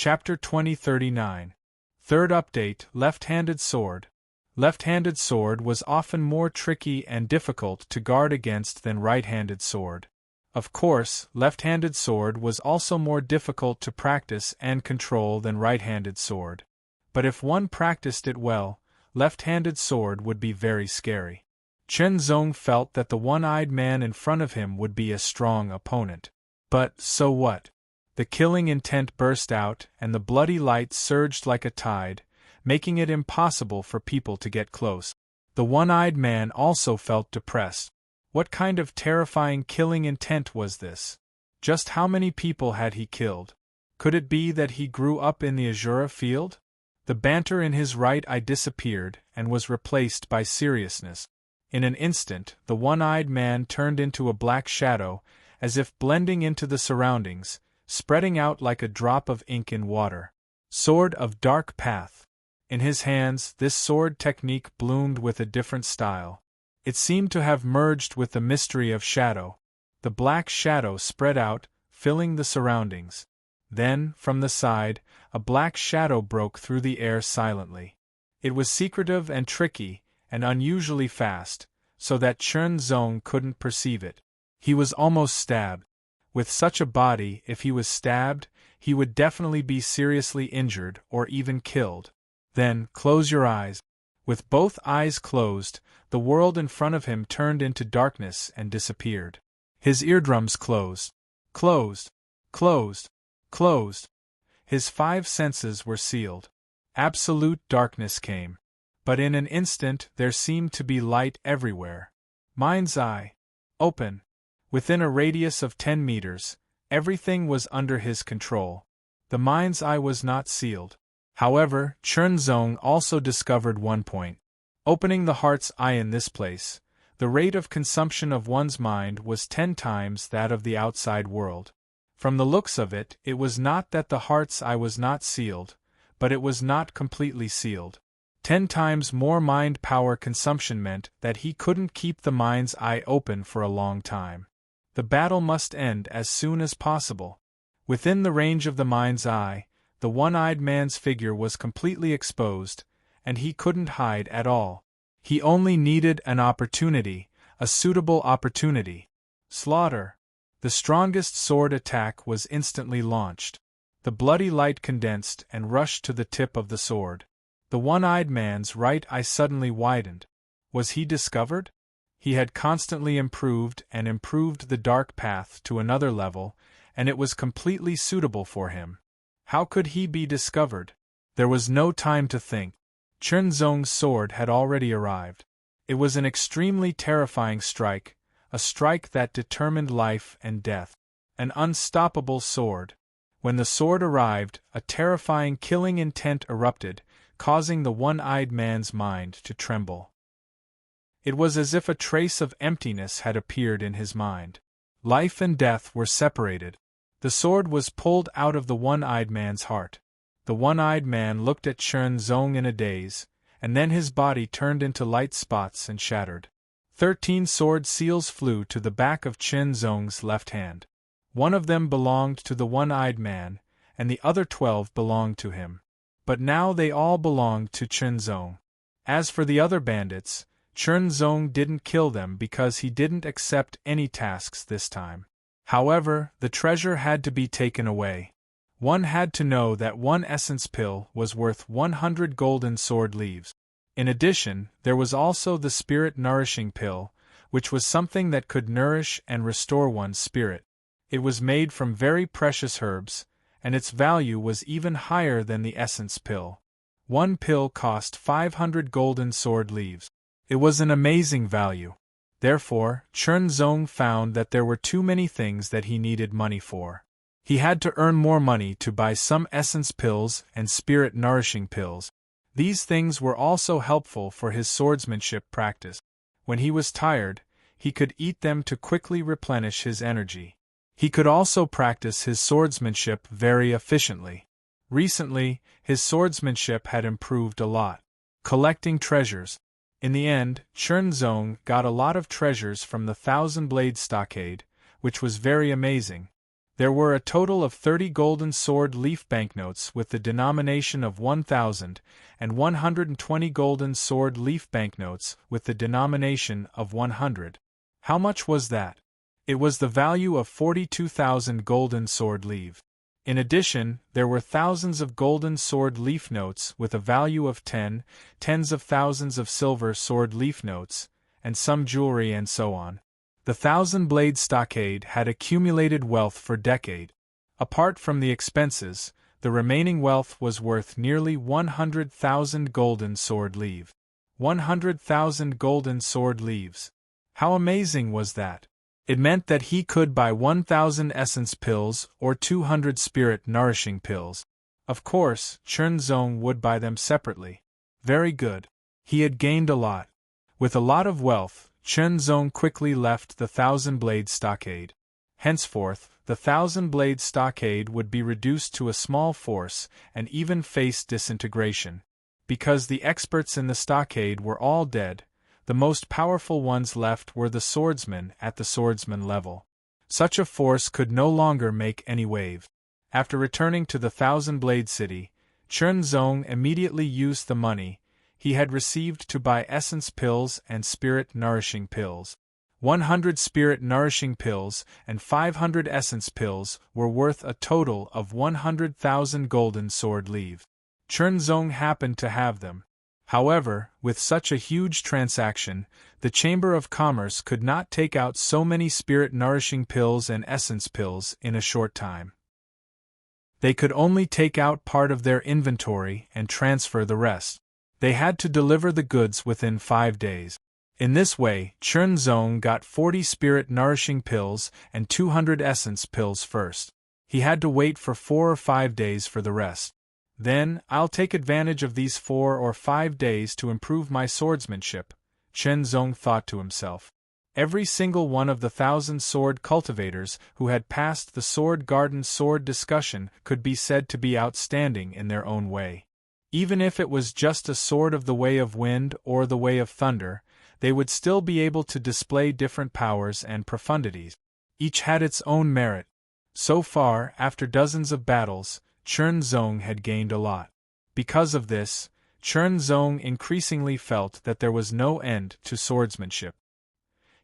Chapter 2039. Third update, Left-handed Sword. Left-handed sword was often more tricky and difficult to guard against than right-handed sword. Of course, left-handed sword was also more difficult to practice and control than right-handed sword. But if one practiced it well, left-handed sword would be very scary. Chen Zong felt that the one-eyed man in front of him would be a strong opponent. But so what? The killing intent burst out, and the bloody light surged like a tide, making it impossible for people to get close. The one-eyed man also felt depressed. What kind of terrifying killing intent was this? Just how many people had he killed? Could it be that he grew up in the Azura field? The banter in his right eye disappeared and was replaced by seriousness. In an instant, the one-eyed man turned into a black shadow, as if blending into the surroundings, spreading out like a drop of ink in water. Sword of Dark Path. In his hands, this sword technique bloomed with a different style. It seemed to have merged with the mystery of shadow. The black shadow spread out, filling the surroundings. Then, from the side, a black shadow broke through the air silently. It was secretive and tricky, and unusually fast, so that Chen Zong couldn't perceive it. He was almost stabbed. With such a body, if he was stabbed, he would definitely be seriously injured or even killed. Then, close your eyes. With both eyes closed, the world in front of him turned into darkness and disappeared. His eardrums closed. Closed. Closed. Closed. His 5 senses were sealed. Absolute darkness came. But in an instant there seemed to be light everywhere. Mind's eye. Open. Within a radius of 10 meters, everything was under his control. The mind's eye was not sealed. However, Chen Zong also discovered one point. Opening the heart's eye in this place, the rate of consumption of one's mind was 10 times that of the outside world. From the looks of it, it was not that the heart's eye was not sealed, but it was not completely sealed. 10 times more mind power consumption meant that he couldn't keep the mind's eye open for a long time. The battle must end as soon as possible. Within the range of the mind's eye, the one-eyed man's figure was completely exposed, and he couldn't hide at all. He only needed an opportunity, a suitable opportunity. Slaughter. The strongest sword attack was instantly launched. The bloody light condensed and rushed to the tip of the sword. The one-eyed man's right eye suddenly widened. Was he discovered? He had constantly improved the dark path to another level, and it was completely suitable for him. How could he be discovered? There was no time to think. Chen Zong's sword had already arrived. It was an extremely terrifying strike, a strike that determined life and death. An unstoppable sword. When the sword arrived, a terrifying killing intent erupted, causing the one-eyed man's mind to tremble. It was as if a trace of emptiness had appeared in his mind. Life and death were separated. The sword was pulled out of the one-eyed man's heart. The one-eyed man looked at Chen Zong in a daze, and then his body turned into light spots and shattered. 13 sword seals flew to the back of Chen Zong's left hand. One of them belonged to the one-eyed man, and the other 12 belonged to him. But now they all belonged to Chen Zong. As for the other bandits, Chen Zong didn't kill them because he didn't accept any tasks this time. However, the treasure had to be taken away. One had to know that 1 essence pill was worth 100 golden sword leaves. In addition, there was also the spirit nourishing pill, which was something that could nourish and restore one's spirit. It was made from very precious herbs, and its value was even higher than the essence pill. 1 pill cost 500 golden sword leaves. It was an amazing value. Therefore, Chen Zong found that there were too many things that he needed money for. He had to earn more money to buy some essence pills and spirit nourishing pills. These things were also helpful for his swordsmanship practice. When he was tired, he could eat them to quickly replenish his energy. He could also practice his swordsmanship very efficiently. Recently, his swordsmanship had improved a lot. Collecting treasures. In the end, Chen Zong got a lot of treasures from the 1,000-blade stockade, which was very amazing. There were a total of 30 golden sword leaf banknotes with the denomination of 1,000, and 120 golden sword leaf banknotes with the denomination of 100. How much was that? It was the value of 42,000 golden sword leaf. In addition, there were thousands of golden sword leaf notes with a value of 10, tens of thousands of silver sword leaf notes, and some jewelry and so on. The thousand-blade stockade had accumulated wealth for decades. Apart from the expenses, the remaining wealth was worth nearly 100,000 golden sword leaves. 100,000 golden sword leaves. How amazing was that? It meant that he could buy 1,000 essence pills or 200 spirit-nourishing pills. Of course, Chernzong would buy them separately. Very good. He had gained a lot. With a lot of wealth, Chernzong quickly left the thousand-blade stockade. Henceforth, the thousand-blade stockade would be reduced to a small force and even face disintegration. Because the experts in the stockade were all dead, the most powerful ones left were the swordsmen at the swordsman level. Such a force could no longer make any wave. After returning to the thousand-blade city, Chernzong immediately used the money he had received to buy essence pills and spirit-nourishing pills. 100 spirit-nourishing pills and 500 essence pills were worth a total of 100,000 golden sword leaf. Chernzong happened to have them. However, with such a huge transaction, the Chamber of Commerce could not take out so many spirit-nourishing pills and essence pills in a short time. They could only take out part of their inventory and transfer the rest. They had to deliver the goods within 5 days. In this way, Chernzong got 40 spirit-nourishing pills and 200 essence pills first. He had to wait for 4 or 5 days for the rest. Then, I'll take advantage of these 4 or 5 days to improve my swordsmanship, Chernzong thought to himself. Every single one of the 1,000 sword cultivators who had passed the sword garden sword discussion could be said to be outstanding in their own way. Even if it was just a sword of the way of wind or the way of thunder, they would still be able to display different powers and profundities. Each had its own merit. So far, after dozens of battles, Chernzong had gained a lot. Because of this, Chernzong increasingly felt that there was no end to swordsmanship.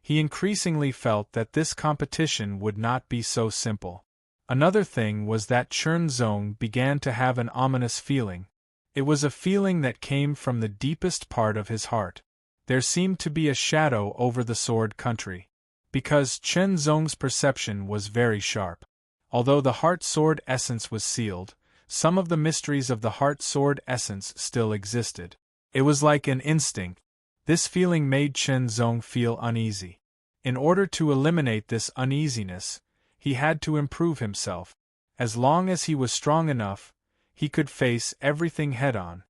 He increasingly felt that this competition would not be so simple. Another thing was that Chernzong began to have an ominous feeling. It was a feeling that came from the deepest part of his heart. There seemed to be a shadow over the sword country. Because Chernzong's perception was very sharp. Although the heart sword essence was sealed, some of the mysteries of the heart sword essence still existed. It was like an instinct. This feeling made Chernzong feel uneasy. In order to eliminate this uneasiness, he had to improve himself. As long as he was strong enough, he could face everything head-on.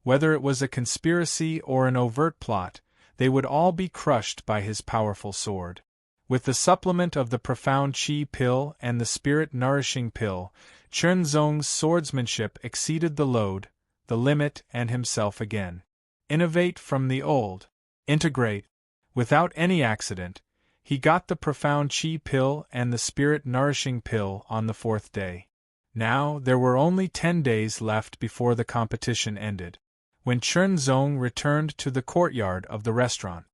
Whether it was a conspiracy or an overt plot, they would all be crushed by his powerful sword. With the supplement of the profound chi pill and the spirit-nourishing pill, Chernzong's swordsmanship exceeded the load, the limit, and himself again. Innovate from the old. Integrate. Without any accident, he got the profound chi pill and the spirit-nourishing pill on the 4th day. Now, there were only 10 days left before the competition ended. When Chernzong returned to the courtyard of the restaurant,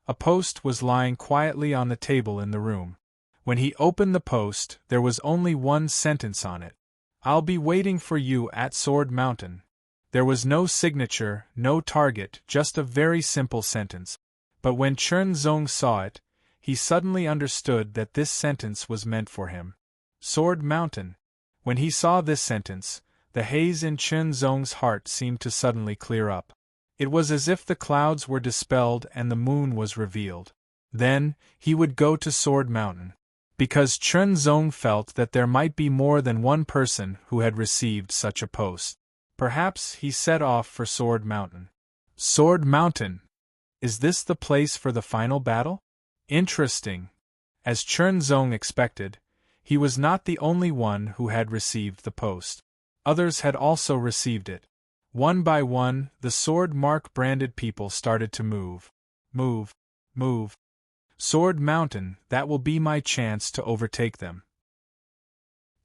a post was lying quietly on the table in the room. When he opened the post, there was only one sentence on it. "I'll be waiting for you at Sword Mountain." There was no signature, no target, just a very simple sentence. But when Chernzong saw it, he suddenly understood that this sentence was meant for him. Sword Mountain. When he saw this sentence, the haze in Chernzong's heart seemed to suddenly clear up. It was as if the clouds were dispelled and the moon was revealed. Then, he would go to Sword Mountain. Because Chernzong felt that there might be more than one person who had received such a post. Perhaps he set off for Sword Mountain. Sword Mountain. Is this the place for the final battle? Interesting. As Chernzong expected, he was not the only one who had received the post. Others had also received it. One by one, the sword mark-branded people started to move. Move. Move. Sword Mountain, that will be my chance to overtake them.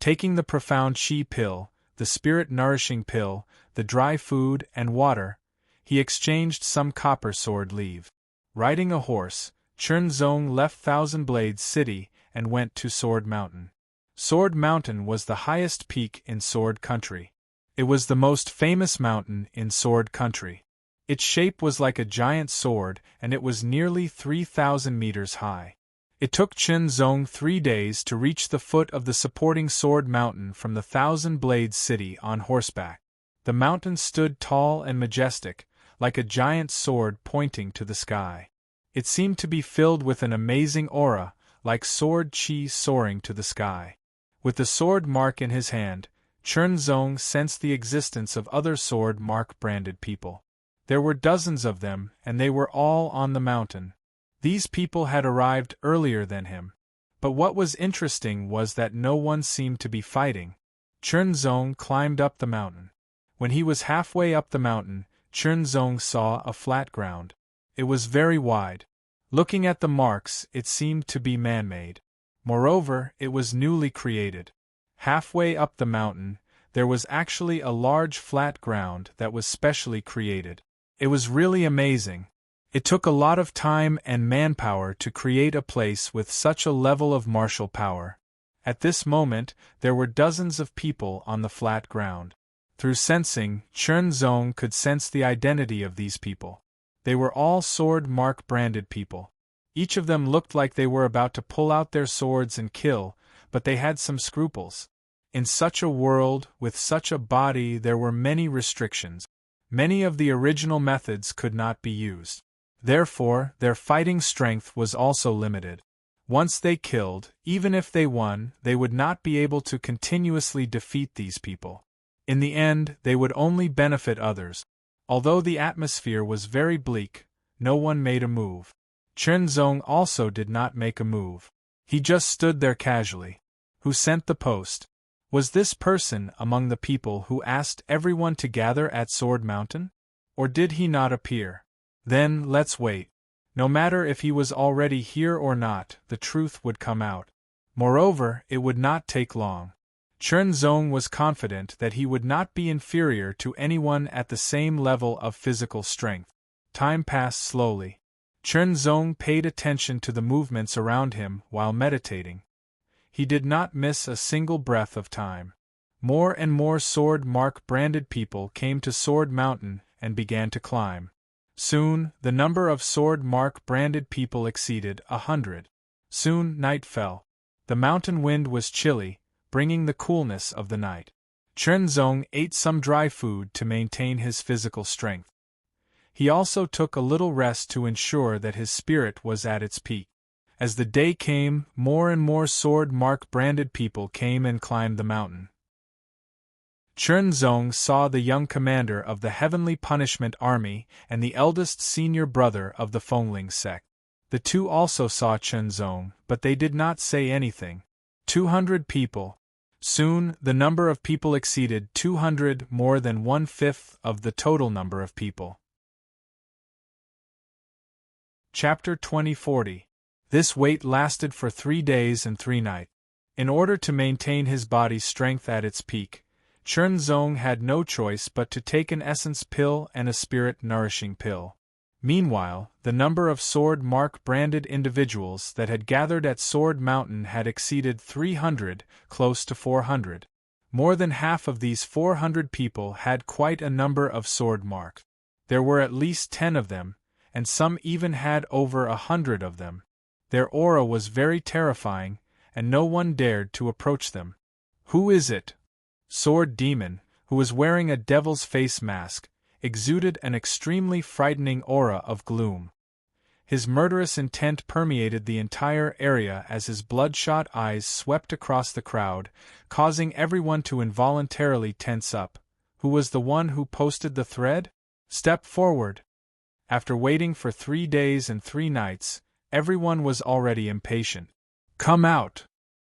Taking the profound chi pill, the spirit-nourishing pill, the dry food and water, he exchanged some copper sword leave. Riding a horse, Chunzong left Thousand Blades City and went to Sword Mountain. Sword Mountain was the highest peak in Sword Country. It was the most famous mountain in Sword Country. Its shape was like a giant sword, and it was nearly 3,000 meters high. It took Chunzong 3 days to reach the foot of the supporting Sword Mountain from the Thousand Blades City on horseback. The mountain stood tall and majestic, like a giant sword pointing to the sky. It seemed to be filled with an amazing aura, like sword chi soaring to the sky. With the sword mark in his hand, Chunzong sensed the existence of other sword mark branded people. There were dozens of them, and they were all on the mountain. These people had arrived earlier than him. But what was interesting was that no one seemed to be fighting. Chunzong climbed up the mountain. When he was halfway up the mountain, Chunzong saw a flat ground. It was very wide. Looking at the marks, it seemed to be man-made. Moreover, it was newly created. Halfway up the mountain, there was actually a large flat ground that was specially created. It was really amazing. It took a lot of time and manpower to create a place with such a level of martial power. At this moment, there were dozens of people on the flat ground. Through sensing, Chunzong could sense the identity of these people. They were all sword mark branded people. Each of them looked like they were about to pull out their swords and kill, but they had some scruples. In such a world, with such a body, there were many restrictions. Many of the original methods could not be used. Therefore, their fighting strength was also limited. Once they killed, even if they won, they would not be able to continuously defeat these people. In the end, they would only benefit others. Although the atmosphere was very bleak, no one made a move. Chunzong also did not make a move. He just stood there casually. Who sent the post? Was this person among the people who asked everyone to gather at Sword Mountain? Or did he not appear? Then, let's wait. No matter if he was already here or not, the truth would come out. Moreover, it would not take long. Chunzong was confident that he would not be inferior to anyone at the same level of physical strength. Time passed slowly. Chunzong paid attention to the movements around him while meditating. He did not miss a single breath of time. More and more sword mark branded people came to Sword Mountain and began to climb. Soon, the number of sword mark branded people exceeded 100. Soon, night fell. The mountain wind was chilly, bringing the coolness of the night. Chunzong ate some dry food to maintain his physical strength. He also took a little rest to ensure that his spirit was at its peak. As the day came, more and more sword mark branded people came and climbed the mountain. Chunzong saw the young commander of the Heavenly Punishment Army and the eldest senior brother of the Fengling sect. The two also saw Chunzong, but they did not say anything. 200 people. Soon, the number of people exceeded 200, more than 1/5 of the total number of people. Chapter 2040. This wait lasted for 3 days and 3 nights. In order to maintain his body's strength at its peak, Chunzong had no choice but to take an essence pill and a spirit-nourishing pill. Meanwhile, the number of sword mark branded individuals that had gathered at Sword Mountain had exceeded 300, close to 400. More than half of these 400 people had quite a number of sword marks. There were at least 10 of them, and some even had over 100 of them. Their aura was very terrifying, and no one dared to approach them. Who is it? Sword Demon, who was wearing a devil's face mask, exuded an extremely frightening aura of gloom. His murderous intent permeated the entire area as his bloodshot eyes swept across the crowd, causing everyone to involuntarily tense up. Who was the one who posted the thread? Step forward. After waiting for 3 days and 3 nights, everyone was already impatient. Come out!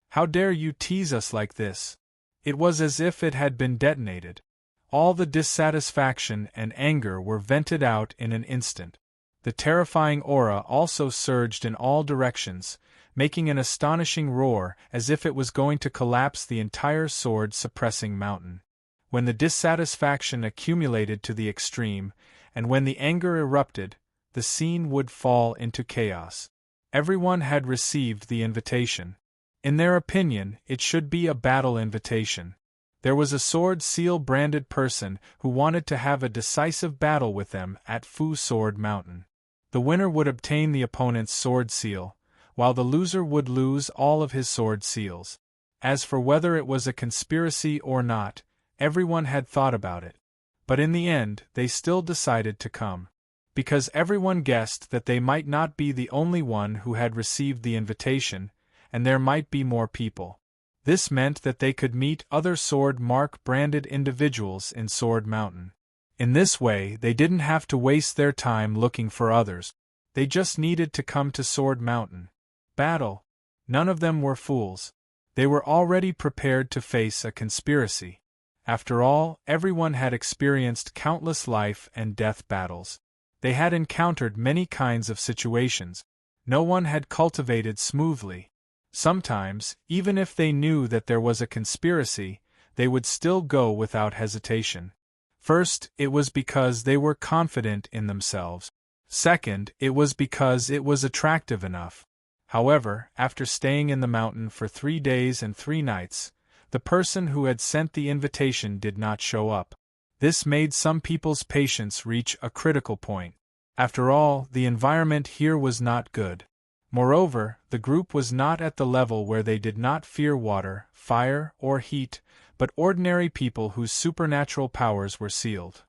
How dare you tease us like this? It was as if it had been detonated. All the dissatisfaction and anger were vented out in an instant. The terrifying aura also surged in all directions, making an astonishing roar as if it was going to collapse the entire sword-suppressing mountain. When the dissatisfaction accumulated to the extreme, and when the anger erupted, the scene would fall into chaos. Everyone had received the invitation. In their opinion, it should be a battle invitation. There was a sword seal branded person who wanted to have a decisive battle with them at Fu Sword Mountain. The winner would obtain the opponent's sword seal, while the loser would lose all of his sword seals. As for whether it was a conspiracy or not, everyone had thought about it. But in the end, they still decided to come. Because everyone guessed that they might not be the only one who had received the invitation, and there might be more people. This meant that they could meet other sword mark branded individuals in Sword Mountain. In this way, they didn't have to waste their time looking for others. They just needed to come to Sword Mountain. Battle. None of them were fools. They were already prepared to face a conspiracy. After all, everyone had experienced countless life and death battles. They had encountered many kinds of situations. No one had cultivated smoothly. Sometimes, even if they knew that there was a conspiracy, they would still go without hesitation. First, it was because they were confident in themselves. Second, it was because it was attractive enough. However, after staying in the mountain for 3 days and 3 nights, the person who had sent the invitation did not show up. This made some people's patience reach a critical point. After all, the environment here was not good. Moreover, the group was not at the level where they did not fear water, fire, or heat, but ordinary people whose supernatural powers were sealed.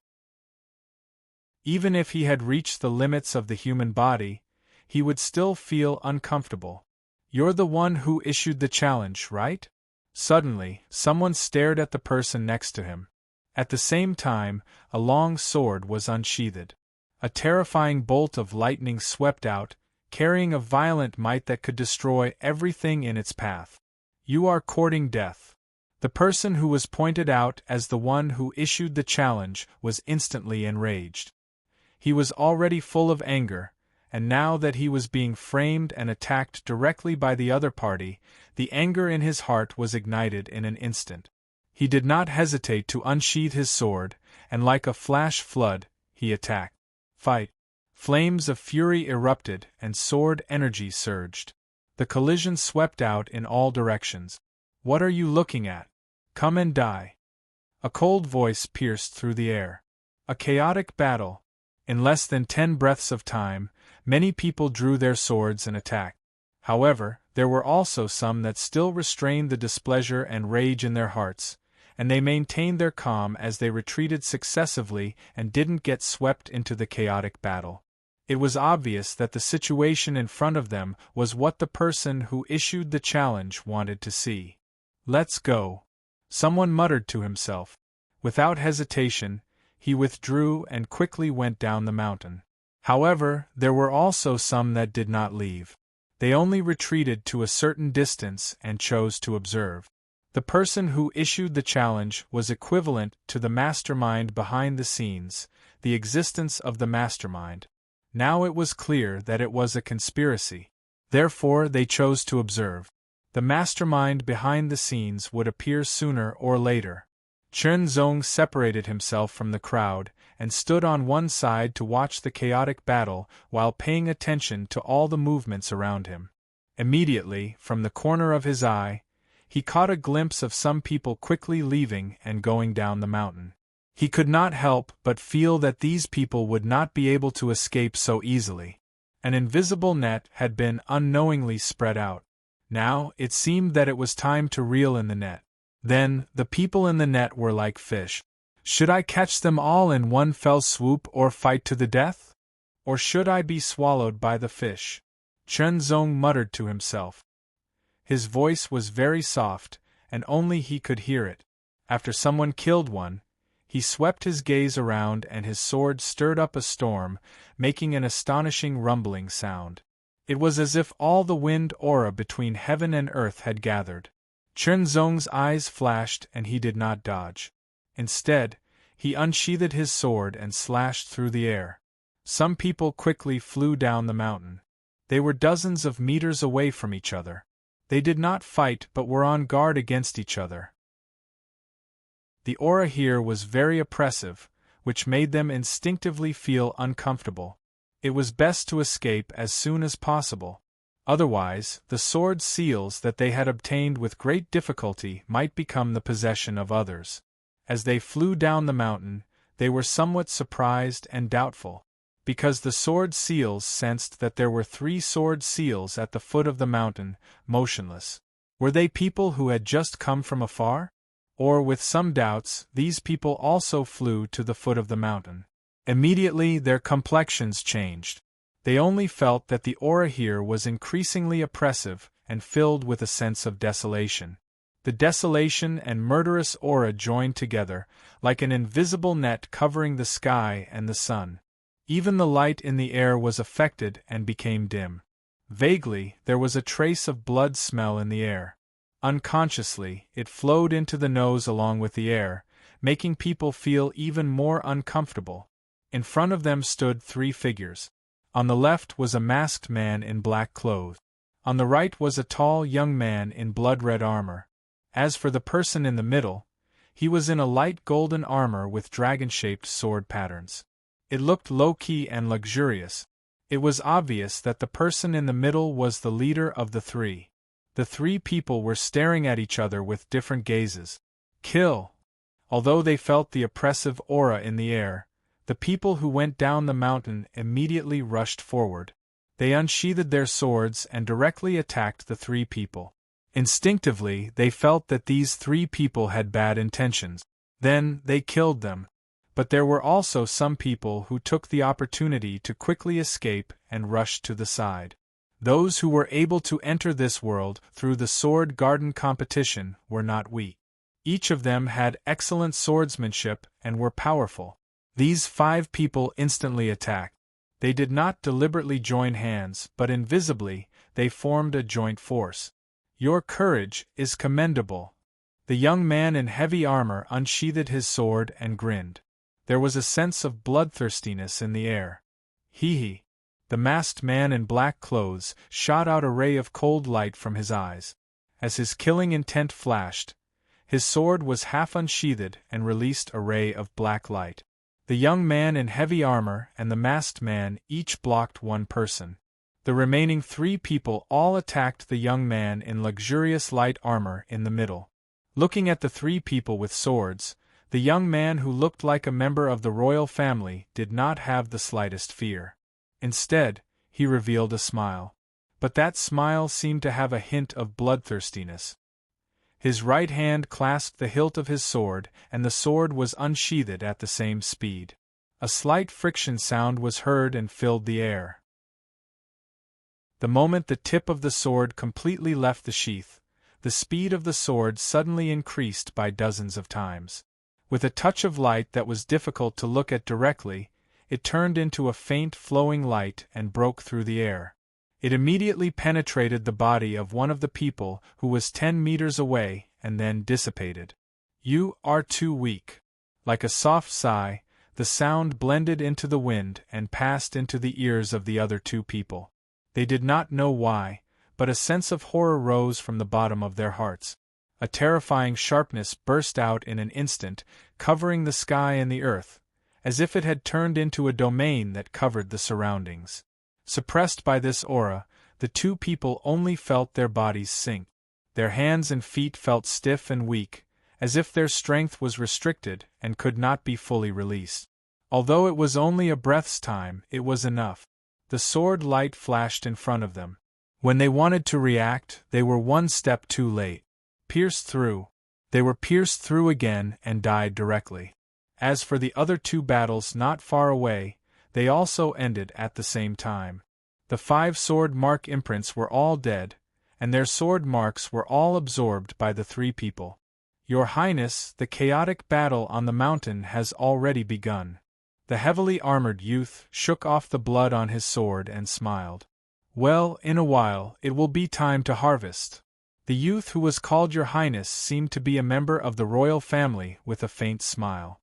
Even if he had reached the limits of the human body, he would still feel uncomfortable. "You're the one who issued the challenge, right?" Suddenly, someone stared at the person next to him. At the same time, a long sword was unsheathed. A terrifying bolt of lightning swept out, carrying a violent might that could destroy everything in its path. "You are courting death." The person who was pointed out as the one who issued the challenge was instantly enraged. He was already full of anger, and now that he was being framed and attacked directly by the other party, the anger in his heart was ignited in an instant. He did not hesitate to unsheath his sword, and like a flash flood, he attacked. Fight. Flames of fury erupted and sword energy surged. The collision swept out in all directions. "What are you looking at? Come and die." A cold voice pierced through the air. A chaotic battle. In less than 10 breaths of time, many people drew their swords and attacked. However, there were also some that still restrained the displeasure and rage in their hearts, and they maintained their calm as they retreated successively and didn't get swept into the chaotic battle. It was obvious that the situation in front of them was what the person who issued the challenge wanted to see. "Let's go," someone muttered to himself. Without hesitation, he withdrew and quickly went down the mountain. However, there were also some that did not leave. They only retreated to a certain distance and chose to observe. The person who issued the challenge was equivalent to the mastermind behind the scenes, the existence of the mastermind. Now it was clear that it was a conspiracy. Therefore they chose to observe. The mastermind behind the scenes would appear sooner or later. Chen Zong separated himself from the crowd and stood on one side to watch the chaotic battle while paying attention to all the movements around him. Immediately, from the corner of his eye, he caught a glimpse of some people quickly leaving and going down the mountain. He could not help but feel that these people would not be able to escape so easily. An invisible net had been unknowingly spread out. Now, it seemed that it was time to reel in the net. Then, the people in the net were like fish. Should I catch them all in one fell swoop or fight to the death? Or should I be swallowed by the fish? Chen Zong muttered to himself. His voice was very soft, and only he could hear it. After someone killed one, he swept his gaze around and his sword stirred up a storm, making an astonishing rumbling sound. It was as if all the wind aura between heaven and earth had gathered. Chen Zong's eyes flashed and he did not dodge. Instead, he unsheathed his sword and slashed through the air. Some people quickly flew down the mountain. They were dozens of meters away from each other. They did not fight but were on guard against each other. The aura here was very oppressive, which made them instinctively feel uncomfortable. It was best to escape as soon as possible. Otherwise, the sword seals that they had obtained with great difficulty might become the possession of others. As they flew down the mountain, they were somewhat surprised and doubtful, because the sword seals sensed that there were 3 sword seals at the foot of the mountain, motionless. Were they people who had just come from afar? Or, with some doubts, these people also flew to the foot of the mountain. Immediately their complexions changed. They only felt that the aura here was increasingly oppressive and filled with a sense of desolation. The desolation and murderous aura joined together, like an invisible net covering the sky and the sun. Even the light in the air was affected and became dim. Vaguely, there was a trace of blood smell in the air. Unconsciously, it flowed into the nose along with the air, making people feel even more uncomfortable. In front of them stood 3 figures. On the left was a masked man in black clothes. On the right was a tall young man in blood-red armor. As for the person in the middle, he was in a light golden armor with dragon-shaped sword patterns. It looked low-key and luxurious. It was obvious that the person in the middle was the leader of the 3. The 3 people were staring at each other with different gazes. Kill! Although they felt the oppressive aura in the air, the people who went down the mountain immediately rushed forward. They unsheathed their swords and directly attacked the 3 people. Instinctively, they felt that these 3 people had bad intentions. Then, they killed them. But there were also some people who took the opportunity to quickly escape and rushed to the side. Those who were able to enter this world through the sword garden competition were not weak. Each of them had excellent swordsmanship and were powerful. These 5 people instantly attacked. They did not deliberately join hands, but invisibly, they formed a joint force. Your courage is commendable. The young man in heavy armor unsheathed his sword and grinned. There was a sense of bloodthirstiness in the air. Hee. The masked man in black clothes shot out a ray of cold light from his eyes. As his killing intent flashed, his sword was half unsheathed and released a ray of black light. The young man in heavy armor and the masked man each blocked 1 person. The remaining 3 people all attacked the young man in luxurious light armor in the middle. Looking at the 3 people with swords, the young man who looked like a member of the royal family did not have the slightest fear. Instead, he revealed a smile. But that smile seemed to have a hint of bloodthirstiness. His right hand clasped the hilt of his sword, and the sword was unsheathed at the same speed. A slight friction sound was heard and filled the air. The moment the tip of the sword completely left the sheath, the speed of the sword suddenly increased by dozens of times. With a touch of light that was difficult to look at directly, it turned into a faint flowing light and broke through the air. It immediately penetrated the body of one of the people who was 10 meters away and then dissipated. You are too weak. Like a soft sigh, the sound blended into the wind and passed into the ears of the other 2 people. They did not know why, but a sense of horror rose from the bottom of their hearts. A terrifying sharpness burst out in an instant, covering the sky and the earth, as if it had turned into a domain that covered the surroundings. Suppressed by this aura, the 2 people only felt their bodies sink. Their hands and feet felt stiff and weak, as if their strength was restricted and could not be fully released. Although it was only a breath's time, it was enough. The sword light flashed in front of them. When they wanted to react, they were 1 step too late. Pierced through. They were pierced through again and died directly. As for the other 2 battles not far away, they also ended at the same time. The 5 sword mark imprints were all dead, and their sword marks were all absorbed by the 3 people. Your Highness, the chaotic battle on the mountain has already begun. The heavily armored youth shook off the blood on his sword and smiled. Well, in a while, it will be time to harvest. The youth who was called Your Highness seemed to be a member of the royal family with a faint smile.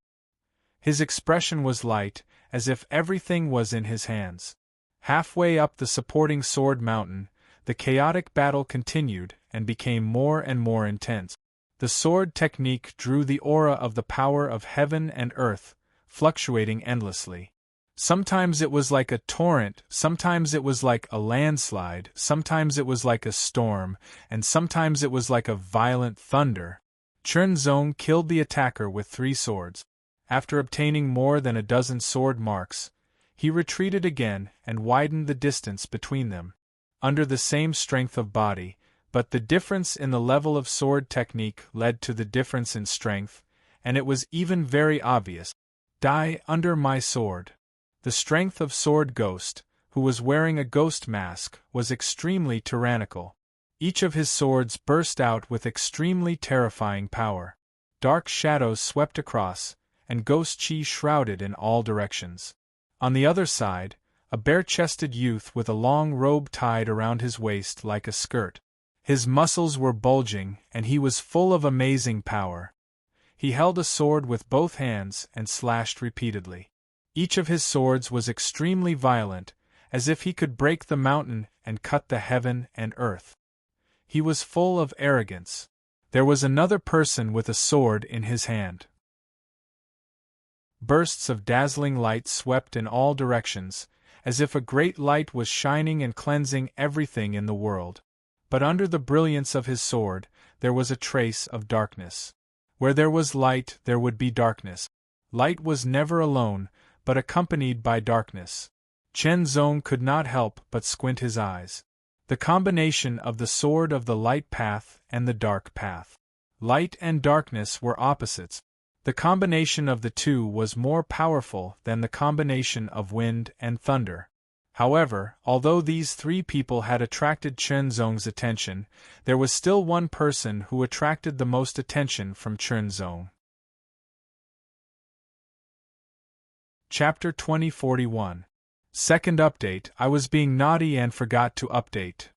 His expression was light, as if everything was in his hands. Halfway up the supporting sword mountain, the chaotic battle continued and became more and more intense. The sword technique drew the aura of the power of heaven and earth, fluctuating endlessly. Sometimes it was like a torrent, sometimes it was like a landslide, sometimes it was like a storm, and sometimes it was like a violent thunder. Chunzong killed the attacker with 3 swords. After obtaining more than a dozen sword marks, he retreated again and widened the distance between them. Under the same strength of body, but the difference in the level of sword technique led to the difference in strength, and it was even very obvious. Die under my sword. The strength of Sword Ghost, who was wearing a ghost mask, was extremely tyrannical. Each of his swords burst out with extremely terrifying power. Dark shadows swept across, and ghost chi shrouded in all directions. On the other side, a bare-chested youth with a long robe tied around his waist like a skirt. His muscles were bulging, and he was full of amazing power. He held a sword with both hands and slashed repeatedly. Each of his swords was extremely violent, as if he could break the mountain and cut the heaven and earth. He was full of arrogance. There was another person with a sword in his hand. Bursts of dazzling light swept in all directions, as if a great light was shining and cleansing everything in the world. But under the brilliance of his sword, there was a trace of darkness. Where there was light, there would be darkness. Light was never alone, but accompanied by darkness. Chunzong could not help but squint his eyes. The combination of the sword of the light path and the dark path. Light and darkness were opposites. The combination of the two was more powerful than the combination of wind and thunder. However, although these 3 people had attracted Chunzong's attention, there was still one person who attracted the most attention from Chunzong. Chapter 2041. Second update. I was being naughty and forgot to update.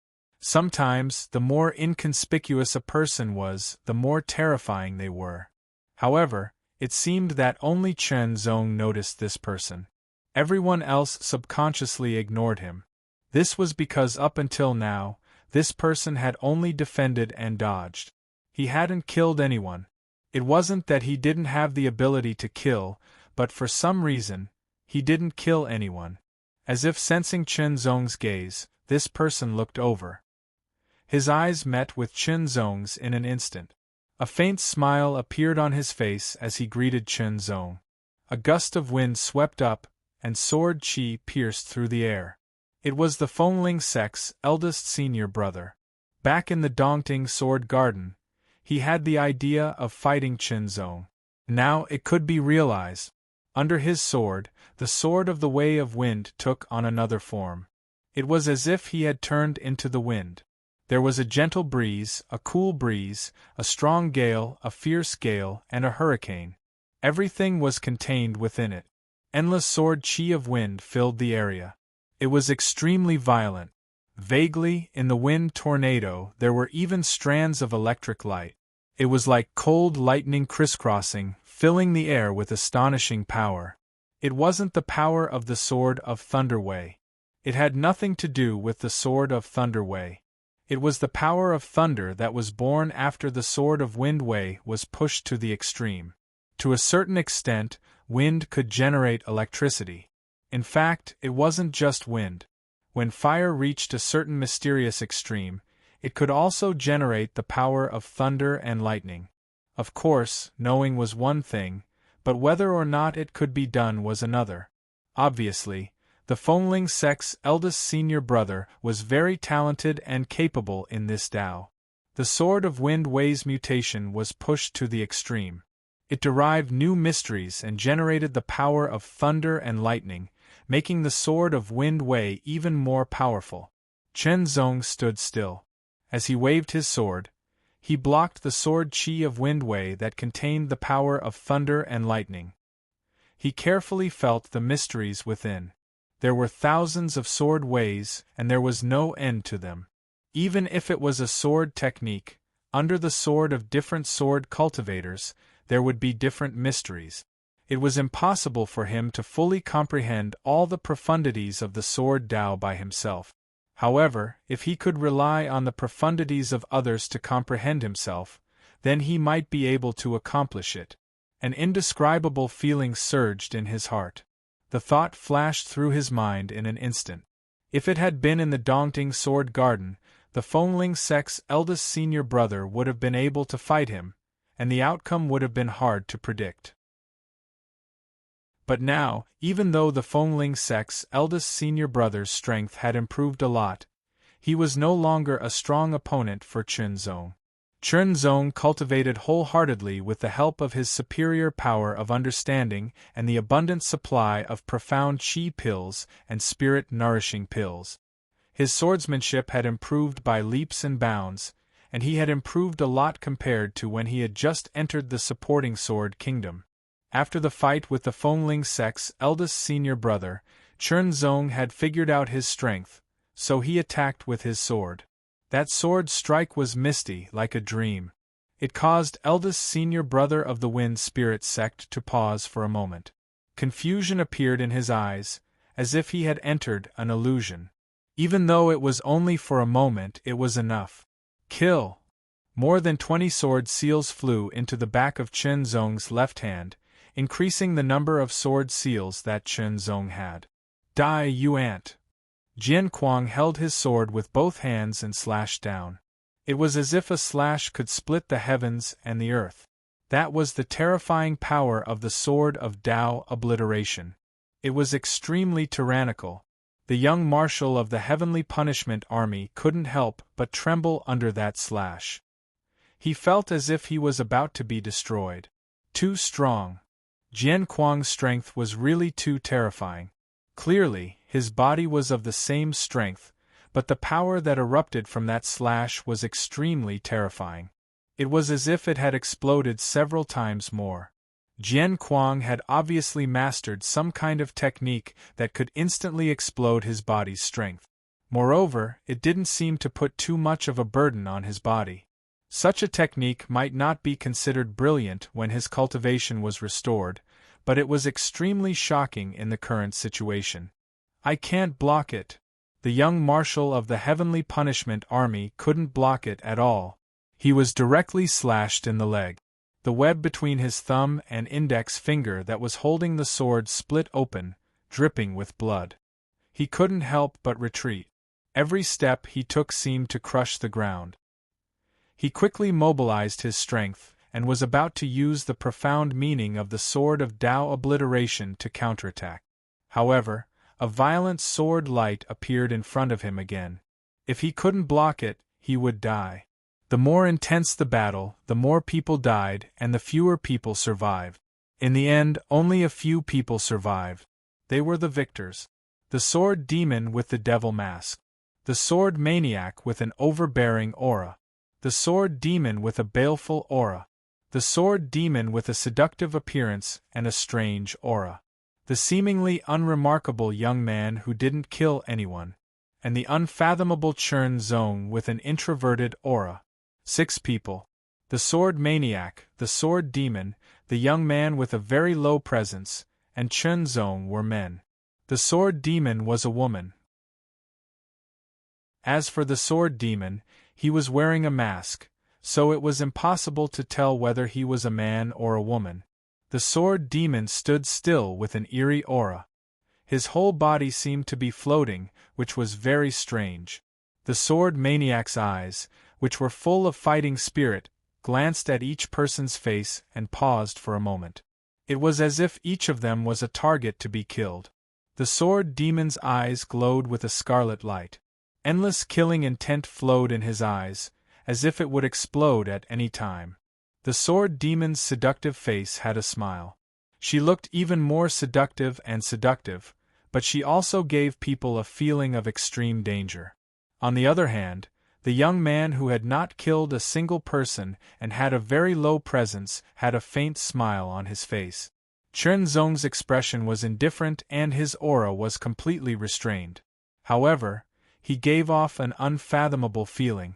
Sometimes, the more inconspicuous a person was, the more terrifying they were. However, it seemed that only Chunzong noticed this person. Everyone else subconsciously ignored him. This was because up until now, this person had only defended and dodged. He hadn't killed anyone. It wasn't that he didn't have the ability to kill, but for some reason, he didn't kill anyone. As if sensing Chunzong's gaze, this person looked over. His eyes met with Chunzong's in an instant. A faint smile appeared on his face as he greeted Chunzong. A gust of wind swept up, and sword chi pierced through the air. It was the Fengling Sect's eldest senior brother. Back in the Dongting Sword Garden, he had the idea of fighting Chunzong. Now it could be realized. Under his sword, the sword of the Way of Wind took on another form. It was as if he had turned into the wind. There was a gentle breeze, a cool breeze, a strong gale, a fierce gale, and a hurricane. Everything was contained within it. Endless sword chi of wind filled the area. It was extremely violent. Vaguely, in the wind tornado, there were even strands of electric light. It was like cold lightning crisscrossing, filling the air with astonishing power. It wasn't the power of the Sword of Thunder Way. It had nothing to do with the Sword of Thunder Way. It was the power of thunder that was born after the Sword of Wind Way was pushed to the extreme. To a certain extent, wind could generate electricity. In fact, it wasn't just wind. When fire reached a certain mysterious extreme, it could also generate the power of thunder and lightning. Of course, knowing was one thing, but whether or not it could be done was another. Obviously, the Fengling Sect's eldest senior brother was very talented and capable in this Tao. The Sword of Wind Way's mutation was pushed to the extreme. It derived new mysteries and generated the power of thunder and lightning, making the Sword of Wind Way even more powerful. Chunzong stood still. As he waved his sword, he blocked the sword chi of Wind Way that contained the power of thunder and lightning. He carefully felt the mysteries within. There were thousands of sword ways, and there was no end to them. Even if it was a sword technique, under the sword of different sword cultivators, there would be different mysteries. It was impossible for him to fully comprehend all the profundities of the sword Tao by himself. However, if he could rely on the profundities of others to comprehend himself, then he might be able to accomplish it. An indescribable feeling surged in his heart. The thought flashed through his mind in an instant. If it had been in the daunting sword garden, the Fengling sect's eldest senior brother would have been able to fight him, and the outcome would have been hard to predict. But now, even though the Fengling sect's eldest senior brother's strength had improved a lot, he was no longer a strong opponent for Chunzong. Chunzong cultivated wholeheartedly with the help of his superior power of understanding and the abundant supply of profound qi pills and spirit-nourishing pills. His swordsmanship had improved by leaps and bounds, and he had improved a lot compared to when he had just entered the supporting sword kingdom. After the fight with the Fengling sect's eldest senior brother, Chunzong had figured out his strength, so he attacked with his sword. That sword strike was misty like a dream. It caused eldest senior brother of the Wind Spirit sect to pause for a moment. Confusion appeared in his eyes, as if he had entered an illusion. Even though it was only for a moment, it was enough. Kill! More than 20 sword seals flew into the back of Chunzong's left hand, increasing the number of sword seals that Chunzong had. Die, you ant! Jian Kuang held his sword with both hands and slashed down. It was as if a slash could split the heavens and the earth. That was the terrifying power of the sword of Tao obliteration. It was extremely tyrannical. The young marshal of the Heavenly Punishment Army couldn't help but tremble under that slash. He felt as if he was about to be destroyed. Too strong. Jian Kuang's strength was really too terrifying. Clearly, his body was of the same strength, but the power that erupted from that slash was extremely terrifying. It was as if it had exploded several times more. Jian Kuang had obviously mastered some kind of technique that could instantly explode his body's strength. Moreover, it didn't seem to put too much of a burden on his body. Such a technique might not be considered brilliant when his cultivation was restored, but it was extremely shocking in the current situation. I can't block it. The young marshal of the Heavenly Punishment Army couldn't block it at all. He was directly slashed in the leg. The web between his thumb and index finger that was holding the sword split open, dripping with blood. He couldn't help but retreat. Every step he took seemed to crush the ground. He quickly mobilized his strength, and was about to use the profound meaning of the sword of Tao obliteration to counterattack. However, a violent sword light appeared in front of him again. If he couldn't block it, he would die. The more intense the battle, the more people died and the fewer people survived. In the end, only a few people survived. They were the victors. The sword demon with the devil mask. The sword maniac with an overbearing aura. The sword demon with a baleful aura. The sword demon with a seductive appearance and a strange aura. The seemingly unremarkable young man who didn't kill anyone. And the unfathomable Chunzong with an introverted aura. 6 people. The sword maniac, the sword demon, the young man with a very low presence, and Chunzong were men. The sword demon was a woman. As for the sword demon, he was wearing a mask, so it was impossible to tell whether he was a man or a woman. The sword demon stood still with an eerie aura. His whole body seemed to be floating, which was very strange. The sword maniac's eyes, which were full of fighting spirit, glanced at each person's face and paused for a moment. It was as if each of them was a target to be killed. The sword demon's eyes glowed with a scarlet light. Endless killing intent flowed in his eyes, as if it would explode at any time. The sword demon's seductive face had a smile. She looked even more seductive, but she also gave people a feeling of extreme danger. On the other hand, the young man who had not killed a single person and had a very low presence had a faint smile on his face. Chunzong's expression was indifferent and his aura was completely restrained. However, he gave off an unfathomable feeling.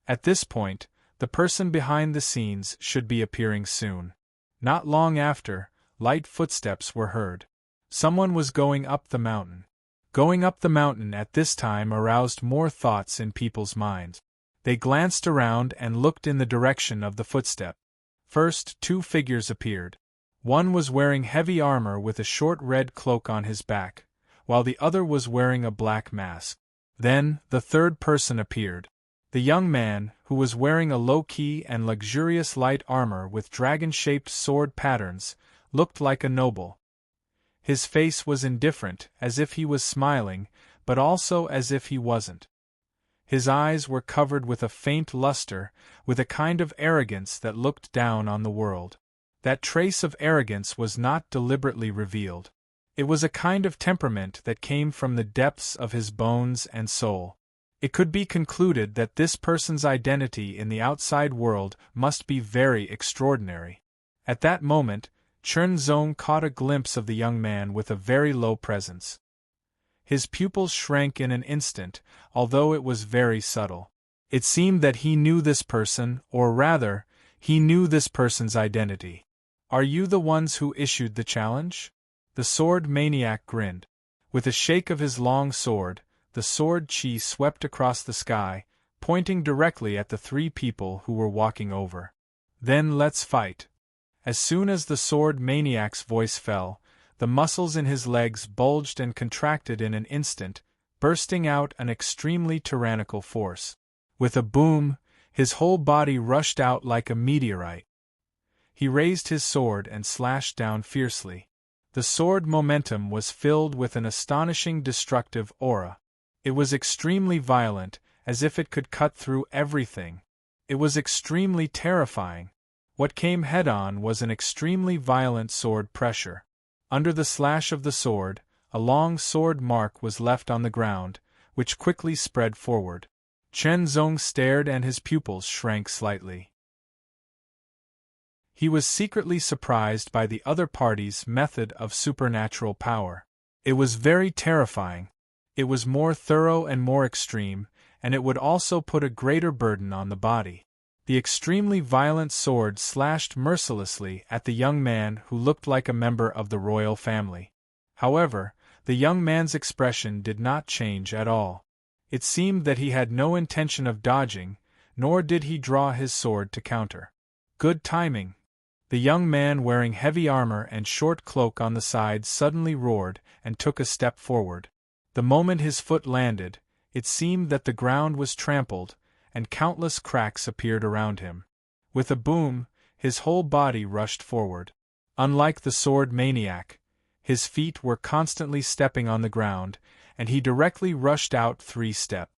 At this point, the person behind the scenes should be appearing soon. Not long after, light footsteps were heard. Someone was going up the mountain. Going up the mountain at this time aroused more thoughts in people's minds. They glanced around and looked in the direction of the footstep. First, two figures appeared. One was wearing heavy armor with a short red cloak on his back, while the other was wearing a black mask. Then, the third person appeared. The young man, who was wearing a low-key and luxurious light armor with dragon-shaped sword patterns, looked like a noble. His face was indifferent, as if he was smiling, but also as if he wasn't. His eyes were covered with a faint luster, with a kind of arrogance that looked down on the world. That trace of arrogance was not deliberately revealed. It was a kind of temperament that came from the depths of his bones and soul. It could be concluded that this person's identity in the outside world must be very extraordinary. At that moment, Chen Zong caught a glimpse of the young man with a very low presence. His pupils shrank in an instant, although it was very subtle. It seemed that he knew this person, or rather, he knew this person's identity. "Are you the ones who issued the challenge?" The sword maniac grinned. With a shake of his long sword, the sword chi swept across the sky, pointing directly at the three people who were walking over. "Then let's fight." As soon as the sword maniac's voice fell, the muscles in his legs bulged and contracted in an instant, bursting out an extremely tyrannical force. With a boom, his whole body rushed out like a meteorite. He raised his sword and slashed down fiercely. The sword momentum was filled with an astonishing destructive aura. It was extremely violent, as if it could cut through everything. It was extremely terrifying. What came head-on was an extremely violent sword pressure. Under the slash of the sword, a long sword mark was left on the ground, which quickly spread forward. Chen Zong stared and his pupils shrank slightly. He was secretly surprised by the other party's method of supernatural power. It was very terrifying. It was more thorough and more extreme, and it would also put a greater burden on the body. The extremely violent sword slashed mercilessly at the young man who looked like a member of the royal family. However, the young man's expression did not change at all. It seemed that he had no intention of dodging, nor did he draw his sword to counter. Good timing. The young man wearing heavy armor and short cloak on the side suddenly roared and took a step forward. The moment his foot landed, it seemed that the ground was trampled, and countless cracks appeared around him. With a boom, his whole body rushed forward. Unlike the sword maniac, his feet were constantly stepping on the ground, and he directly rushed out 3 steps.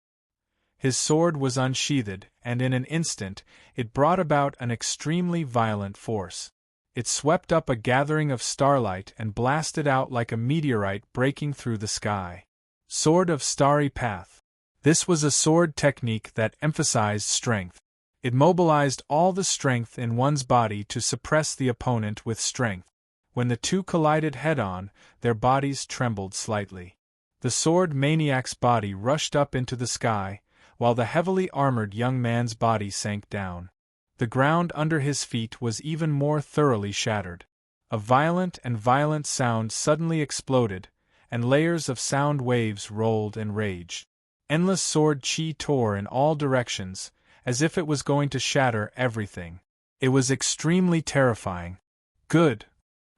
His sword was unsheathed, and in an instant, it brought about an extremely violent force. It swept up a gathering of starlight and blasted out like a meteorite breaking through the sky. Sword of Starry Path. This was a sword technique that emphasized strength. It mobilized all the strength in one's body to suppress the opponent with strength. When the two collided head-on, their bodies trembled slightly. The sword maniac's body rushed up into the sky, while the heavily armored young man's body sank down. The ground under his feet was even more thoroughly shattered. A violent sound suddenly exploded, and layers of sound waves rolled and raged. Endless sword chi tore in all directions, as if it was going to shatter everything. It was extremely terrifying. Good.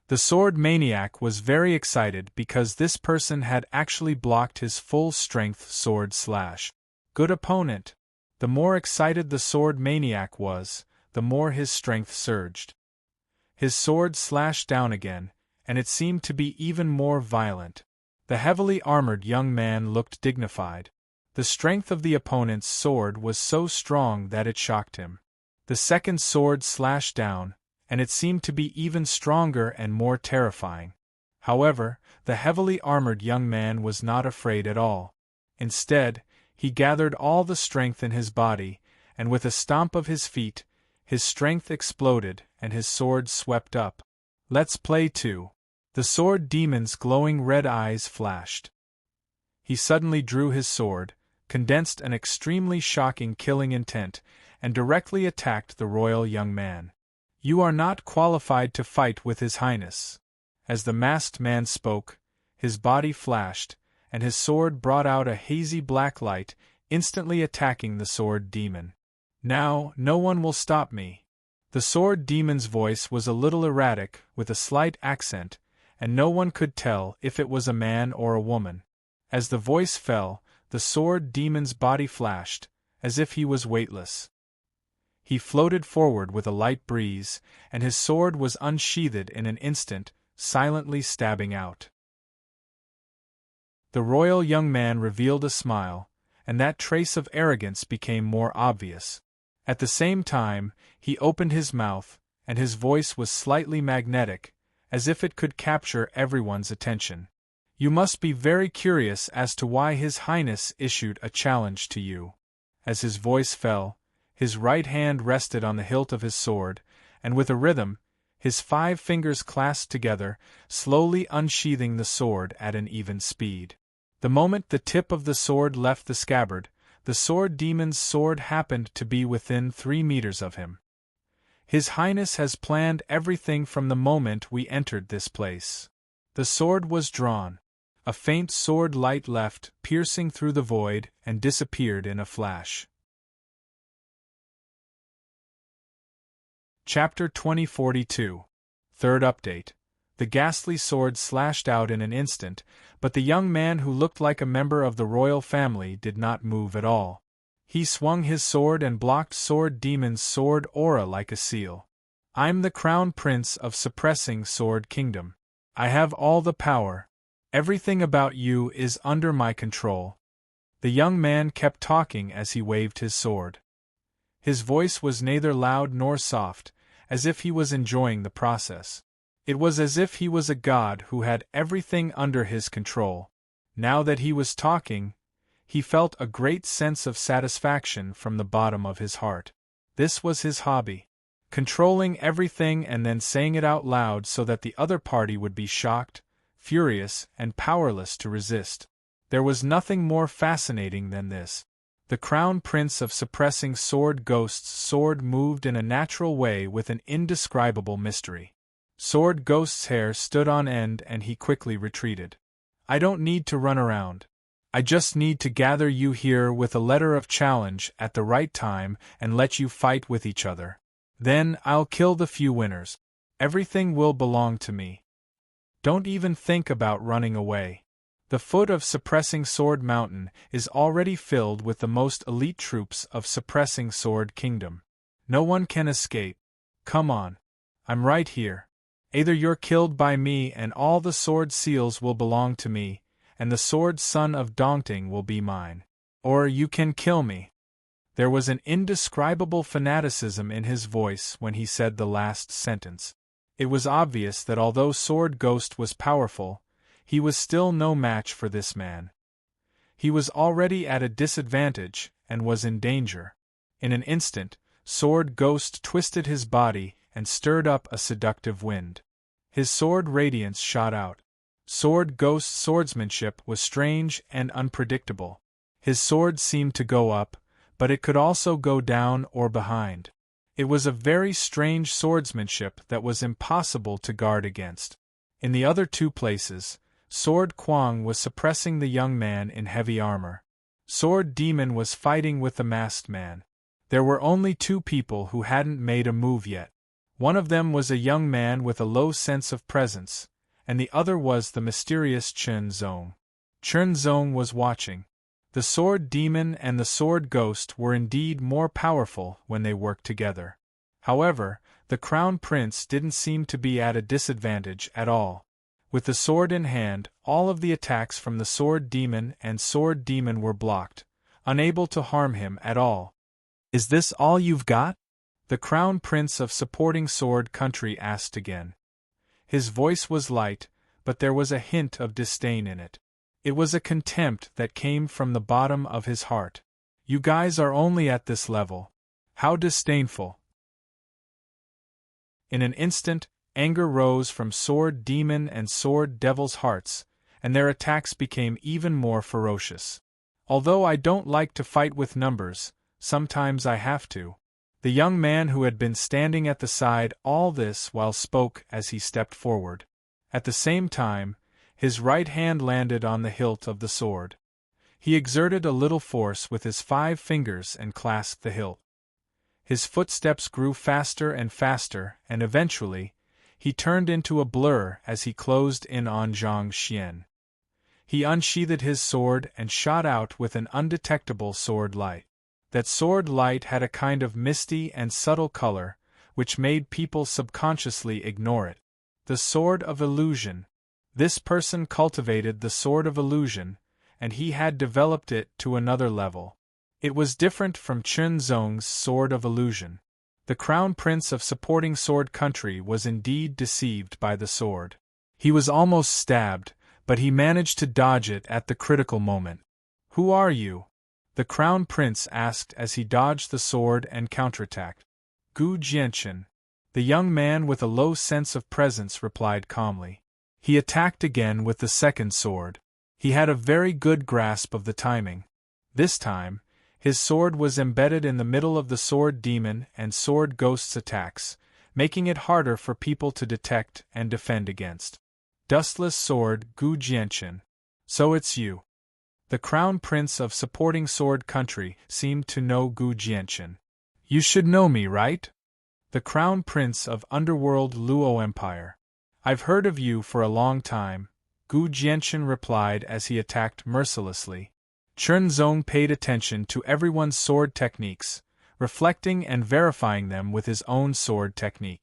The sword maniac was very excited because this person had actually blocked his full-strength sword slash. Good opponent. The more excited the sword maniac was, the more his strength surged. His sword slashed down again, and it seemed to be even more violent. The heavily armored young man looked dignified. The strength of the opponent's sword was so strong that it shocked him. The second sword slashed down, and it seemed to be even stronger and more terrifying. However, the heavily armored young man was not afraid at all. Instead, he gathered all the strength in his body, and with a stomp of his feet, his strength exploded and his sword swept up. Let's play too. The sword demon's glowing red eyes flashed. He suddenly drew his sword, condensed an extremely shocking killing intent, and directly attacked the royal young man. You are not qualified to fight with His Highness. As the masked man spoke, his body flashed, and his sword brought out a hazy black light, instantly attacking the sword demon. Now, no one will stop me. The sword demon's voice was a little erratic, with a slight accent, and no one could tell if it was a man or a woman. As the voice fell, the sword demon's body flashed, as if he was weightless. He floated forward with a light breeze, and his sword was unsheathed in an instant, silently stabbing out. The royal young man revealed a smile, and that trace of arrogance became more obvious. At the same time, he opened his mouth, and his voice was slightly magnetic, as if it could capture everyone's attention. You must be very curious as to why His Highness issued a challenge to you. As his voice fell, his right hand rested on the hilt of his sword, and with a rhythm, his 5 fingers clasped together, slowly unsheathing the sword at an even speed. The moment the tip of the sword left the scabbard, the sword demon's sword happened to be within 3 meters of him. His Highness has planned everything from the moment we entered this place. The sword was drawn. A faint sword light left, piercing through the void, and disappeared in a flash. Chapter 2042. Third update. The ghastly sword slashed out in an instant, but the young man who looked like a member of the royal family did not move at all. He swung his sword and blocked Sword Demon's sword aura like a seal. I'm the Crown Prince of Suppressing Sword Kingdom. I have all the power. Everything about you is under my control. The young man kept talking as he waved his sword. His voice was neither loud nor soft, as if he was enjoying the process. It was as if he was a god who had everything under his control. Now that he was talking, he felt a great sense of satisfaction from the bottom of his heart. This was his hobby. Controlling everything and then saying it out loud so that the other party would be shocked, furious, and powerless to resist. There was nothing more fascinating than this. The Crown Prince of Suppressing Sword Ghost's sword moved in a natural way with an indescribable mystery. Sword Ghost's hair stood on end and he quickly retreated. I don't need to run around. I just need to gather you here with a letter of challenge at the right time and let you fight with each other. Then I'll kill the few winners. Everything will belong to me. Don't even think about running away. The foot of Suppressing Sword Mountain is already filled with the most elite troops of Suppressing Sword Kingdom. No one can escape. Come on. I'm right here. Either you're killed by me and all the sword seals will belong to me, and the sword son of Dongting will be mine. Or you can kill me. There was an indescribable fanaticism in his voice when he said the last sentence. It was obvious that although Sword Ghost was powerful, he was still no match for this man. He was already at a disadvantage, and was in danger. In an instant, Sword Ghost twisted his body and stirred up a seductive wind. His sword radiance shot out. Sword Ghost's swordsmanship was strange and unpredictable. His sword seemed to go up, but it could also go down or behind. It was a very strange swordsmanship that was impossible to guard against. In the other 2 places, Sword Kwang was suppressing the young man in heavy armor. Sword Demon was fighting with the masked man. There were only 2 people who hadn't made a move yet. One of them was a young man with a low sense of presence, and the other was the mysterious Chen Zong. Chen Zong was watching. The Sword Demon and the Sword Ghost were indeed more powerful when they worked together. However, the Crown Prince didn't seem to be at a disadvantage at all. With the sword in hand, all of the attacks from the Sword Demon and Sword Demon were blocked, unable to harm him at all. Is this all you've got? The Crown Prince of Supporting Sword Country asked again. His voice was light, but there was a hint of disdain in it. It was a contempt that came from the bottom of his heart. You guys are only at this level. How disdainful. In an instant, anger rose from Sword Demon and Sword Devil's hearts, and their attacks became even more ferocious. Although I don't like to fight with numbers, sometimes I have to. The young man who had been standing at the side all this while spoke as he stepped forward. At the same time, his right hand landed on the hilt of the sword. He exerted a little force with his 5 fingers and clasped the hilt. His footsteps grew faster and faster, and eventually, he turned into a blur as he closed in on Zhang Xian. He unsheathed his sword and shot out with an undetectable sword light. That sword light had a kind of misty and subtle color, which made people subconsciously ignore it. The sword of illusion. This person cultivated the sword of illusion, and he had developed it to another level. It was different from Chen Zong's sword of illusion. The crown prince of supporting sword country was indeed deceived by the sword. He was almost stabbed, but he managed to dodge it at the critical moment. "Who are you?" the crown prince asked as he dodged the sword and counterattacked. "Gu Jianchen." The young man with a low sense of presence replied calmly. He attacked again with the second sword. He had a very good grasp of the timing. This time, his sword was embedded in the middle of the sword demon and sword ghost's attacks, making it harder for people to detect and defend against. Dustless sword, Gu Jianchen. So it's you. The crown prince of supporting sword country seemed to know Gu Jianchen. You should know me, right? The crown prince of underworld Luo Empire. I've heard of you for a long time, Gu Jianchen replied as he attacked mercilessly. Chen Zong paid attention to everyone's sword techniques, reflecting and verifying them with his own sword technique.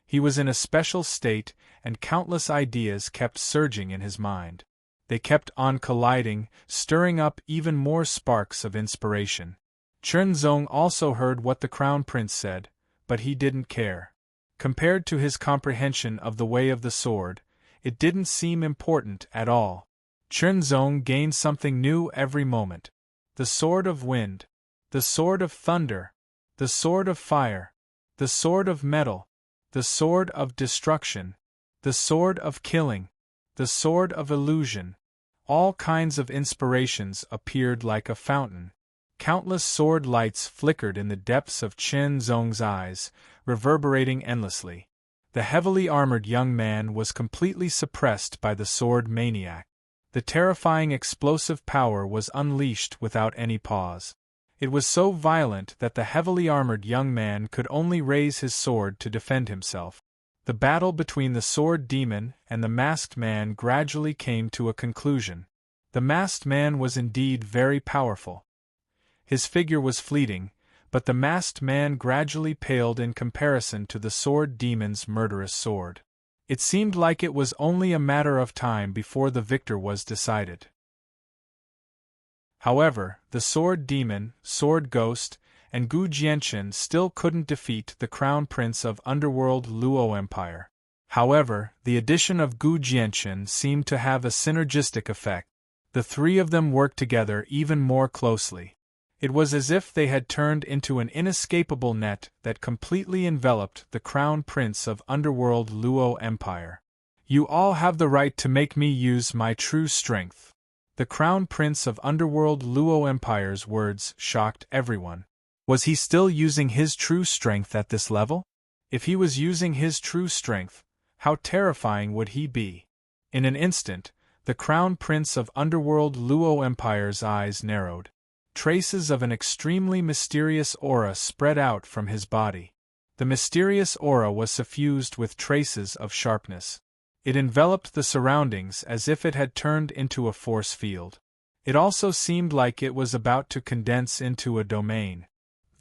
He was in a special state, and countless ideas kept surging in his mind. They kept on colliding, stirring up even more sparks of inspiration. Chen Zong also heard what the crown prince said, but he didn't care. Compared to his comprehension of the way of the sword, it didn't seem important at all. Chen Zong gained something new every moment. The sword of wind, the sword of thunder, the sword of fire, the sword of metal, the sword of destruction, the sword of killing, the sword of illusion. All kinds of inspirations appeared like a fountain. Countless sword lights flickered in the depths of Chen Zong's eyes, reverberating endlessly. The heavily armored young man was completely suppressed by the sword maniac. The terrifying explosive power was unleashed without any pause. It was so violent that the heavily armored young man could only raise his sword to defend himself. The battle between the sword demon and the masked man gradually came to a conclusion. The masked man was indeed very powerful. His figure was fleeting, but the masked man gradually paled in comparison to the sword demon's murderous sword. It seemed like it was only a matter of time before the victor was decided. However, the sword demon, sword ghost, and Gu Jianchen still couldn't defeat the crown prince of underworld Luo Empire. However, the addition of Gu Jianchen seemed to have a synergistic effect. The three of them worked together even more closely. It was as if they had turned into an inescapable net that completely enveloped the crown prince of underworld Luo Empire. You all have the right to make me use my true strength. The crown prince of underworld Luo Empire's words shocked everyone. Was he still using his true strength at this level? If he was using his true strength, how terrifying would he be? In an instant, the crown prince of underworld Luo Empire's eyes narrowed. Traces of an extremely mysterious aura spread out from his body. The mysterious aura was suffused with traces of sharpness. It enveloped the surroundings as if it had turned into a force field. It also seemed like it was about to condense into a domain.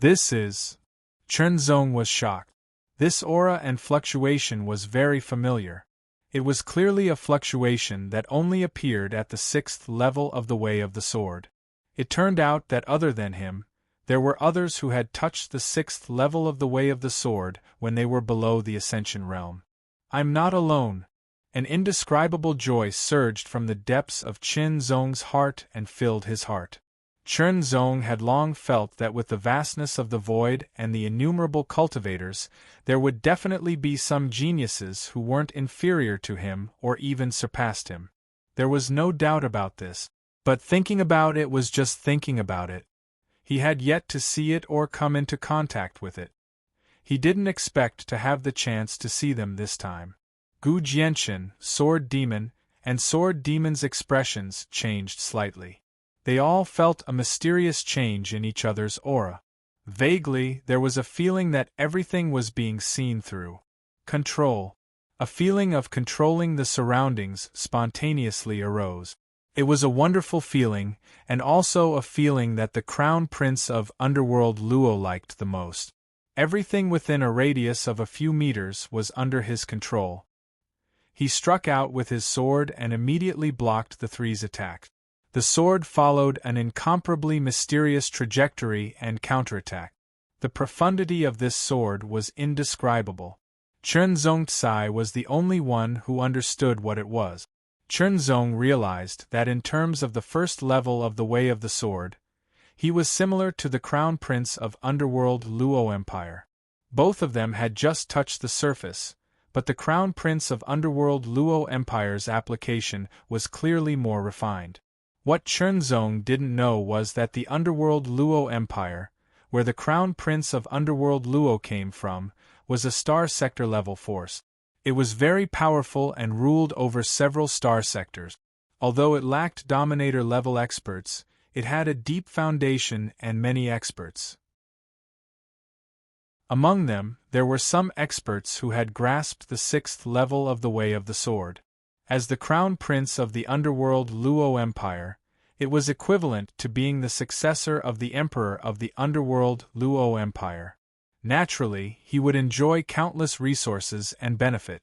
This is... Chen Zong was shocked. This aura and fluctuation was very familiar. It was clearly a fluctuation that only appeared at the 6th level of the Way of the Sword. It turned out that other than him, there were others who had touched the 6th level of the Way of the Sword when they were below the Ascension realm. I'm not alone. An indescribable joy surged from the depths of Chen Zong's heart and filled his heart. Chen Zong had long felt that with the vastness of the void and the innumerable cultivators, there would definitely be some geniuses who weren't inferior to him or even surpassed him. There was no doubt about this. But thinking about it was just thinking about it. He had yet to see it or come into contact with it. He didn't expect to have the chance to see them this time. Gu Jianchen, Sword Demon, and Sword Demon's expressions changed slightly. They all felt a mysterious change in each other's aura. Vaguely, there was a feeling that everything was being seen through control. A feeling of controlling the surroundings spontaneously arose. It was a wonderful feeling, and also a feeling that the Crown Prince of Underworld Luo liked the most. Everything within a radius of a few meters was under his control. He struck out with his sword and immediately blocked the three's attack. The sword followed an incomparably mysterious trajectory and counterattack. The profundity of this sword was indescribable. Chernzong Tsai was the only one who understood what it was. Chernzong realized that in terms of the first level of the Way of the Sword, he was similar to the Crown Prince of Underworld Luo Empire. Both of them had just touched the surface, but the Crown Prince of Underworld Luo Empire's application was clearly more refined. What Chernzong didn't know was that the Underworld Luo Empire, where the Crown Prince of Underworld Luo came from, was a star sector level force. It was very powerful and ruled over several star sectors. Although it lacked Dominator level experts, it had a deep foundation and many experts. Among them, there were some experts who had grasped the 6th level of the Way of the Sword. As the Crown Prince of the Underworld Luo Empire, it was equivalent to being the successor of the Emperor of the Underworld Luo Empire. Naturally, he would enjoy countless resources and benefit.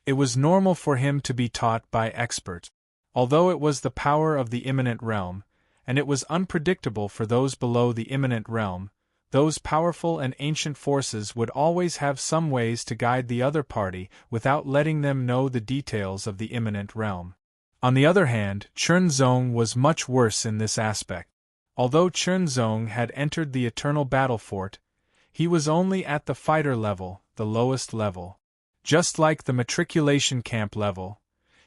It was normal for him to be taught by experts. Although it was the power of the imminent realm, and it was unpredictable for those below the imminent realm, those powerful and ancient forces would always have some ways to guide the other party without letting them know the details of the imminent realm. On the other hand, Chernzong was much worse in this aspect. Although Chernzong had entered the Eternal Battle Fort, he was only at the fighter level, the lowest level. Just like the matriculation camp level,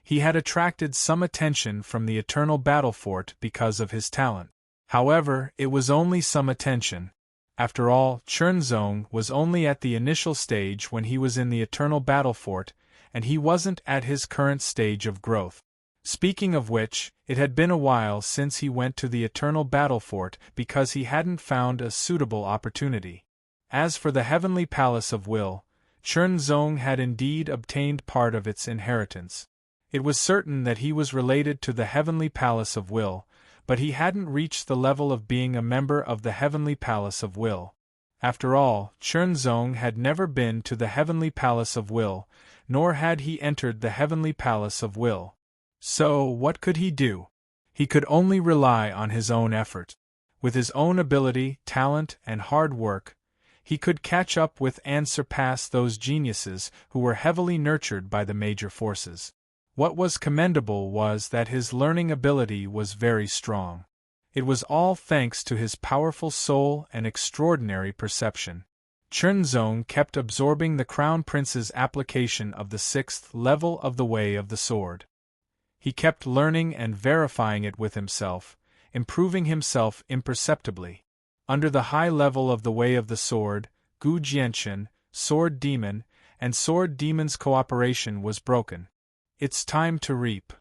he had attracted some attention from the Eternal Battle Fort because of his talent. However, it was only some attention. After all, Chernzong was only at the initial stage when he was in the Eternal Battle Fort, and he wasn't at his current stage of growth. Speaking of which, it had been a while since he went to the Eternal Battle Fort because he hadn't found a suitable opportunity. As for the Heavenly Palace of Will, Chernzong had indeed obtained part of its inheritance. It was certain that he was related to the Heavenly Palace of Will, but he hadn't reached the level of being a member of the Heavenly Palace of Will. After all, Chernzong had never been to the Heavenly Palace of Will, nor had he entered the Heavenly Palace of Will. So, what could he do? He could only rely on his own effort. With his own ability, talent, and hard work, he could catch up with and surpass those geniuses who were heavily nurtured by the major forces. What was commendable was that his learning ability was very strong. It was all thanks to his powerful soul and extraordinary perception. Chernzong kept absorbing the Crown Prince's application of the 6th level of the Way of the Sword. He kept learning and verifying it with himself, improving himself imperceptibly. Under the high level of the Way of the Sword, Gu Jianchen, Sword Demon, and Sword Demon's cooperation was broken. It's time to reap.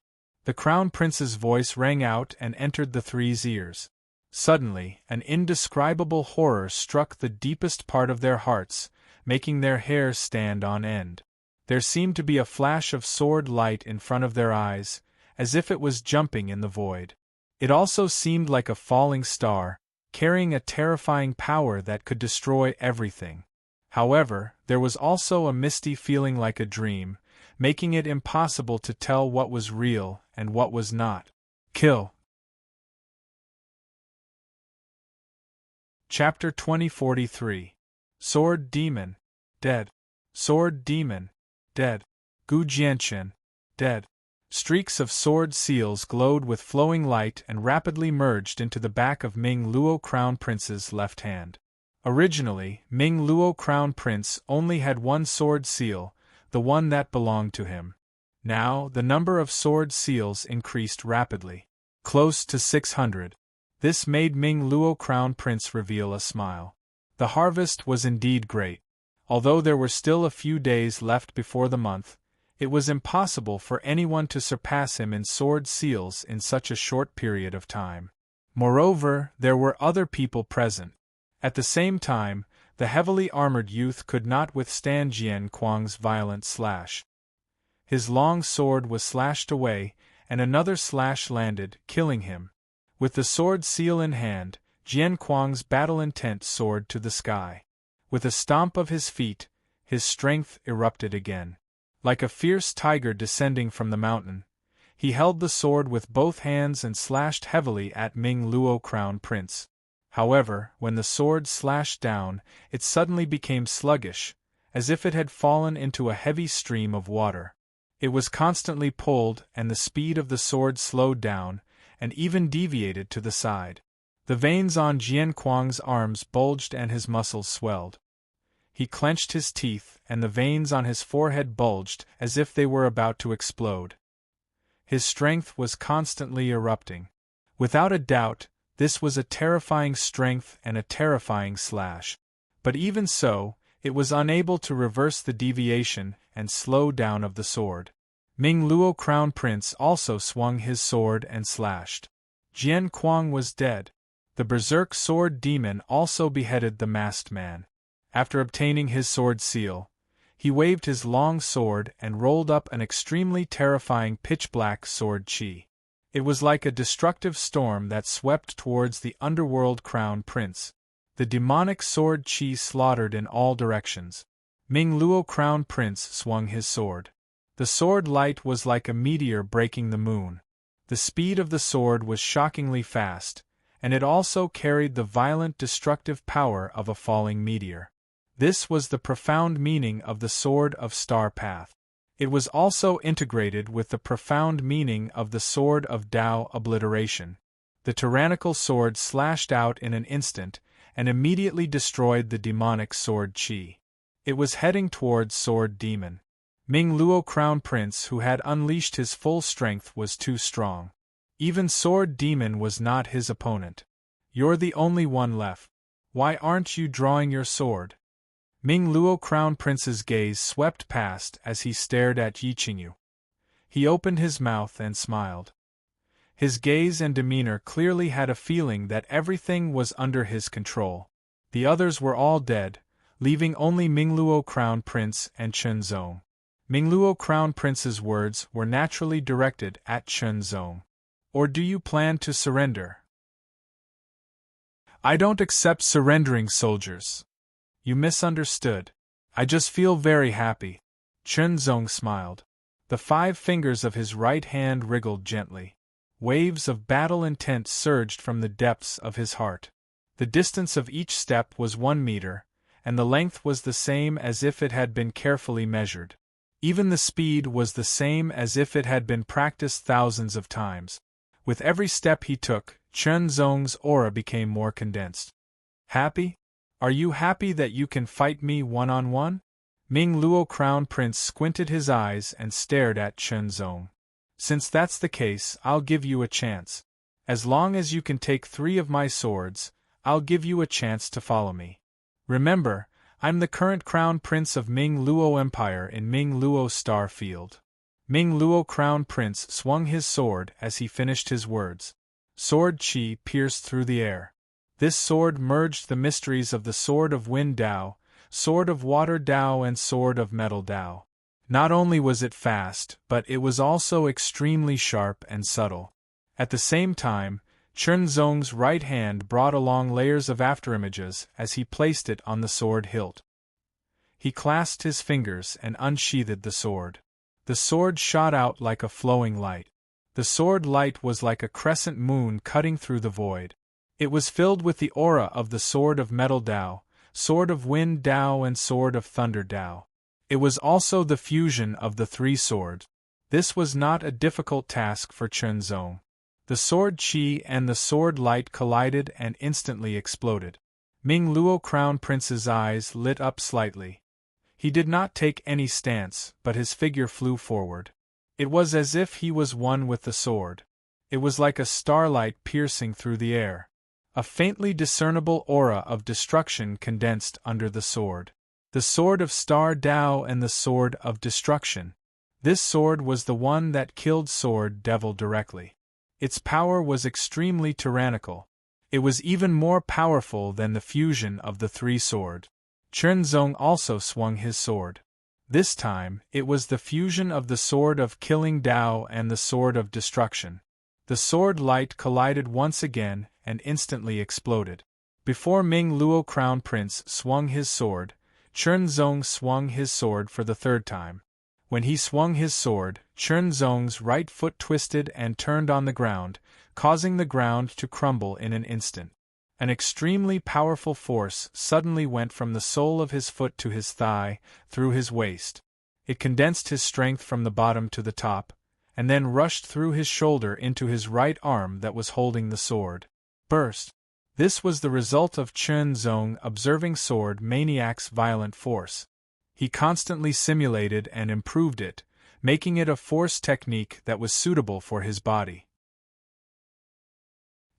The Crown Prince's voice rang out and entered the three's ears. Suddenly, an indescribable horror struck the deepest part of their hearts, making their hair stand on end. There seemed to be a flash of sword light in front of their eyes, as if it was jumping in the void. It also seemed like a falling star, carrying a terrifying power that could destroy everything. However, there was also a misty feeling like a dream, making it impossible to tell what was real and what was not. Kill. Chapter 2043. Sword Demon, dead. Sword Demon, dead. Gu Jianchen, dead. Streaks of sword seals glowed with flowing light and rapidly merged into the back of Ming Luo Crown Prince's left hand. Originally, Ming Luo Crown Prince only had one sword seal, the one that belonged to him. Now, the number of sword seals increased rapidly. Close to 600. This made Ming Luo Crown Prince reveal a smile. The harvest was indeed great. Although there were still a few days left before the month, It was impossible for anyone to surpass him in sword seals in such a short period of time. Moreover, there were other people present. At the same time, the heavily armored youth could not withstand Jian Kuang's violent slash. His long sword was slashed away, and another slash landed, killing him. With the sword seal in hand, Jian Kuang's battle-intent soared to the sky. With a stomp of his feet, his strength erupted again. Like a fierce tiger descending from the mountain, he held the sword with both hands and slashed heavily at Ming Luo Crown Prince. However, when the sword slashed down, it suddenly became sluggish, as if it had fallen into a heavy stream of water. It was constantly pulled, and the speed of the sword slowed down, and even deviated to the side. The veins on Jian Kuang's arms bulged and his muscles swelled. He clenched his teeth, and the veins on his forehead bulged as if they were about to explode. His strength was constantly erupting. Without a doubt, this was a terrifying strength and a terrifying slash. But even so, it was unable to reverse the deviation and slow down of the sword. Ming Luo Crown Prince also swung his sword and slashed. Jian Kuang was dead. The berserk sword demon also beheaded the masked man. After obtaining his sword seal, he waved his long sword and rolled up an extremely terrifying pitch-black sword chi. It was like a destructive storm that swept towards the underworld crown prince. The demonic sword chi slaughtered in all directions. Ming Luo Crown Prince swung his sword. The sword light was like a meteor breaking the moon. The speed of the sword was shockingly fast, and it also carried the violent destructive power of a falling meteor. This was the profound meaning of the Sword of Star Path. It was also integrated with the profound meaning of the Sword of Tao Obliteration. The tyrannical sword slashed out in an instant, and immediately destroyed the demonic sword chi. It was heading towards Sword Demon. Ming Luo Crown Prince, who had unleashed his full strength, was too strong. Even Sword Demon was not his opponent. "You're the only one left. Why aren't you drawing your sword?" Ming Luo Crown Prince's gaze swept past as he stared at Yi Qingyu. He opened his mouth and smiled. His gaze and demeanor clearly had a feeling that everything was under his control. The others were all dead, leaving only Ming Luo Crown Prince and Chen Zong. Ming Luo Crown Prince's words were naturally directed at Chen Zong. "Or do you plan to surrender?" "I don't accept surrendering, soldiers." "You misunderstood. I just feel very happy." Chen Zong smiled. The 5 fingers of his right hand wriggled gently. Waves of battle intent surged from the depths of his heart. The distance of each step was 1 meter, and the length was the same as if it had been carefully measured. Even the speed was the same as if it had been practiced thousands of times. With every step he took, Chen Zong's aura became more condensed. "Happy? Are you happy that you can fight me one-on-one?" Ming Luo Crown Prince squinted his eyes and stared at Chen Zong. "Since that's the case, I'll give you a chance. As long as you can take 3 of my swords, I'll give you a chance to follow me. Remember, I'm the current Crown Prince of Ming Luo Empire in Ming Luo Star Field." Ming Luo Crown Prince swung his sword as he finished his words. Sword chi pierced through the air. This sword merged the mysteries of the Sword of Wind Tao, Sword of Water Tao and Sword of Metal Tao. Not only was it fast, but it was also extremely sharp and subtle. At the same time, Chen Zong's right hand brought along layers of afterimages as he placed it on the sword hilt. He clasped his fingers and unsheathed the sword. The sword shot out like a flowing light. The sword light was like a crescent moon cutting through the void. It was filled with the aura of the Sword of Metal Tao, Sword of Wind Tao and Sword of Thunder Tao. It was also the fusion of the 3 swords. This was not a difficult task for Chen Zong. The sword chi and the sword light collided and instantly exploded. Ming Luo Crown Prince's eyes lit up slightly. He did not take any stance, but his figure flew forward. It was as if he was one with the sword. It was like a starlight piercing through the air. A faintly discernible aura of destruction condensed under the sword. The Sword of Star Tao and the Sword of Destruction. This sword was the one that killed Sword Devil directly. Its power was extremely tyrannical. It was even more powerful than the fusion of the three swords. Chunzong also swung his sword. This time, it was the fusion of the sword of killing Dao and the sword of destruction. The sword light collided once again and instantly exploded. Before Ming Luo Crown Prince swung his sword, Chunzong swung his sword for the third time. When he swung his sword, Chunzong's right foot twisted and turned on the ground, causing the ground to crumble in an instant. An extremely powerful force suddenly went from the sole of his foot to his thigh, through his waist. It condensed his strength from the bottom to the top, and then rushed through his shoulder into his right arm that was holding the sword. Burst. This was the result of Chunzong observing Sword Maniac's violent force. He constantly simulated and improved it, making it a force technique that was suitable for his body.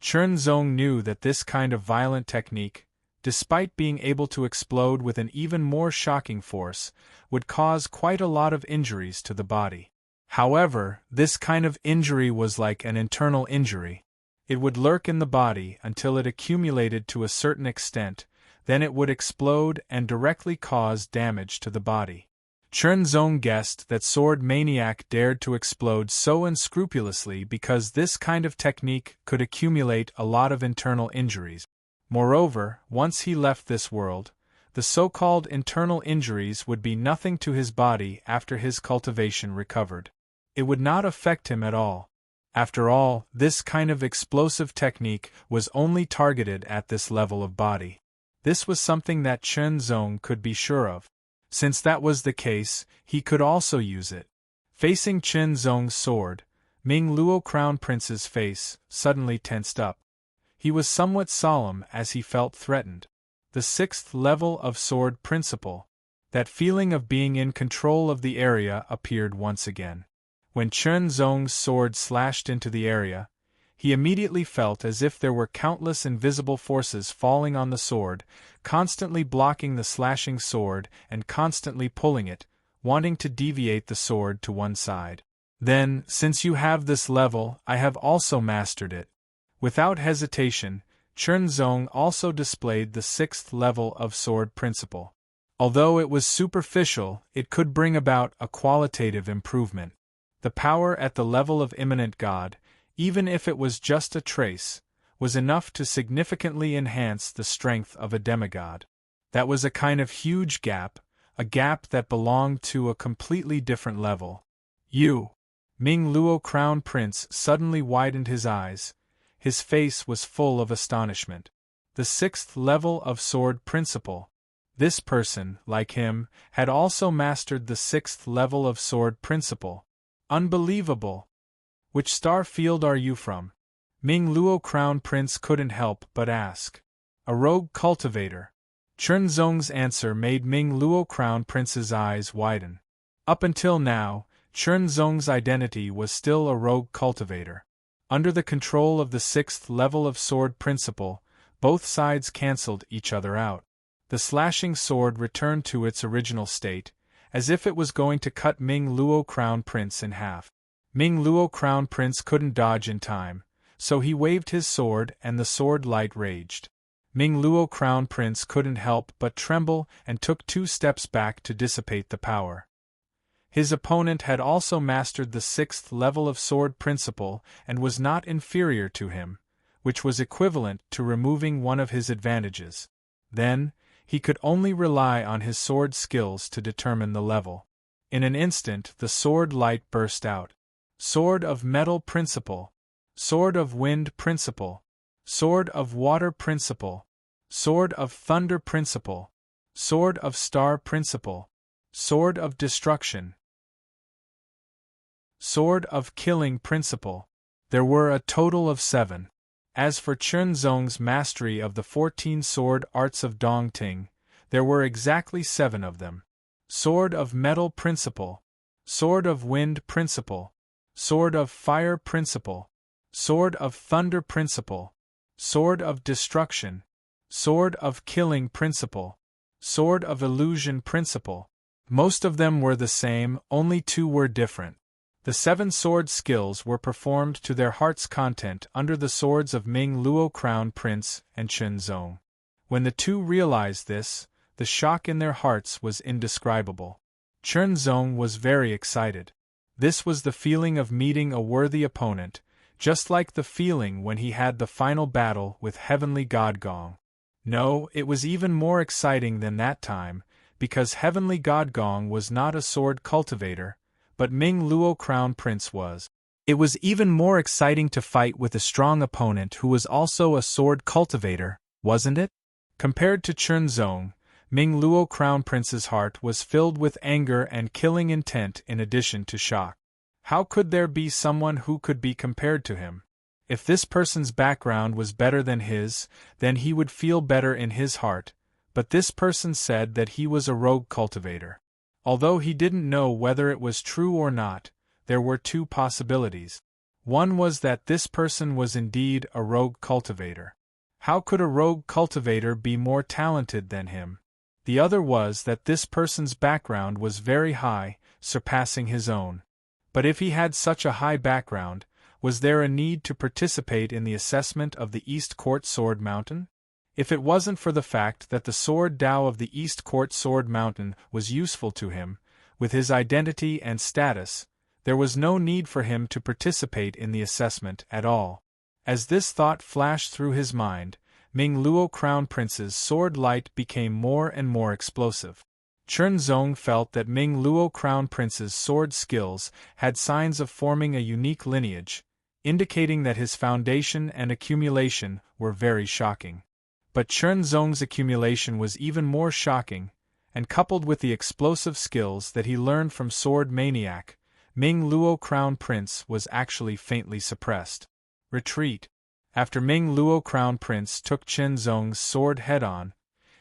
Chunzong knew that this kind of violent technique, despite being able to explode with an even more shocking force, would cause quite a lot of injuries to the body. However, this kind of injury was like an internal injury. It would lurk in the body until it accumulated to a certain extent, then it would explode and directly cause damage to the body. Chunzong guessed that Sword Maniac dared to explode so unscrupulously because this kind of technique could accumulate a lot of internal injuries. Moreover, once he left this world, the so-called internal injuries would be nothing to his body after his cultivation recovered. It would not affect him at all. After all, this kind of explosive technique was only targeted at this level of body. This was something that Chunzong could be sure of. Since that was the case, he could also use it. Facing Chunzong's sword, Ming Luo Crown Prince's face suddenly tensed up. He was somewhat solemn as he felt threatened. The sixth level of sword principle, that feeling of being in control of the area, appeared once again. When Chunzong's sword slashed into the area, he immediately felt as if there were countless invisible forces falling on the sword, constantly blocking the slashing sword and constantly pulling it, wanting to deviate the sword to one side. Then, since you have this level, I have also mastered it. Without hesitation, Chunzong also displayed the sixth level of sword principle. Although it was superficial, it could bring about a qualitative improvement. The power at the level of immanent God, even if it was just a trace, was enough to significantly enhance the strength of a demigod. That was a kind of huge gap, a gap that belonged to a completely different level. You! Ming Luo Crown Prince suddenly widened his eyes. His face was full of astonishment. The sixth level of sword principle. This person, like him, had also mastered the sixth level of sword principle. Unbelievable! Which star field are you from? Ming Luo Crown Prince couldn't help but ask. A rogue cultivator. Chunzong's answer made Ming Luo Crown Prince's eyes widen. Up until now, Chunzong's identity was still a rogue cultivator. Under the control of the sixth level of sword principle, both sides cancelled each other out. The slashing sword returned to its original state, as if it was going to cut Ming Luo Crown Prince in half. Ming Luo Crown Prince couldn't dodge in time, so he waved his sword and the sword light raged. Ming Luo Crown Prince couldn't help but tremble and took 2 steps back to dissipate the power. His opponent had also mastered the sixth level of sword principle and was not inferior to him, which was equivalent to removing one of his advantages. Then, he could only rely on his sword skills to determine the level. In an instant the sword light burst out. Sword of metal principle. Sword of wind principle. Sword of water principle. Sword of thunder principle. Sword of star principle. Sword of destruction. Sword of killing principle. There were a total of 7. As for Chunzong's mastery of the 14 sword arts of Dongting, there were exactly 7 of them. Sword of metal principle. Sword of wind principle. Sword of fire principle. Sword of thunder principle. Sword of destruction. Sword of killing principle. Sword of illusion principle. Most of them were the same, only 2 were different. The 7 sword skills were performed to their heart's content under the swords of Ming Luo Crown Prince and Chen Zong. When the 2 realized this, the shock in their hearts was indescribable. Chen Zong was very excited. This was the feeling of meeting a worthy opponent, just like the feeling when he had the final battle with Heavenly God Gong. No, it was even more exciting than that time, because Heavenly God Gong was not a sword cultivator, but Ming Luo Crown Prince was. It was even more exciting to fight with a strong opponent who was also a sword cultivator, wasn't it? Compared to Chen Zong, Ming Luo Crown Prince's heart was filled with anger and killing intent in addition to shock. How could there be someone who could be compared to him? If this person's background was better than his, then he would feel better in his heart, but this person said that he was a rogue cultivator. Although he didn't know whether it was true or not, there were 2 possibilities. One was that this person was indeed a rogue cultivator. How could a rogue cultivator be more talented than him? The other was that this person's background was very high, surpassing his own. But if he had such a high background, was there a need to participate in the assessment of the East Court Sword Mountain? If it wasn't for the fact that the Sword Dao of the East Court Sword Mountain was useful to him, with his identity and status, there was no need for him to participate in the assessment at all. As this thought flashed through his mind, Ming Luo Crown Prince's sword light became more and more explosive. Chen Zong felt that Ming Luo Crown Prince's sword skills had signs of forming a unique lineage, indicating that his foundation and accumulation were very shocking. But Chen Zong's accumulation was even more shocking, and coupled with the explosive skills that he learned from Sword Maniac, Ming Luo Crown Prince was actually faintly suppressed. Retreat. After Ming Luo Crown Prince took Chen Zong's sword head-on,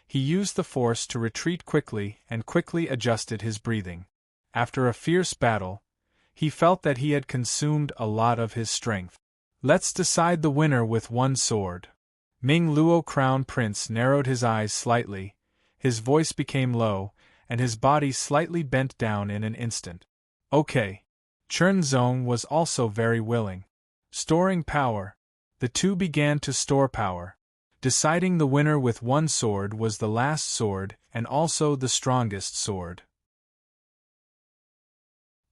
he used the force to retreat quickly and quickly adjusted his breathing. After a fierce battle, he felt that he had consumed a lot of his strength. Let's decide the winner with one sword. Ming Luo Crown Prince narrowed his eyes slightly, his voice became low, and his body slightly bent down in an instant. Okay. Chen Zong was also very willing. Storing power. The 2 began to store power. Deciding the winner with one sword was the last sword and also the strongest sword.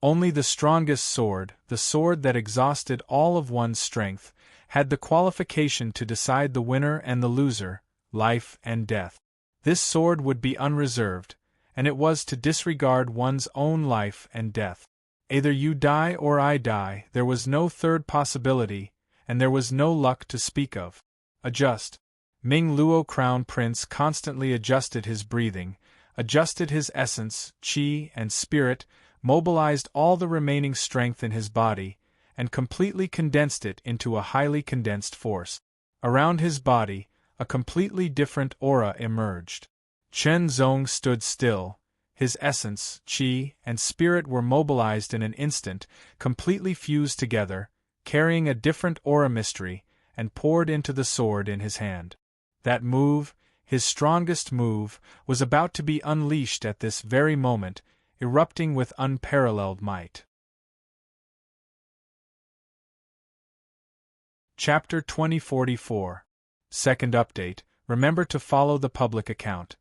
Only the strongest sword, the sword that exhausted all of one's strength, had the qualification to decide the winner and the loser, life and death. This sword would be unreserved, and it was to disregard one's own life and death. Either you die or I die, there was no third possibility, and there was no luck to speak of. Adjust. Ming Luo Crown Prince constantly adjusted his breathing, adjusted his essence, qi, and spirit, mobilized all the remaining strength in his body, and completely condensed it into a highly condensed force. Around his body, a completely different aura emerged. Chen Zong stood still. His essence, qi, and spirit were mobilized in an instant, completely fused together, carrying a different aura mystery, and poured into the sword in his hand. That move, his strongest move, was about to be unleashed at this very moment, erupting with unparalleled might. Chapter 2044. Second update. Remember to follow the public account.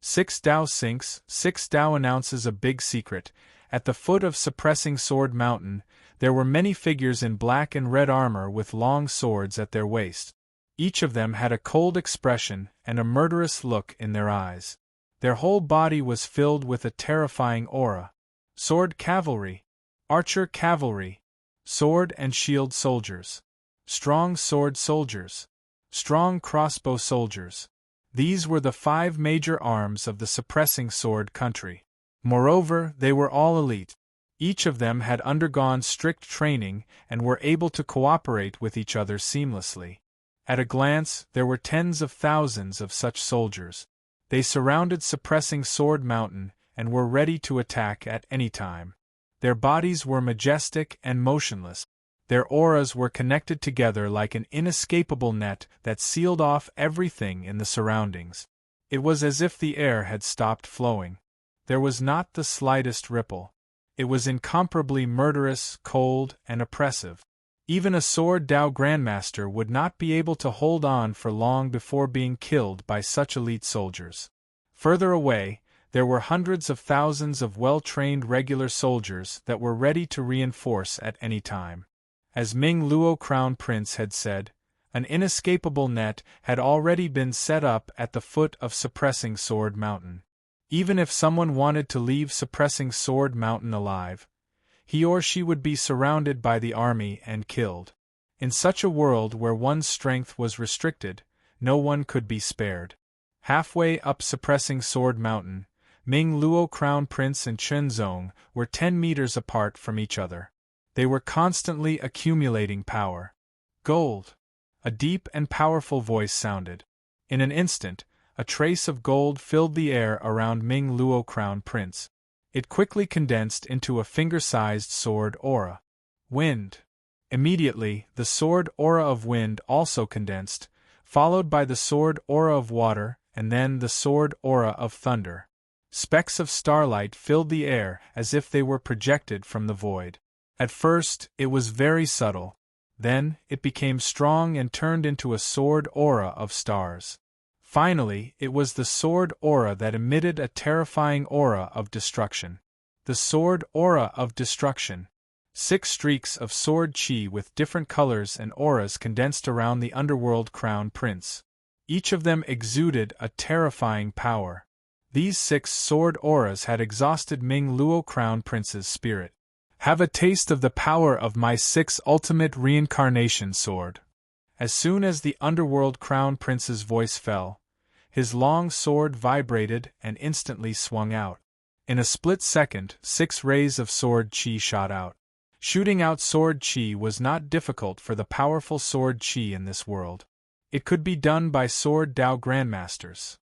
6 Dao sinks. 6 Dao announces a big secret. At the foot of Suppressing Sword Mountain, there were many figures in black and red armor with long swords at their waist. Each of them had a cold expression and a murderous look in their eyes. Their whole body was filled with a terrifying aura. Sword cavalry, archer cavalry, sword and shield soldiers, strong sword soldiers, strong crossbow soldiers. These were the 5 major arms of the Suppressing Sword country. Moreover, they were all elite. Each of them had undergone strict training and were able to cooperate with each other seamlessly. At a glance, there were tens of thousands of such soldiers. They surrounded Suppressing Sword Mountain and were ready to attack at any time. Their bodies were majestic and motionless. Their auras were connected together like an inescapable net that sealed off everything in the surroundings. It was as if the air had stopped flowing. There was not the slightest ripple. It was incomparably murderous, cold, and oppressive. Even a Sword Dao Grandmaster would not be able to hold on for long before being killed by such elite soldiers. Further away, there were hundreds of thousands of well-trained regular soldiers that were ready to reinforce at any time. As Ming Luo Crown Prince had said, an inescapable net had already been set up at the foot of Suppressing Sword Mountain. Even if someone wanted to leave Suppressing Sword Mountain alive, he or she would be surrounded by the army and killed. In such a world where one's strength was restricted, no one could be spared. Halfway up Suppressing Sword Mountain, Ming Luo Crown Prince and Chen Zong were 10 meters apart from each other. They were constantly accumulating power. Gold! A deep and powerful voice sounded. In an instant, a trace of gold filled the air around Ming Luo Crown Prince. It quickly condensed into a finger-sized sword aura. Wind. Immediately, the sword aura of wind also condensed, followed by the sword aura of water, and then the sword aura of thunder. Specks of starlight filled the air as if they were projected from the void. At first, it was very subtle. Then, it became strong and turned into a sword aura of stars. Finally, it was the sword aura that emitted a terrifying aura of destruction. The sword aura of destruction. 6 streaks of sword chi with different colors and auras condensed around the underworld crown prince. Each of them exuded a terrifying power. These 6 sword auras had exhausted Ming Luo Crown Prince's spirit. Have a taste of the power of my 6 ultimate reincarnation sword. As soon as the underworld crown prince's voice fell, his long sword vibrated and instantly swung out. In a split second, 6 rays of sword chi shot out. Shooting out sword chi was not difficult for the powerful sword chi in this world. It could be done by Sword Dao Grandmasters.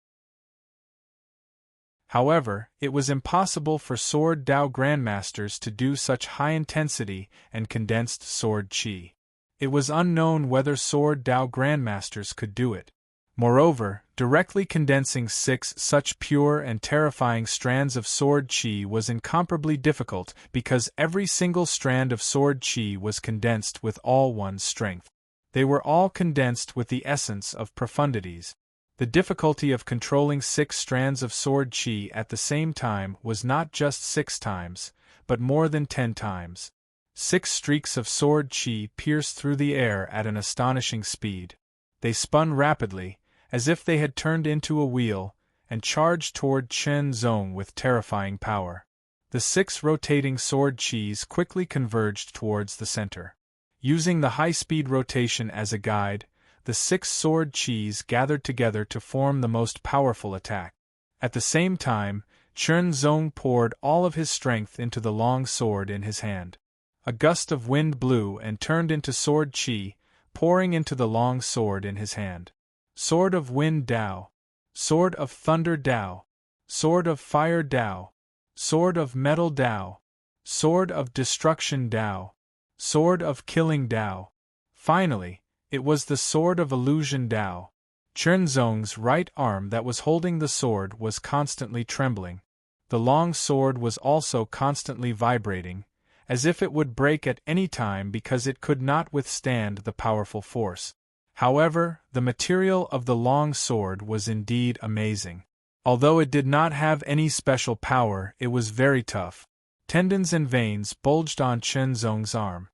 However, it was impossible for Sword Dao Grandmasters to do such high-intensity and condensed sword chi. It was unknown whether Sword Dao Grandmasters could do it. Moreover, directly condensing 6 such pure and terrifying strands of sword chi was incomparably difficult because every single strand of sword chi was condensed with all one's strength. They were all condensed with the essence of profundities. The difficulty of controlling 6 strands of sword chi at the same time was not just 6 times, but more than 10 times. 6 streaks of sword chi pierced through the air at an astonishing speed. They spun rapidly, as if they had turned into a wheel, and charged toward Chen Zong with terrifying power. The 6 rotating sword chis quickly converged towards the center. Using the high-speed rotation as a guide, the 6 sword chis gathered together to form the most powerful attack. At the same time, Chen Zong poured all of his strength into the long sword in his hand. A gust of wind blew and turned into sword chi, pouring into the long sword in his hand. Sword of Wind Dao, Sword of Thunder Dao, Sword of Fire Dao, Sword of Metal Dao, Sword of Destruction Dao, Sword of Killing Dao. Finally, it was the Sword of Illusion Dao. Chen Zong's right arm that was holding the sword was constantly trembling. The long sword was also constantly vibrating, as if it would break at any time because it could not withstand the powerful force. However, the material of the long sword was indeed amazing. Although it did not have any special power, it was very tough. Tendons and veins bulged on Chen Zong's arm.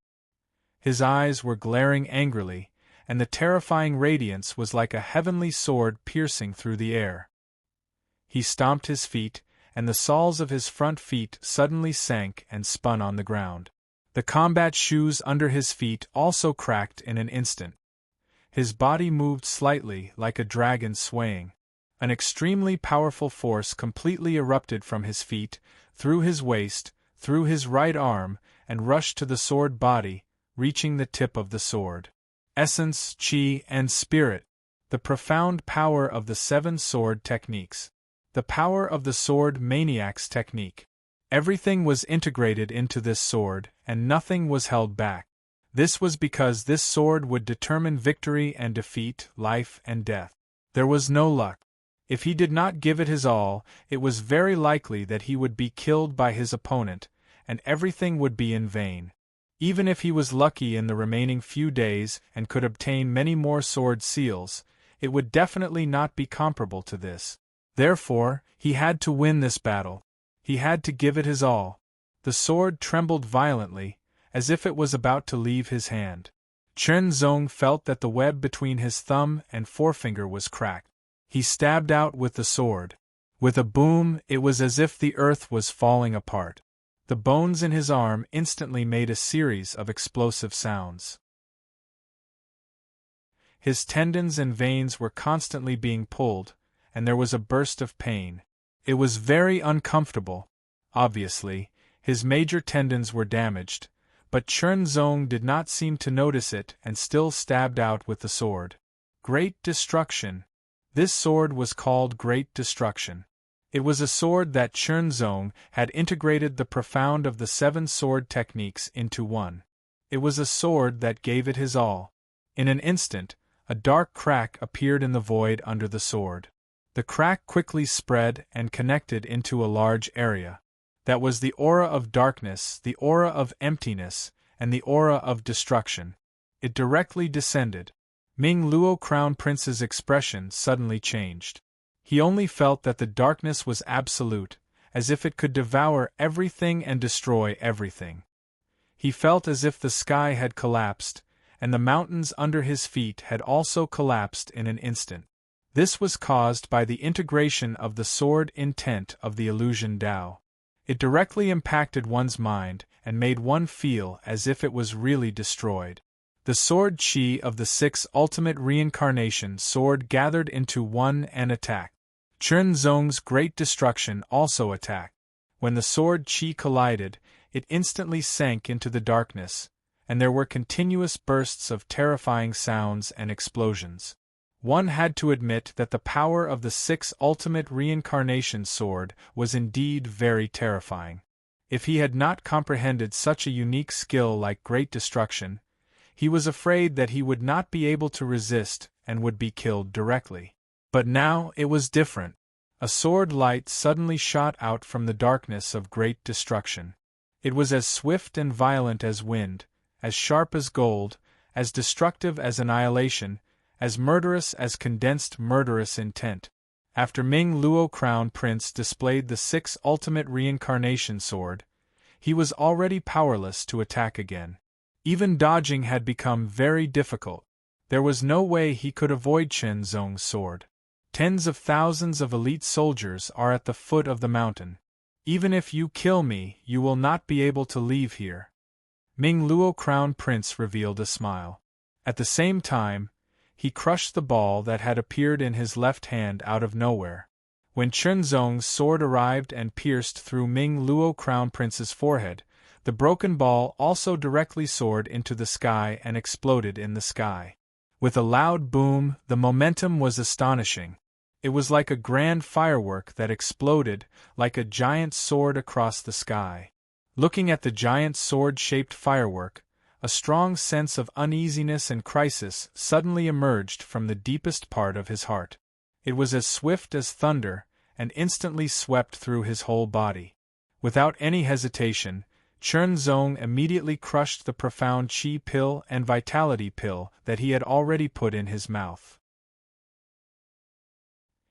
His eyes were glaring angrily, and the terrifying radiance was like a heavenly sword piercing through the air. He stomped his feet, and the soles of his front feet suddenly sank and spun on the ground. The combat shoes under his feet also cracked in an instant. His body moved slightly like a dragon swaying. An extremely powerful force completely erupted from his feet, through his waist, through his right arm, and rushed to the sword body, reaching the tip of the sword. Essence, chi, and spirit. The profound power of the 7 sword techniques. The power of the sword maniac's technique. Everything was integrated into this sword, and nothing was held back. This was because this sword would determine victory and defeat, life and death. There was no luck. If he did not give it his all, it was very likely that he would be killed by his opponent, and everything would be in vain. Even if he was lucky in the remaining few days and could obtain many more sword seals, it would definitely not be comparable to this. Therefore, he had to win this battle. He had to give it his all. The sword trembled violently, as if it was about to leave his hand. Chen Zong felt that the web between his thumb and forefinger was cracked. He stabbed out with the sword. With a boom, it was as if the earth was falling apart. The bones in his arm instantly made a series of explosive sounds. His tendons and veins were constantly being pulled, and there was a burst of pain. It was very uncomfortable. Obviously, his major tendons were damaged, but Chen Zong did not seem to notice it and still stabbed out with the sword. Great Destruction. This sword was called Great Destruction. It was a sword that Chen Zong had integrated the profound of the 7 sword techniques into one. It was a sword that gave it his all. In an instant, a dark crack appeared in the void under the sword. The crack quickly spread and connected into a large area. That was the aura of darkness, the aura of emptiness, and the aura of destruction. It directly descended. Ming Luo Crown Prince's expression suddenly changed. He only felt that the darkness was absolute, as if it could devour everything and destroy everything. He felt as if the sky had collapsed, and the mountains under his feet had also collapsed in an instant. This was caused by the integration of the sword intent of the illusion Tao. It directly impacted one's mind and made one feel as if it was really destroyed. The sword chi of the 6 ultimate reincarnation sword gathered into one and attacked. Chen Zong's Great Destruction also attacked. When the sword chi collided, it instantly sank into the darkness, and there were continuous bursts of terrifying sounds and explosions. One had to admit that the power of the 6 ultimate reincarnation sword was indeed very terrifying. If he had not comprehended such a unique skill like Great Destruction, he was afraid that he would not be able to resist and would be killed directly. But now it was different. A sword light suddenly shot out from the darkness of Great Destruction. It was as swift and violent as wind, as sharp as gold, as destructive as annihilation, as murderous as condensed murderous intent. After Ming Luo Crown Prince displayed the 6 ultimate reincarnation sword, he was already powerless to attack again. Even dodging had become very difficult. There was no way he could avoid Chen Zong's sword. Tens of thousands of elite soldiers are at the foot of the mountain. Even if you kill me, you will not be able to leave here. Ming Luo Crown Prince revealed a smile. At the same time, he crushed the ball that had appeared in his left hand out of nowhere. When Chen Zong's sword arrived and pierced through Ming Luo Crown Prince's forehead, the broken ball also directly soared into the sky and exploded in the sky. With a loud boom, the momentum was astonishing. It was like a grand firework that exploded, like a giant sword across the sky. Looking at the giant sword-shaped firework, a strong sense of uneasiness and crisis suddenly emerged from the deepest part of his heart. It was as swift as thunder, and instantly swept through his whole body. Without any hesitation, Chen Zong immediately crushed the profound Qi pill and vitality pill that he had already put in his mouth.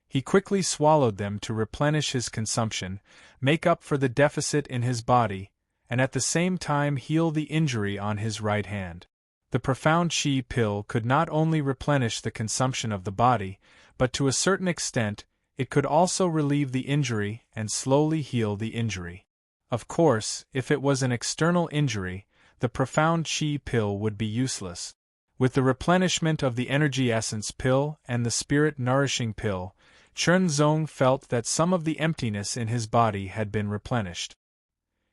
He quickly swallowed them to replenish his consumption, make up for the deficit in his body, and at the same time heal the injury on his right hand. The profound Qi pill could not only replenish the consumption of the body, but to a certain extent, it could also relieve the injury and slowly heal the injury. Of course, if it was an external injury, the profound Qi pill would be useless. With the replenishment of the energy essence pill and the spirit nourishing pill, Chen Zong felt that some of the emptiness in his body had been replenished.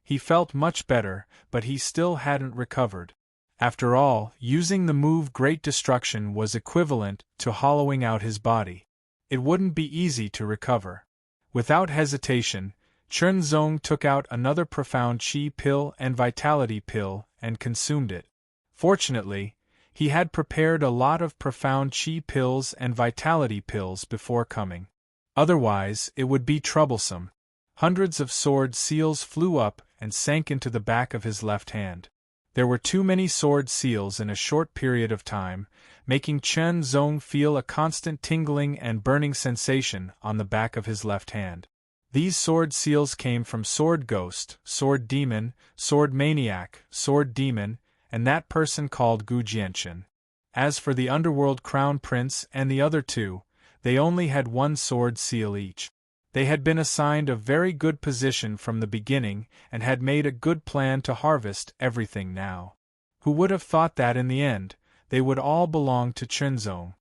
He felt much better, but he still hadn't recovered. After all, using the move Great Destruction was equivalent to hollowing out his body. It wouldn't be easy to recover. Without hesitation, Chen Zong took out another profound Qi pill and vitality pill and consumed it. Fortunately, he had prepared a lot of profound Qi pills and vitality pills before coming. Otherwise, it would be troublesome. Hundreds of sword seals flew up and sank into the back of his left hand. There were too many sword seals in a short period of time, making Chen Zong feel a constant tingling and burning sensation on the back of his left hand. These sword seals came from Sword Ghost, Sword Demon, Sword Maniac, Sword Demon, and that person called Gu Jianchen. As for the Underworld Crown Prince and the other two, they only had one sword seal each. They had been assigned a very good position from the beginning and had made a good plan to harvest everything now. Who would have thought that in the end, they would all belong to Chenzong?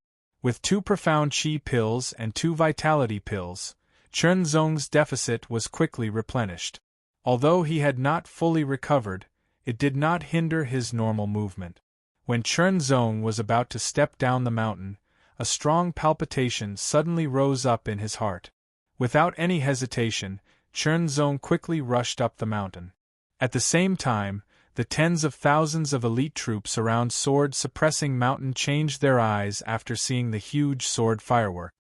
With 2 profound chi pills and 2 vitality pills, Chenzong's deficit was quickly replenished. Although he had not fully recovered, it did not hinder his normal movement. When Chenzong was about to step down the mountain, a strong palpitation suddenly rose up in his heart. Without any hesitation, Chenzong quickly rushed up the mountain. At the same time, the tens of thousands of elite troops around sword-suppressing mountain changed their eyes after seeing the huge sword firework.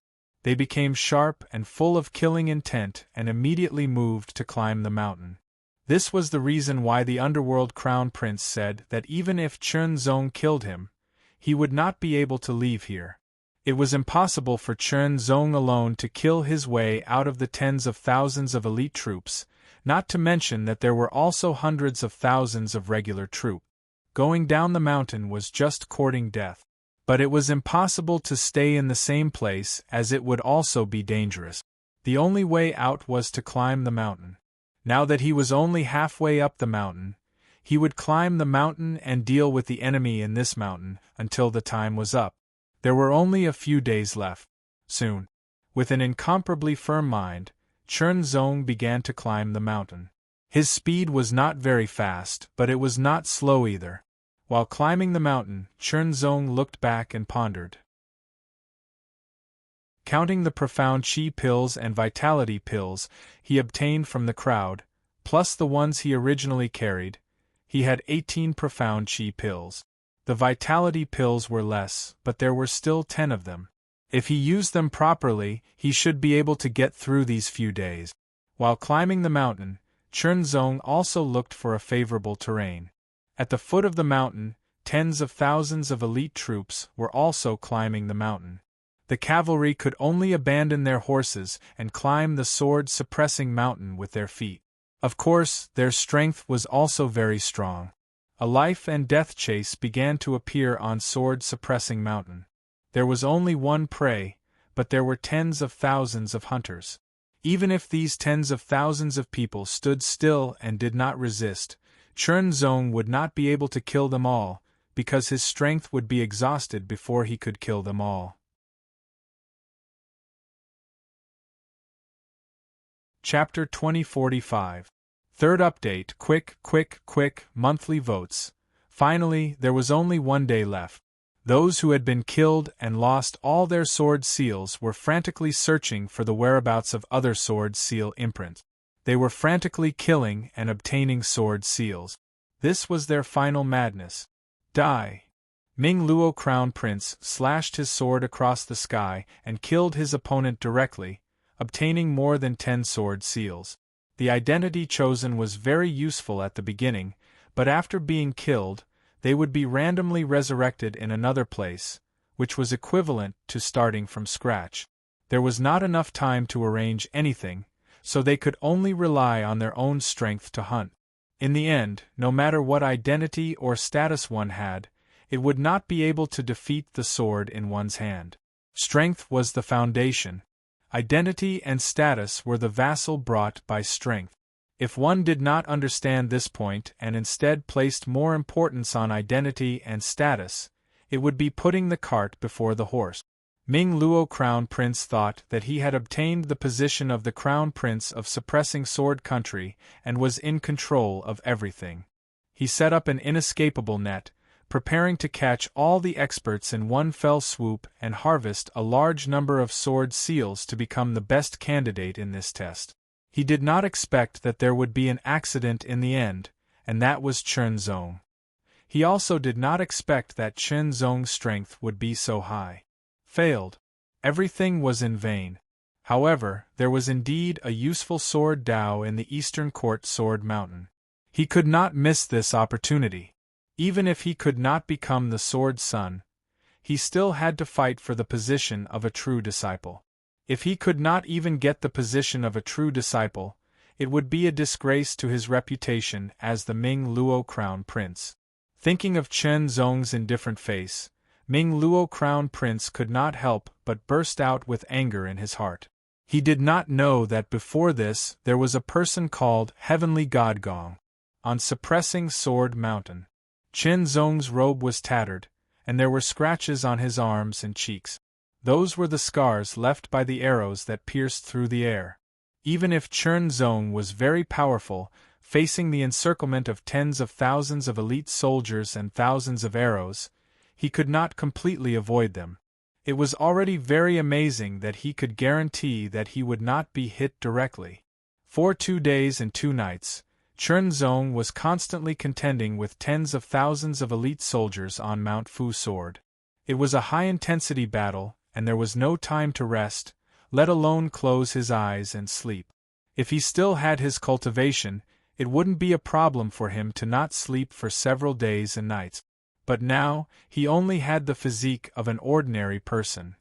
They became sharp and full of killing intent and immediately moved to climb the mountain. This was the reason why the Underworld Crown Prince said that even if Chenzong killed him, he would not be able to leave here. It was impossible for Chenzong alone to kill his way out of the tens of thousands of elite troops, not to mention that there were also hundreds of thousands of regular troops. Going down the mountain was just courting death. But it was impossible to stay in the same place, as it would also be dangerous. The only way out was to climb the mountain. Now that he was only halfway up the mountain, he would climb the mountain and deal with the enemy in this mountain until the time was up. There were only a few days left. Soon, with an incomparably firm mind, Chenzong began to climb the mountain. His speed was not very fast, but it was not slow either. While climbing the mountain, Chenzong looked back and pondered. Counting the profound chi pills and vitality pills he obtained from the crowd, plus the ones he originally carried, he had 18 profound chi pills. The vitality pills were less, but there were still 10 of them. If he used them properly, he should be able to get through these few days. While climbing the mountain, Chenzong also looked for a favorable terrain. At the foot of the mountain, tens of thousands of elite troops were also climbing the mountain. The cavalry could only abandon their horses and climb the sword-suppressing mountain with their feet. Of course, their strength was also very strong. A life-and-death chase began to appear on sword-suppressing mountain. There was only one prey, but there were tens of thousands of hunters. Even if these tens of thousands of people stood still and did not resist, Chenzong would not be able to kill them all, because his strength would be exhausted before he could kill them all. Chapter 2045. Third update. Quick, monthly votes. Finally, there was only 1 day left. Those who had been killed and lost all their sword seals were frantically searching for the whereabouts of other sword seal imprints. They were frantically killing and obtaining sword seals. This was their final madness. Die! Ming Luo Crown Prince slashed his sword across the sky and killed his opponent directly, obtaining more than 10 sword seals. The identity chosen was very useful at the beginning, but after being killed, they would be randomly resurrected in another place, which was equivalent to starting from scratch. There was not enough time to arrange anything, so they could only rely on their own strength to hunt. In the end, no matter what identity or status one had, it would not be able to defeat the sword in one's hand. Strength was the foundation. Identity and status were the vassal brought by strength. If one did not understand this point and instead placed more importance on identity and status, it would be putting the cart before the horse. Ming Luo Crown Prince thought that he had obtained the position of the Crown Prince of Suppressing Sword Country and was in control of everything. He set up an inescapable net, preparing to catch all the experts in one fell swoop and harvest a large number of sword seals to become the best candidate in this test. He did not expect that there would be an accident in the end, and that was Chenzong. He also did not expect that Chenzong's strength would be so high. Failed. Everything was in vain. However, there was indeed a useful sword Dao in the Eastern Court Sword Mountain. He could not miss this opportunity. Even if he could not become the Sword Son, he still had to fight for the position of a true disciple. If he could not even get the position of a true disciple, it would be a disgrace to his reputation as the Ming Luo Crown Prince. Thinking of Chen Zong's indifferent face, Ming Luo Crown Prince could not help but burst out with anger in his heart. He did not know that before this there was a person called Heavenly God Gong on suppressing Sword Mountain. Chen Zong's robe was tattered, and there were scratches on his arms and cheeks. Those were the scars left by the arrows that pierced through the air. Even if Chen Zong was very powerful, facing the encirclement of tens of thousands of elite soldiers and thousands of arrows, he could not completely avoid them. It was already very amazing that he could guarantee that he would not be hit directly. For 2 days and 2 nights, Chen Zong was constantly contending with tens of thousands of elite soldiers on Mount Fu Sword. It was a high-intensity battle, and there was no time to rest, let alone close his eyes and sleep. If he still had his cultivation, it wouldn't be a problem for him to not sleep for several days and nights. But now, he only had the physique of an ordinary person.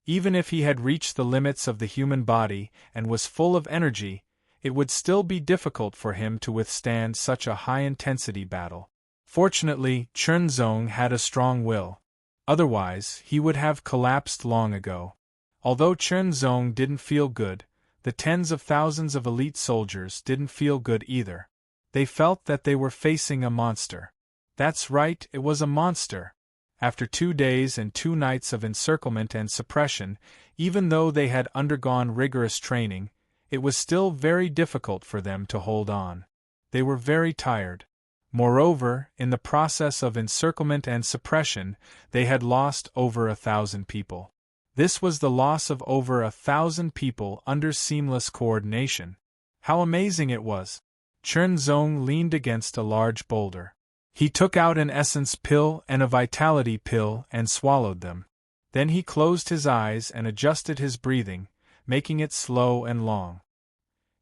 Even if he had reached the limits of the human body and was full of energy, it would still be difficult for him to withstand such a high-intensity battle. Fortunately, Chen Zong had a strong will. Otherwise, he would have collapsed long ago. Although Chen Zong didn't feel good, the tens of thousands of elite soldiers didn't feel good either. They felt that they were facing a monster. That's right, it was a monster. After 2 days and 2 nights of encirclement and suppression, even though they had undergone rigorous training, it was still very difficult for them to hold on. They were very tired. Moreover, in the process of encirclement and suppression, they had lost over 1,000 people. This was the loss of over 1,000 people under seamless coordination. How amazing it was! Chen Zong leaned against a large boulder. He took out an essence pill and a vitality pill and swallowed them. Then he closed his eyes and adjusted his breathing, making it slow and long.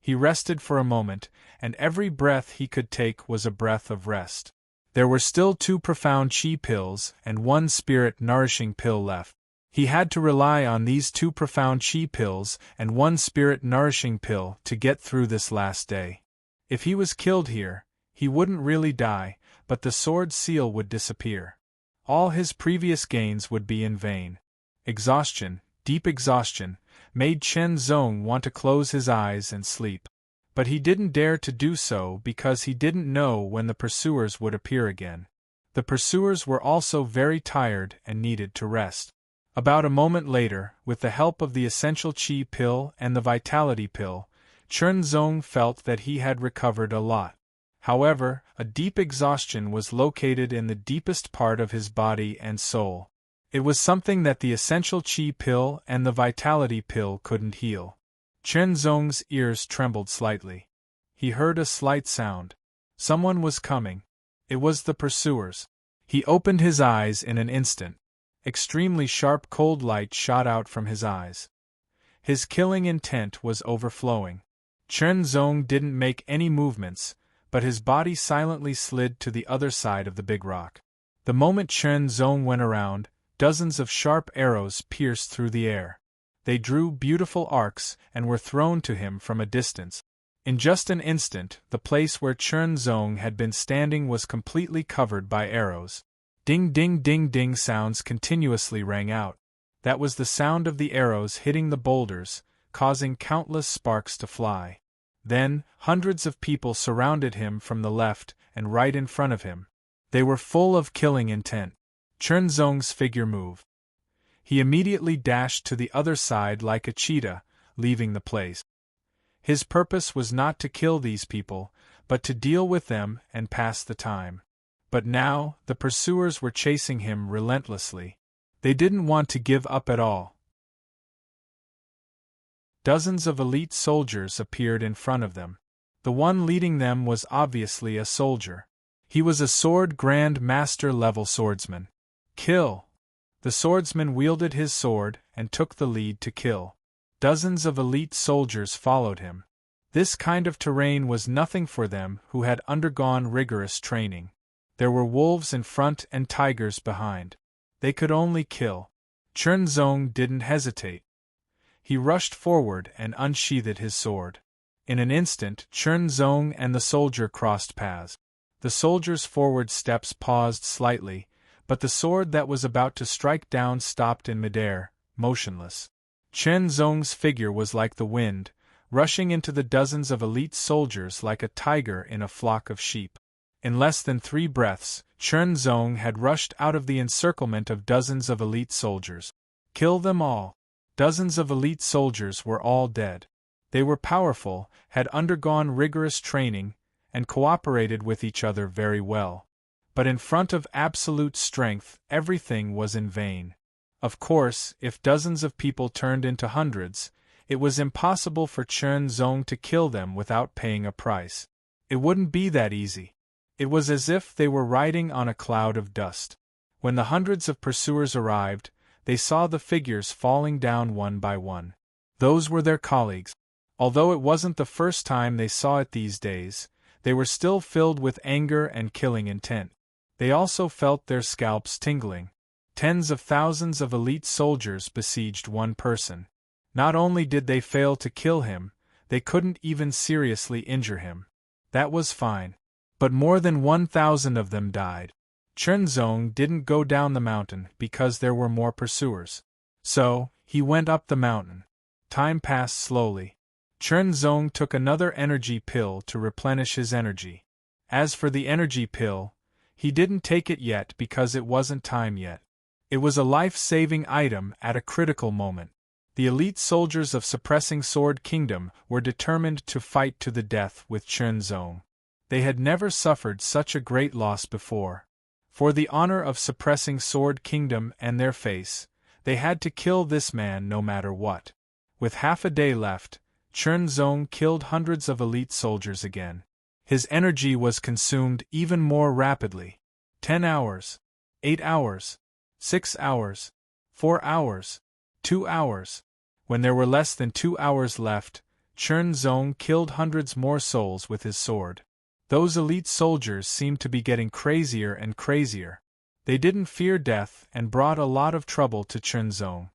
He rested for a moment, and every breath he could take was a breath of rest. There were still 2 profound chi pills and 1 spirit-nourishing pill left. He had to rely on these 2 profound chi pills and 1 spirit-nourishing pill to get through this last day. If he was killed here, he wouldn't really die, but the sword seal would disappear. All his previous gains would be in vain. Exhaustion, deep exhaustion, made Chen Zong want to close his eyes and sleep. But he didn't dare to do so because he didn't know when the pursuers would appear again. The pursuers were also very tired and needed to rest. About a moment later, with the help of the essential chi pill and the vitality pill, Chen Zong felt that he had recovered a lot. However, a deep exhaustion was located in the deepest part of his body and soul. It was something that the essential chi pill and the vitality pill couldn't heal. Chen Zong's ears trembled slightly. He heard a slight sound. Someone was coming. It was the pursuers. He opened his eyes in an instant. Extremely sharp cold light shot out from his eyes. His killing intent was overflowing. Chen Zong didn't make any movements, but his body silently slid to the other side of the big rock. The moment Chen Zong went around, dozens of sharp arrows pierced through the air. They drew beautiful arcs and were thrown to him from a distance. In just an instant, the place where Chen Zong had been standing was completely covered by arrows. Ding ding ding ding sounds continuously rang out. That was the sound of the arrows hitting the boulders, causing countless sparks to fly. Then, hundreds of people surrounded him from the left and right in front of him. They were full of killing intent. Chen Zong's figure moved. He immediately dashed to the other side like a cheetah, leaving the place. His purpose was not to kill these people, but to deal with them and pass the time. But now, the pursuers were chasing him relentlessly. They didn't want to give up at all. Dozens of elite soldiers appeared in front of them. The one leading them was obviously a soldier. He was a Sword Grand Master level swordsman. Kill! The swordsman wielded his sword and took the lead to kill. Dozens of elite soldiers followed him. This kind of terrain was nothing for them who had undergone rigorous training. There were wolves in front and tigers behind. They could only kill. Chunzong didn't hesitate. He rushed forward and unsheathed his sword. In an instant, Chunzong and the soldier crossed paths. The soldier's forward steps paused slightly, but the sword that was about to strike down stopped in midair, motionless. Chunzong's figure was like the wind, rushing into the dozens of elite soldiers like a tiger in a flock of sheep. In less than 3 breaths, Chunzong had rushed out of the encirclement of dozens of elite soldiers. Kill them all. Dozens of elite soldiers were all dead. They were powerful, had undergone rigorous training, and cooperated with each other very well. But in front of absolute strength, everything was in vain. Of course, if dozens of people turned into hundreds, it was impossible for Chunzong to kill them without paying a price. It wouldn't be that easy. It was as if they were riding on a cloud of dust. When the hundreds of pursuers arrived, they saw the figures falling down one by one. Those were their colleagues. Although it wasn't the first time they saw it these days, they were still filled with anger and killing intent. They also felt their scalps tingling. Tens of thousands of elite soldiers besieged one person. Not only did they fail to kill him, they couldn't even seriously injure him. That was fine. But more than 1,000 of them died. Chunzong didn't go down the mountain because there were more pursuers. So, he went up the mountain. Time passed slowly. Chunzong took another energy pill to replenish his energy. As for the energy pill, he didn't take it yet because it wasn't time yet. It was a life-saving item at a critical moment. The elite soldiers of Suppressing Sword Kingdom were determined to fight to the death with Chunzong. They had never suffered such a great loss before. For the honor of Suppressing Sword Kingdom and their face, they had to kill this man no matter what. With half a day left, Chunzong killed hundreds of elite soldiers again. His energy was consumed even more rapidly. 10 hours, 8 hours, 6 hours, 4 hours, 2 hours. When there were less than 2 hours left, Chunzong killed hundreds more souls with his sword. Those elite soldiers seemed to be getting crazier and crazier. They didn't fear death and brought a lot of trouble to Chunzong.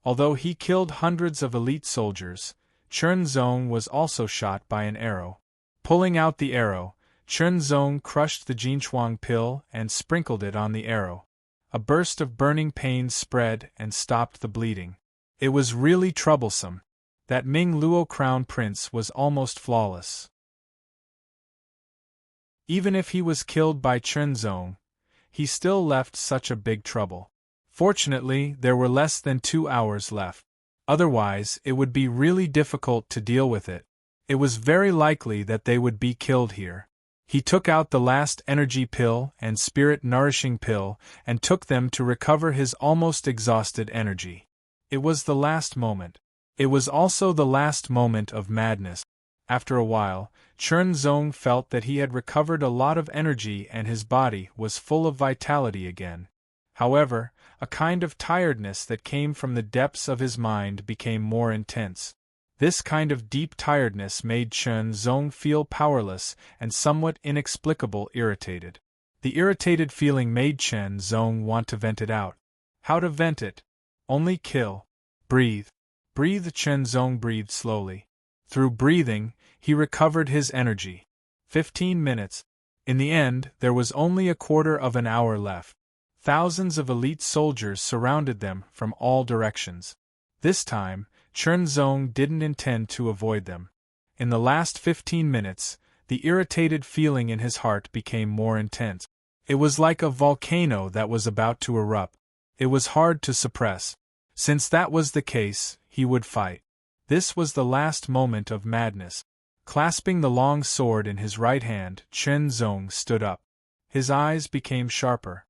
Although he killed hundreds of elite soldiers, Chunzong was also shot by an arrow. Pulling out the arrow, Chunzong crushed the Jinchuang pill and sprinkled it on the arrow. A burst of burning pain spread and stopped the bleeding. It was really troublesome. That Ming Luo crown prince was almost flawless. Even if he was killed by Chunzong, he still left such a big trouble. Fortunately, there were less than 2 hours left. Otherwise, it would be really difficult to deal with it. It was very likely that they would be killed here. He took out the last energy pill and spirit nourishing pill and took them to recover his almost exhausted energy. It was the last moment. It was also the last moment of madness. After a while, Chunzong felt that he had recovered a lot of energy and his body was full of vitality again. However, a kind of tiredness that came from the depths of his mind became more intense. This kind of deep tiredness made Chunzong feel powerless and somewhat inexplicable irritated. The irritated feeling made Chunzong want to vent it out. How to vent it? Only kill. Breathe. Breathe. Chunzong breathed slowly. Through breathing, he recovered his energy. 15 minutes. In the end, there was only a quarter of an hour left. Thousands of elite soldiers surrounded them from all directions. This time, Chunzong didn't intend to avoid them. In the last 15 minutes, the irritated feeling in his heart became more intense. It was like a volcano that was about to erupt. It was hard to suppress. Since that was the case, he would fight. This was the last moment of madness. Clasping the long sword in his right hand, Chunzong stood up. His eyes became sharper.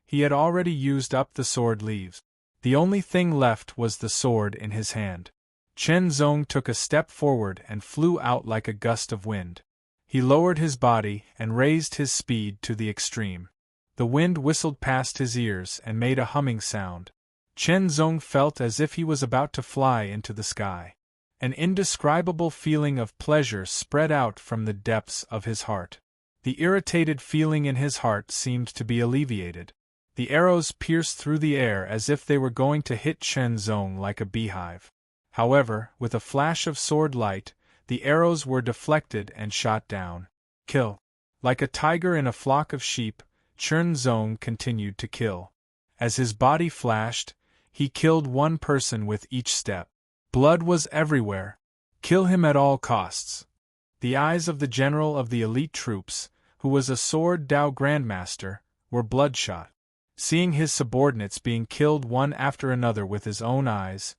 He had already used up the sword leaves. The only thing left was the sword in his hand. Chunzong took a step forward and flew out like a gust of wind. He lowered his body and raised his speed to the extreme. The wind whistled past his ears and made a humming sound. Chen Zong felt as if he was about to fly into the sky. An indescribable feeling of pleasure spread out from the depths of his heart. The irritated feeling in his heart seemed to be alleviated. The arrows pierced through the air as if they were going to hit Chen Zong like a beehive. However, with a flash of sword light, the arrows were deflected and shot down. Kill. Like a tiger in a flock of sheep, Chen Zong continued to kill. As his body flashed, he killed one person with each step. Blood was everywhere. Kill him at all costs. The eyes of the general of the elite troops, who was a sword Dao grandmaster, were bloodshot. Seeing his subordinates being killed one after another with his own eyes,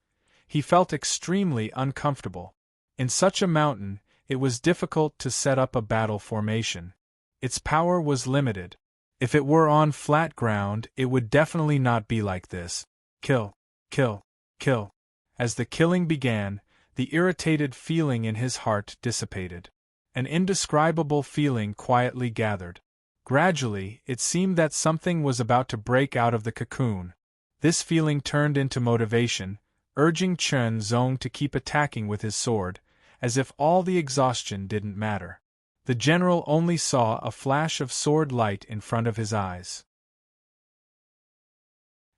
he felt extremely uncomfortable. In such a mountain, it was difficult to set up a battle formation. Its power was limited. If it were on flat ground, it would definitely not be like this. Kill, kill, kill. As the killing began, the irritated feeling in his heart dissipated. An indescribable feeling quietly gathered. Gradually, it seemed that something was about to break out of the cocoon. This feeling turned into motivation, urging Chen Zong to keep attacking with his sword, as if all the exhaustion didn't matter. The general only saw a flash of sword light in front of his eyes.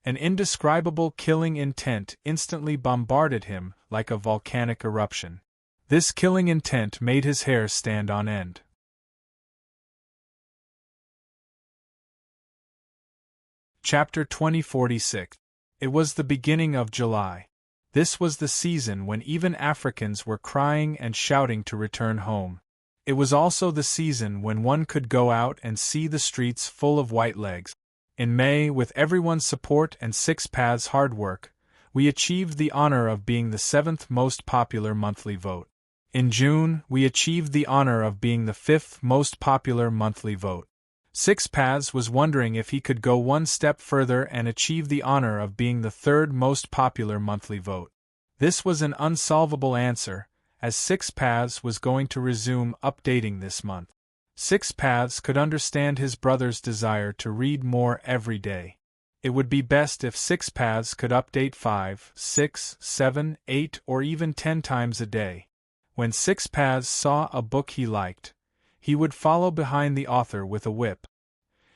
An indescribable killing intent instantly bombarded him like a volcanic eruption. This killing intent made his hair stand on end. Chapter 2046. It was the beginning of July. This was the season when even Africans were crying and shouting to return home. It was also the season when one could go out and see the streets full of white legs. In May, with everyone's support and Six Paths' hard work, we achieved the honor of being the 7th most popular monthly vote. In June, we achieved the honor of being the 5th most popular monthly vote. Six Paths was wondering if he could go one step further and achieve the honor of being the 3rd most popular monthly vote. This was an unsolvable answer, as Six Paths was going to resume updating this month. Six Paths could understand his brother's desire to read more every day. It would be best if Six Paths could update 5, 6, 7, 8, or even 10 times a day. When Six Paths saw a book he liked, he would follow behind the author with a whip.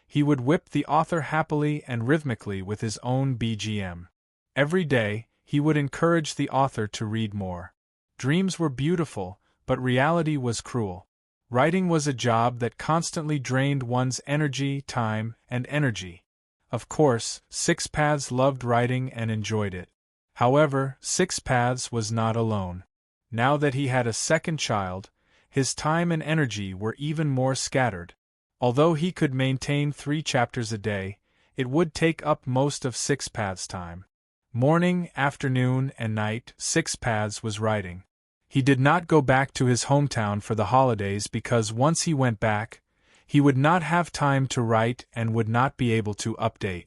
He would whip the author happily and rhythmically with his own BGM. Every day, he would encourage the author to read more. Dreams were beautiful, but reality was cruel. Writing was a job that constantly drained one's energy, time, and energy. Of course, Six Paths loved writing and enjoyed it. However, Six Paths was not alone. Now that he had a second child, his time and energy were even more scattered. Although he could maintain 3 chapters a day, it would take up most of Six Paths' time. Morning, afternoon, and night, Six Paths was writing. He did not go back to his hometown for the holidays because once he went back, he would not have time to write and would not be able to update.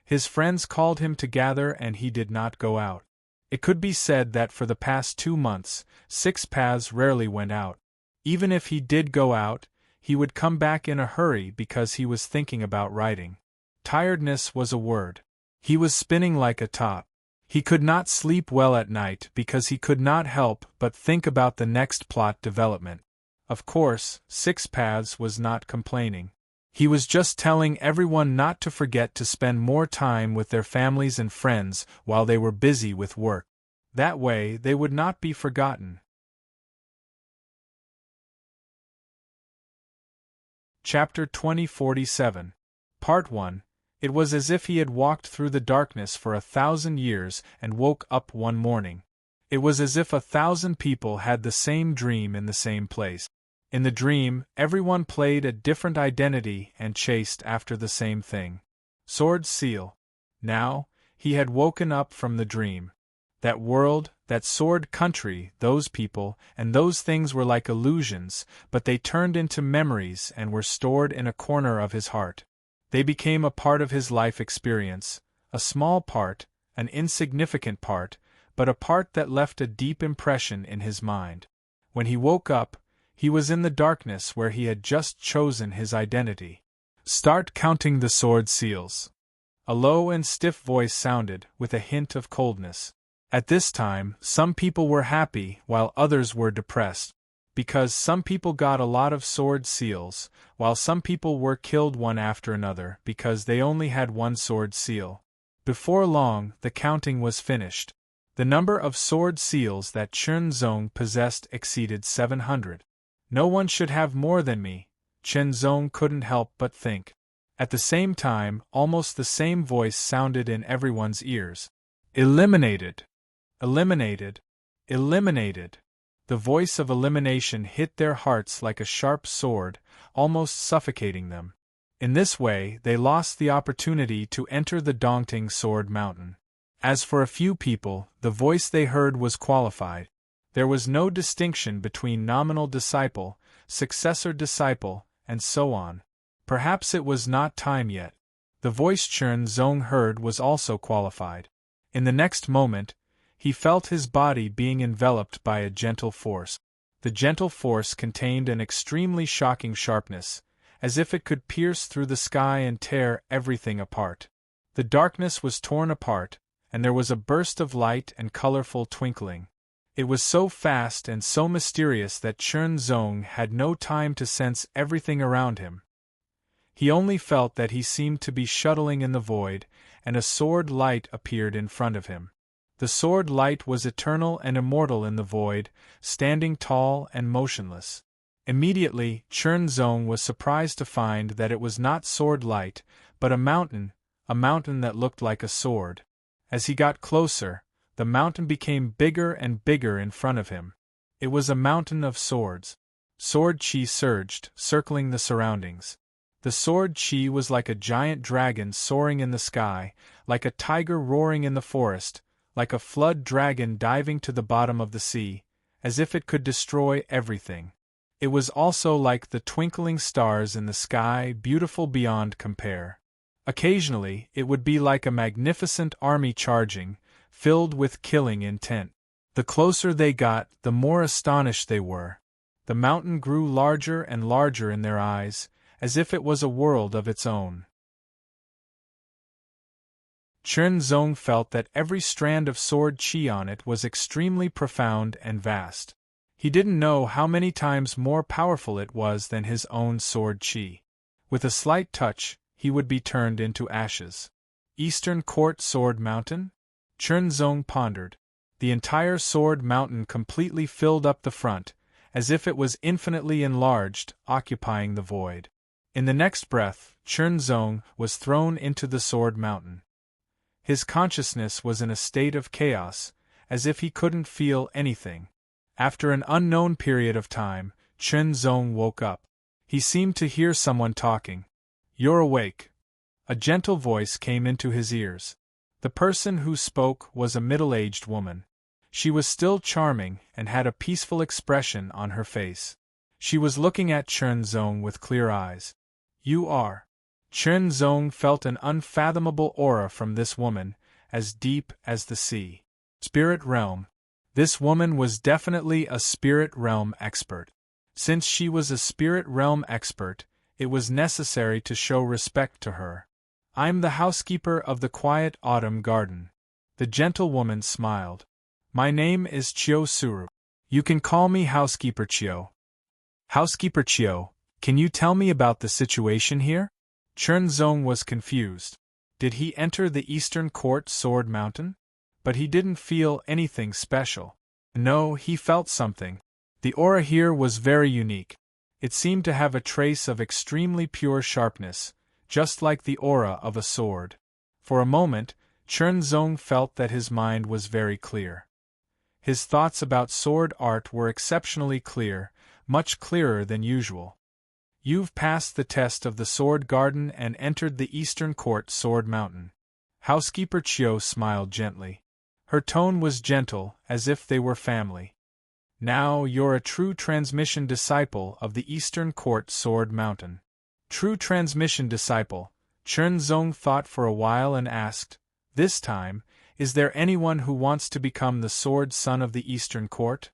His friends called him to gather and he did not go out. It could be said that for the past 2 months, Six Paths rarely went out. Even if he did go out, he would come back in a hurry because he was thinking about writing. Tiredness was a word. He was spinning like a top. He could not sleep well at night because he could not help but think about the next plot development. Of course, Six Paths was not complaining. He was just telling everyone not to forget to spend more time with their families and friends while they were busy with work. That way, they would not be forgotten. Chapter 2047. Part 1. It was as if he had walked through the darkness for 1,000 years and woke up one morning. It was as if 1,000 people had the same dream in the same place. In the dream, everyone played a different identity and chased after the same thing. Sword Seal. Now, he had woken up from the dream. That world, that sword country, those people, and those things were like illusions, but they turned into memories and were stored in a corner of his heart. They became a part of his life experience, a small part, an insignificant part, but a part that left a deep impression in his mind. When he woke up, he was in the darkness where he had just chosen his identity. Start counting the sword seals. A low and stiff voice sounded, with a hint of coldness. At this time, some people were happy while others were depressed, because some people got a lot of sword seals, while some people were killed one after another because they only had one sword seal. Before long, the counting was finished. The number of sword seals that Chen Zong possessed exceeded 700. No one should have more than me, Chen Zong couldn't help but think. At the same time, almost the same voice sounded in everyone's ears. Eliminated! Eliminated! Eliminated! The voice of elimination hit their hearts like a sharp sword, almost suffocating them. In this way, they lost the opportunity to enter the Dongting Sword Mountain. As for a few people, the voice they heard was qualified. There was no distinction between nominal disciple, successor disciple, and so on. Perhaps it was not time yet. The voice Chen Zong heard was also qualified. In the next moment, he felt his body being enveloped by a gentle force. The gentle force contained an extremely shocking sharpness, as if it could pierce through the sky and tear everything apart. The darkness was torn apart, and there was a burst of light and colorful twinkling. It was so fast and so mysterious that Chen Zong had no time to sense everything around him. He only felt that he seemed to be shuttling in the void, and a sword light appeared in front of him. The sword light was eternal and immortal in the void, standing tall and motionless. Immediately, Chen Zong was surprised to find that it was not sword light, but a mountain that looked like a sword. As he got closer, the mountain became bigger and bigger in front of him. It was a mountain of swords. Sword chi surged, circling the surroundings. The sword chi was like a giant dragon soaring in the sky, like a tiger roaring in the forest, like a flood dragon diving to the bottom of the sea, as if it could destroy everything. It was also like the twinkling stars in the sky, beautiful beyond compare. Occasionally, it would be like a magnificent army charging, filled with killing intent. The closer they got, the more astonished they were. The mountain grew larger and larger in their eyes, as if it was a world of its own. Chen Zong felt that every strand of sword chi on it was extremely profound and vast. He didn't know how many times more powerful it was than his own sword chi. With a slight touch, he would be turned into ashes. Eastern Court Sword Mountain? Chen Zong pondered. The entire sword mountain completely filled up the front, as if it was infinitely enlarged, occupying the void. In the next breath, Chen Zong was thrown into the sword mountain. His consciousness was in a state of chaos, as if he couldn't feel anything. After an unknown period of time, Chen Zong woke up. He seemed to hear someone talking. "You're awake." A gentle voice came into his ears. The person who spoke was a middle-aged woman. She was still charming and had a peaceful expression on her face. She was looking at Chen Zong with clear eyes. "You are." Chen Zong felt an unfathomable aura from this woman, as deep as the sea. Spirit realm. This woman was definitely a spirit realm expert. Since she was a spirit realm expert, it was necessary to show respect to her. "I'm the housekeeper of the quiet autumn garden." The gentlewoman smiled. "My name is Chiu Suru. You can call me Housekeeper Chiu." "Housekeeper Chiu, can you tell me about the situation here?" Chen Zong was confused. Did he enter the Eastern Court Sword Mountain? But he didn't feel anything special. No, he felt something. The aura here was very unique. It seemed to have a trace of extremely pure sharpness, just like the aura of a sword. For a moment, Chen Zong felt that his mind was very clear. His thoughts about sword art were exceptionally clear, much clearer than usual. "You've passed the test of the Sword Garden and entered the Eastern Court Sword Mountain." Housekeeper Chiu smiled gently. Her tone was gentle, as if they were family. "Now you're a true transmission disciple of the Eastern Court Sword Mountain." True transmission disciple, Chen Zong thought for a while and asked, this time, "Is there anyone who wants to become the sword son of the Eastern Court?"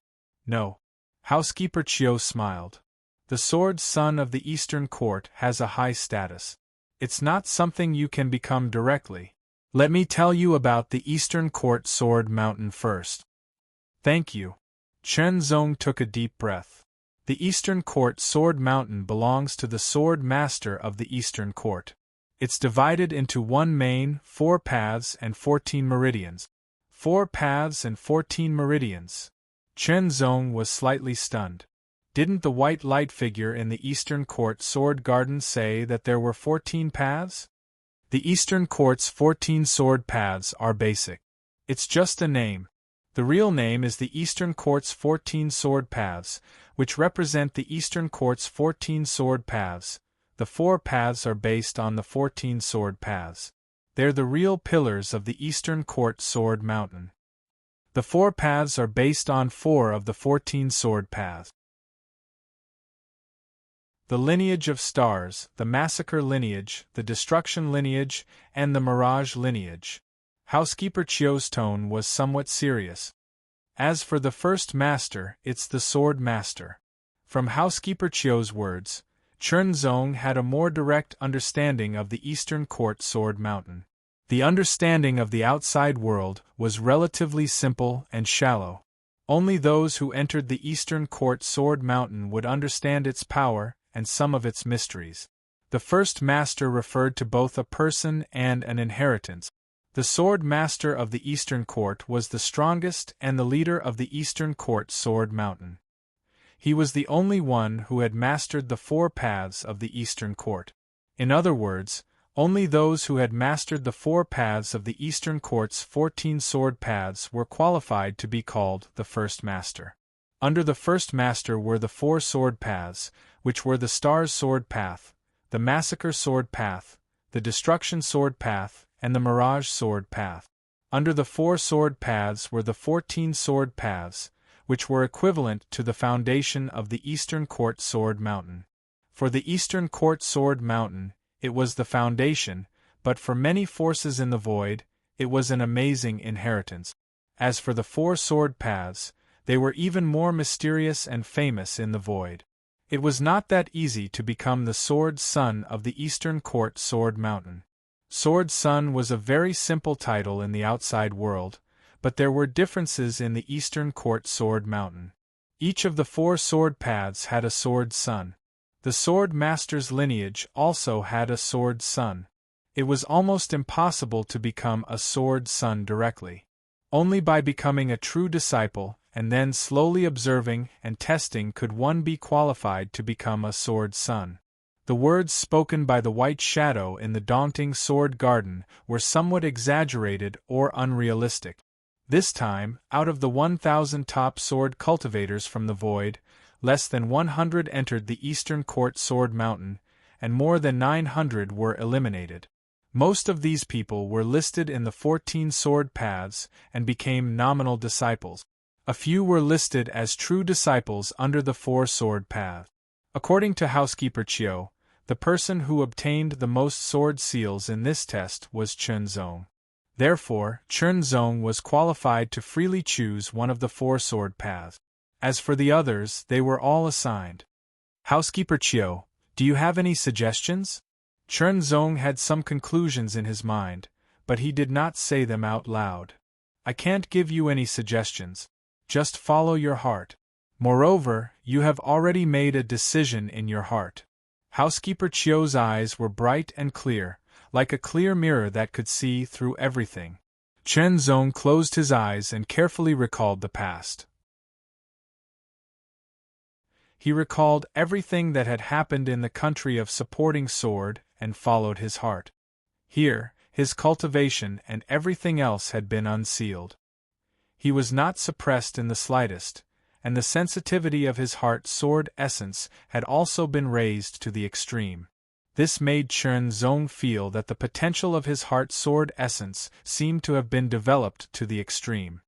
"No." Housekeeper Chiu smiled. "The sword son of the Eastern Court has a high status. It's not something you can become directly. Let me tell you about the Eastern Court Sword Mountain first. Thank you. Chen Zong took a deep breath. The Eastern Court Sword Mountain belongs to the Sword Master of the Eastern Court. It's divided into 1 main, 4 paths and 14 meridians. 4 paths and 14 meridians. Chen Zong was slightly stunned. Didn't the white light figure in the Eastern Court Sword Garden say that there were 14 paths? The Eastern Court's 14 sword paths are basic. It's just a name. The real name is the Eastern Court's 14 sword paths, which represent the Eastern Court's 14 sword paths. The 4 paths are based on the 14 sword paths. They're the real pillars of the Eastern Court Sword Mountain. The 4 paths are based on 4 of the 14 sword paths. The lineage of stars, the massacre lineage, the destruction lineage, and the mirage lineage. Housekeeper Chio's tone was somewhat serious. As for the first master, it's the sword master. From Housekeeper Chio's words, Chen Zong had a more direct understanding of the Eastern Court Sword Mountain. The understanding of the outside world was relatively simple and shallow. Only those who entered the Eastern Court Sword Mountain would understand its power and some of its mysteries. The first master referred to both a person and an inheritance. The sword master of the Eastern Court was the strongest and the leader of the Eastern Court Sword Mountain. He was the only one who had mastered the 4 paths of the Eastern Court. In other words, only those who had mastered the 4 paths of the Eastern Court's 14 sword paths were qualified to be called the first master. Under the first master were the 4 sword paths, which were the Star's Sword Path, the Massacre Sword Path, the Destruction Sword Path, and the Mirage Sword Path. Under the 4 sword paths were the 14 sword paths, which were equivalent to the foundation of the Eastern Court Sword Mountain. For the Eastern Court Sword Mountain, it was the foundation, but for many forces in the void, it was an amazing inheritance. As for the 4 sword paths, they were even more mysterious and famous in the void. It was not that easy to become the Sword Son of the Eastern Court Sword Mountain. Sword Son was a very simple title in the outside world, but there were differences in the Eastern Court Sword Mountain. Each of the 4 sword paths had a Sword Son. The Sword Master's lineage also had a Sword Son. It was almost impossible to become a Sword Son directly. Only by becoming a true disciple, and then slowly observing and testing could one be qualified to become a Sword Son. The words spoken by the White Shadow in the daunting Sword Garden were somewhat exaggerated or unrealistic. This time, out of the 1,000 top sword cultivators from the void, less than 100 entered the Eastern Court Sword Mountain, and more than 900 were eliminated. Most of these people were listed in the 14 sword paths and became nominal disciples. A few were listed as true disciples under the 4 sword paths. According to Housekeeper Chio, the person who obtained the most sword seals in this test was Chen Zong. Therefore, Chen Zong was qualified to freely choose one of the 4 sword paths. As for the others, they were all assigned. Housekeeper Chio, do you have any suggestions? Chen Zong had some conclusions in his mind, but he did not say them out loud. I can't give you any suggestions. Just follow your heart. Moreover, you have already made a decision in your heart. Housekeeper Chio's eyes were bright and clear, like a clear mirror that could see through everything. Chen Zong closed his eyes and carefully recalled the past. He recalled everything that had happened in the country of supporting sword and followed his heart. Here, his cultivation and everything else had been unsealed. He was not suppressed in the slightest, and the sensitivity of his heart sword essence had also been raised to the extreme. This made Chen Zong feel that the potential of his heart sword essence seemed to have been developed to the extreme.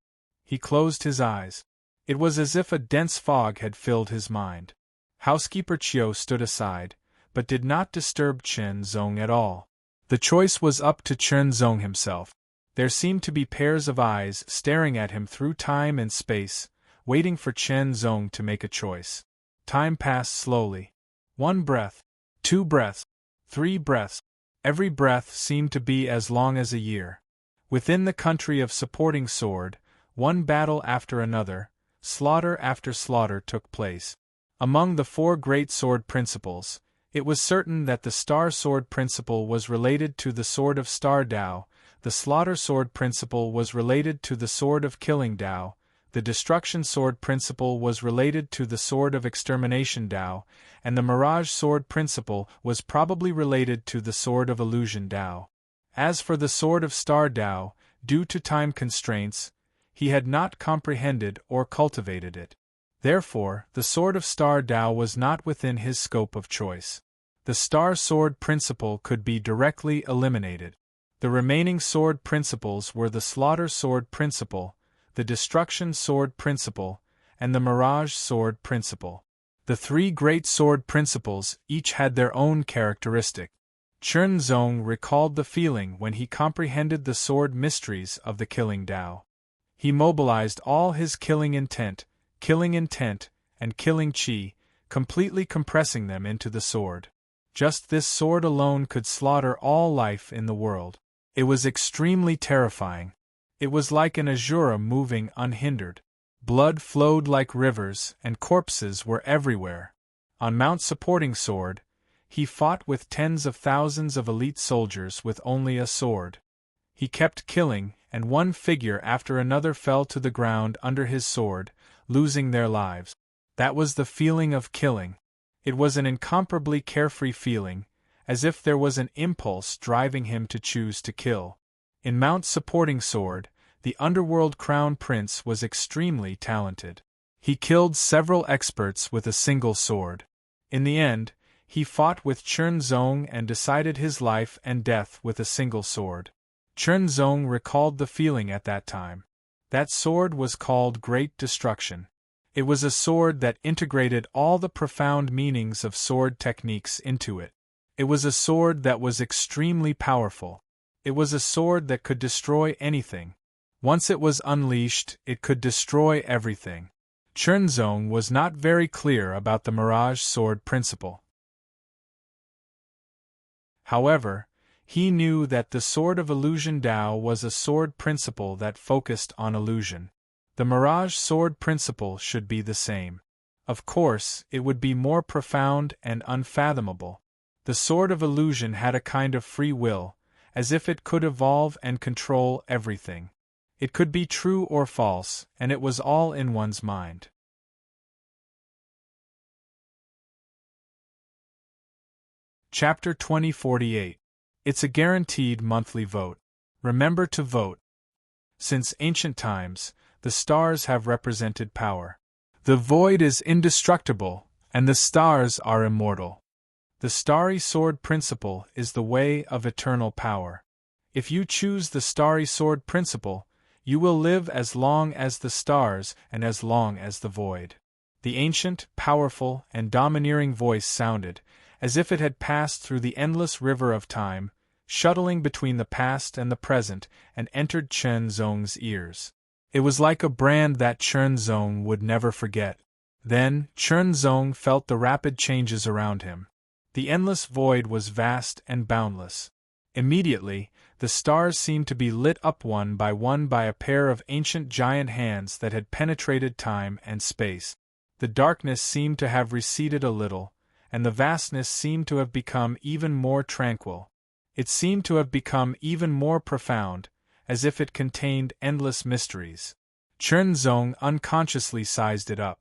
He closed his eyes. It was as if a dense fog had filled his mind. Housekeeper Chio stood aside, but did not disturb Chen Zong at all. The choice was up to Chen Zong himself. There seemed to be pairs of eyes staring at him through time and space, waiting for Chen Zong to make a choice. Time passed slowly. 1 breath, 2 breaths, 3 breaths. Every breath seemed to be as long as a year. Within the country of supporting sword, one battle after another, slaughter after slaughter took place. Among the four great sword principles, it was certain that the Star Sword principle was related to the Sword of Star Tao, the Slaughter Sword principle was related to the Sword of Killing Tao, the Destruction Sword principle was related to the Sword of Extermination Tao, and the Mirage Sword principle was probably related to the Sword of Illusion Tao. As for the Sword of Star Tao, due to time constraints, he had not comprehended or cultivated it. Therefore, the Sword of Star Tao was not within his scope of choice. The Star Sword principle could be directly eliminated. The remaining sword principles were the Slaughter Sword principle, the Destruction Sword principle, and the Mirage Sword principle. The three great sword principles each had their own characteristic. Chen Zong recalled the feeling when he comprehended the sword mysteries of the Killing Tao. He mobilized all his killing intent, and killing chi, completely compressing them into the sword. Just this sword alone could slaughter all life in the world. It was extremely terrifying. It was like an Azura moving unhindered. Blood flowed like rivers, and corpses were everywhere. On Mount Supporting Sword, he fought with tens of thousands of elite soldiers with only a sword. He kept killing, and one figure after another fell to the ground under his sword, losing their lives. That was the feeling of killing. It was an incomparably carefree feeling, as if there was an impulse driving him to choose to kill. In Mount Supporting Sword, the underworld crown prince was extremely talented. He killed several experts with a single sword. In the end, he fought with Chen Zong and decided his life and death with a single sword. Chen Zong recalled the feeling at that time. That sword was called Great Destruction. It was a sword that integrated all the profound meanings of sword techniques into it. It was a sword that was extremely powerful. It was a sword that could destroy anything. Once it was unleashed, it could destroy everything. Chen Zong was not very clear about the Mirage Sword principle. However, he knew that the Sword of Illusion Tao was a sword principle that focused on illusion. The Mirage Sword principle should be the same. Of course, it would be more profound and unfathomable. The Sword of Illusion had a kind of free will, as if it could evolve and control everything. It could be true or false, and it was all in one's mind. Chapter 2048. It's a guaranteed monthly vote. Remember to vote. Since ancient times, the stars have represented power. The void is indestructible, and the stars are immortal. The Starry Sword principle is the way of eternal power. If you choose the Starry Sword principle, you will live as long as the stars and as long as the void. The ancient, powerful, and domineering voice sounded, as if it had passed through the endless river of time, shuttling between the past and the present, and entered Chen Zong's ears. It was like a brand that Chen Zong would never forget. Then, Chen Zong felt the rapid changes around him. The endless void was vast and boundless. Immediately, the stars seemed to be lit up one by a pair of ancient giant hands that had penetrated time and space. The darkness seemed to have receded a little, and the vastness seemed to have become even more tranquil. It seemed to have become even more profound, as if it contained endless mysteries. Chen Zong unconsciously sized it up.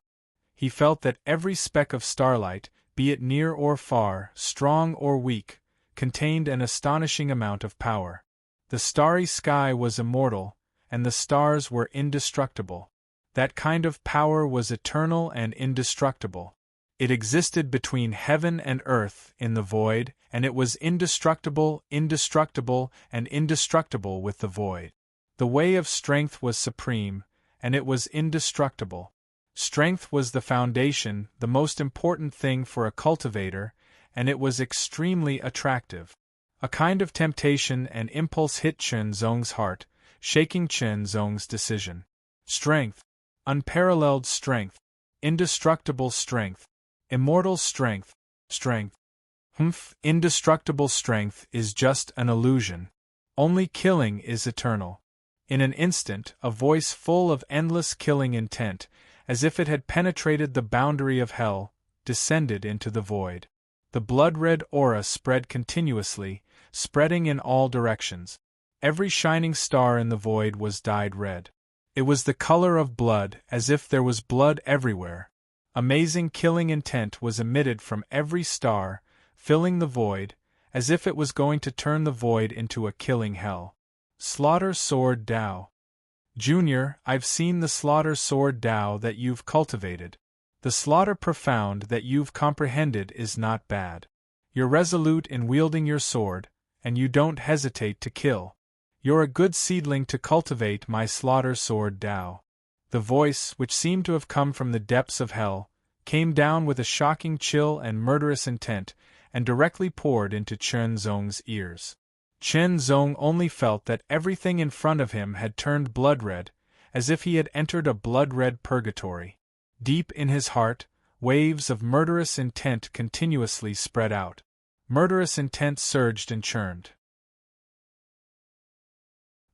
He felt that every speck of starlight, be it near or far, strong or weak, contained an astonishing amount of power. The starry sky was immortal, and the stars were indestructible. That kind of power was eternal and indestructible. It existed between heaven and earth in the void, and it was indestructible, and indestructible with the void. The way of strength was supreme, and it was indestructible. Strength was the foundation, the most important thing for a cultivator, and it was extremely attractive. A kind of temptation and impulse hit Chen Zong's heart, shaking Chen Zong's decision. Strength. Unparalleled strength. Indestructible strength. Immortal strength. Strength. Indestructible strength is just an illusion. Only killing is eternal. In an instant, a voice full of endless killing intent, as if it had penetrated the boundary of hell, descended into the void. The blood-red aura spread continuously, spreading in all directions. Every shining star in the void was dyed red. It was the color of blood, as if there was blood everywhere. Amazing killing intent was emitted from every star, filling the void, as if it was going to turn the void into a killing hell. Slaughter Sword Tao. Junior, I've seen the slaughter sword Tao that you've cultivated. The slaughter profound that you've comprehended is not bad. You're resolute in wielding your sword, and you don't hesitate to kill. You're a good seedling to cultivate, my slaughter sword Tao. The voice, which seemed to have come from the depths of hell, came down with a shocking chill and murderous intent, and directly poured into Chen Zong's ears. Chen Zong only felt that everything in front of him had turned blood-red, as if he had entered a blood-red purgatory. Deep in his heart, waves of murderous intent continuously spread out. Murderous intent surged and churned.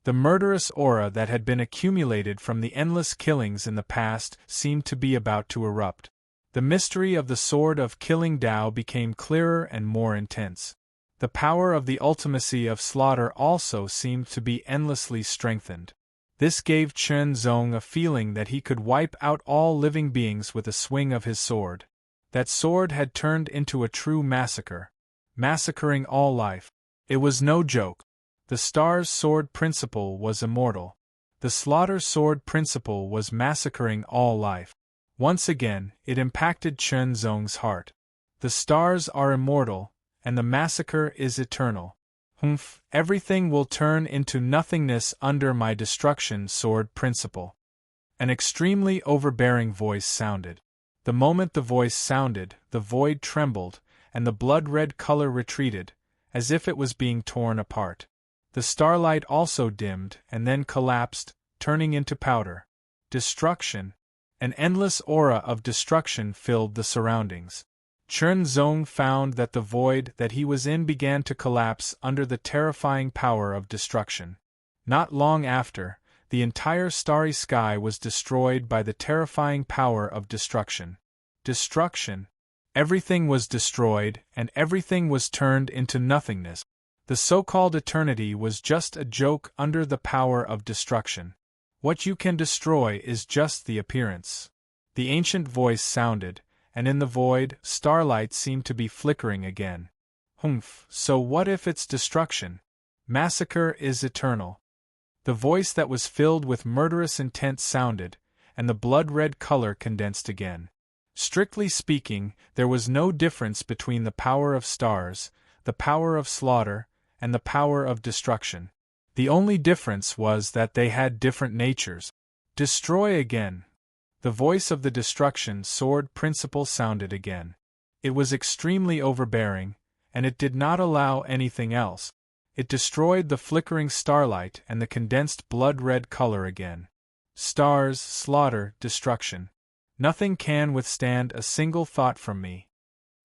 The murderous aura that had been accumulated from the endless killings in the past seemed to be about to erupt. The mystery of the sword of killing Tao became clearer and more intense. The power of the ultimacy of slaughter also seemed to be endlessly strengthened. This gave Chen Zong a feeling that he could wipe out all living beings with a swing of his sword. That sword had turned into a true massacre, massacring all life. It was no joke. The Star's sword principle was immortal. The slaughter sword principle was massacring all life. Once again, it impacted Chen Zong's heart. The stars are immortal, and the massacre is eternal. Everything will turn into nothingness under my destruction sword principle. An extremely overbearing voice sounded. The moment the voice sounded, the void trembled, and the blood-red color retreated, as if it was being torn apart. The starlight also dimmed and then collapsed, turning into powder. Destruction. An endless aura of destruction filled the surroundings. Chen Zong found that the void that he was in began to collapse under the terrifying power of destruction. Not long after, the entire starry sky was destroyed by the terrifying power of destruction. Destruction. Everything was destroyed, and everything was turned into nothingness. The so-called eternity was just a joke under the power of destruction. What you can destroy is just the appearance. The ancient voice sounded, and in the void, starlight seemed to be flickering again. So what if it's destruction? Massacre is eternal. The voice that was filled with murderous intent sounded, and the blood-red color condensed again. Strictly speaking, there was no difference between the power of stars, the power of slaughter, and the power of destruction. The only difference was that they had different natures. Destroy again. The voice of the destruction sword principle sounded again. It was extremely overbearing, and it did not allow anything else. It destroyed the flickering starlight and the condensed blood-red color again. Stars, slaughter, destruction. Nothing can withstand a single thought from me.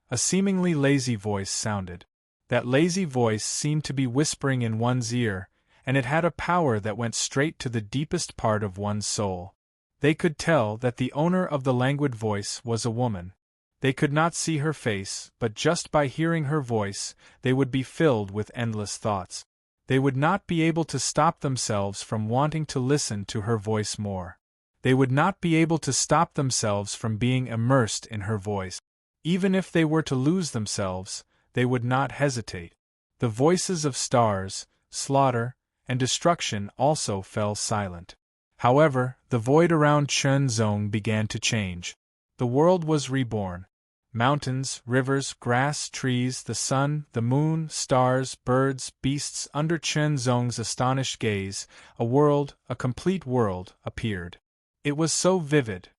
A seemingly lazy voice sounded. That lazy voice seemed to be whispering in one's ear, and it had a power that went straight to the deepest part of one's soul. They could tell that the owner of the languid voice was a woman. They could not see her face, but just by hearing her voice, they would be filled with endless thoughts. They would not be able to stop themselves from wanting to listen to her voice more. They would not be able to stop themselves from being immersed in her voice. Even if they were to lose themselves, they would not hesitate. The voices of stars, slaughter, and destruction also fell silent. However, the void around Chen Zong began to change. The world was reborn. Mountains, rivers, grass, trees, the sun, the moon, stars, birds, beasts under Chen Zong's astonished gaze, a world, a complete world, appeared. It was so vivid.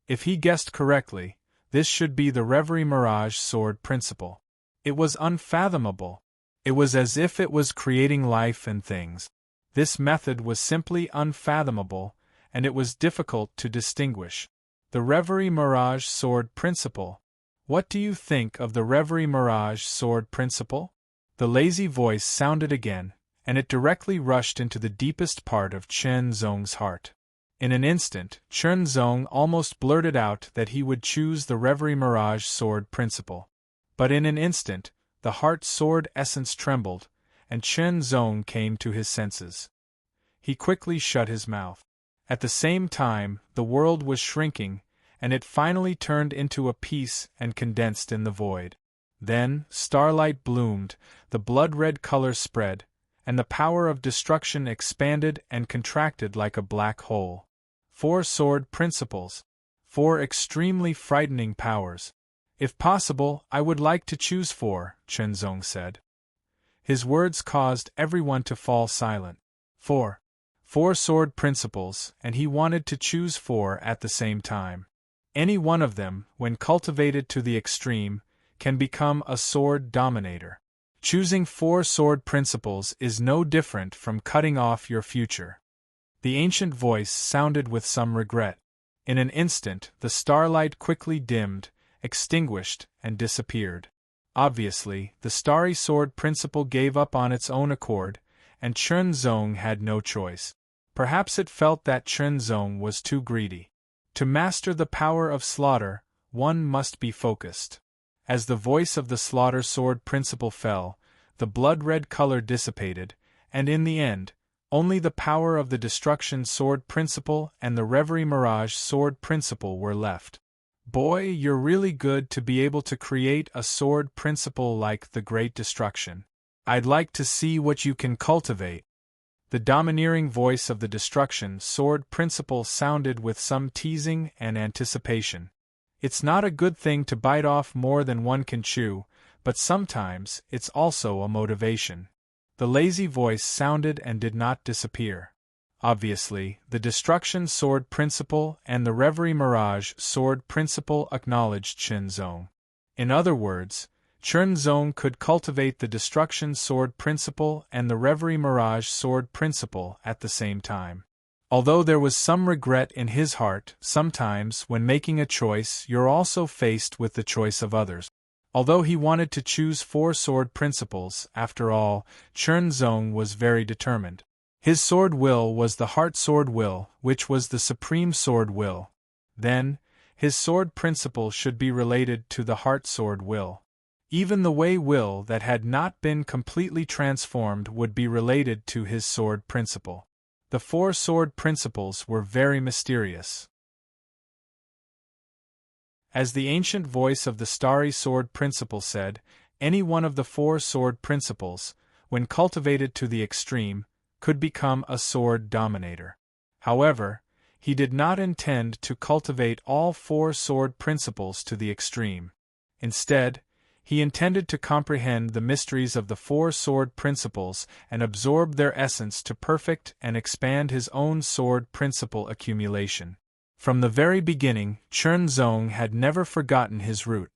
If he guessed correctly, this should be the Reverie Mirage sword principle. It was unfathomable. It was as if it was creating life and things. This method was simply unfathomable, and it was difficult to distinguish. The Reverie Mirage sword principle. What do you think of the Reverie Mirage Sword principle? The lazy voice sounded again, and it directly rushed into the deepest part of Chen Zong's heart. In an instant, Chen Zong almost blurted out that he would choose the Reverie Mirage Sword principle. But in an instant, the heart sword essence trembled, and Chen Zong came to his senses. He quickly shut his mouth. At the same time, the world was shrinking, and it finally turned into a piece and condensed in the void. Then, starlight bloomed, the blood-red color spread, and the power of destruction expanded and contracted like a black hole. 4 sword principles. 4 extremely frightening powers. If possible, I would like to choose 4, Chen Zong said. His words caused everyone to fall silent. 4 sword principles, and he wanted to choose 4 at the same time. Any one of them, when cultivated to the extreme, can become a sword dominator. Choosing 4 sword principles is no different from cutting off your future. The ancient voice sounded with some regret. In an instant, the starlight quickly dimmed, extinguished, and disappeared. Obviously, the starry sword principle gave up on its own accord, and Chen Zong had no choice. Perhaps it felt that Chen Zong was too greedy. To master the power of slaughter, one must be focused. As the voice of the slaughter sword principle fell, the blood-red color dissipated, and in the end, only the power of the destruction sword principle and the Reverie Mirage sword principle were left. Boy, you're really good to be able to create a sword principle like the Great Destruction. I'd like to see what you can cultivate. The domineering voice of the destruction sword principle sounded with some teasing and anticipation. It's not a good thing to bite off more than one can chew, but sometimes it's also a motivation. The lazy voice sounded and did not disappear. Obviously, the destruction sword principle and the Reverie Mirage sword principle acknowledged Chen Zong. In other words, Chen Zong could cultivate the destruction sword principle and the Reverie Mirage sword principle at the same time. Although there was some regret in his heart, sometimes when making a choice you're also faced with the choice of others. Although he wanted to choose 4 sword principles, after all, Chen Zong was very determined. His sword will was the heart sword will, which was the supreme sword will. Then, his sword principle should be related to the heart sword will. Even the way will that had not been completely transformed would be related to his sword principle. The 4 sword principles were very mysterious. As the ancient voice of the starry sword principle said, any one of the 4 sword principles, when cultivated to the extreme, could become a sword dominator. However, he did not intend to cultivate all 4 sword principles to the extreme. Instead, he intended to comprehend the mysteries of the 4 sword principles and absorb their essence to perfect and expand his own sword principle accumulation. From the very beginning, Chen Zong had never forgotten his root.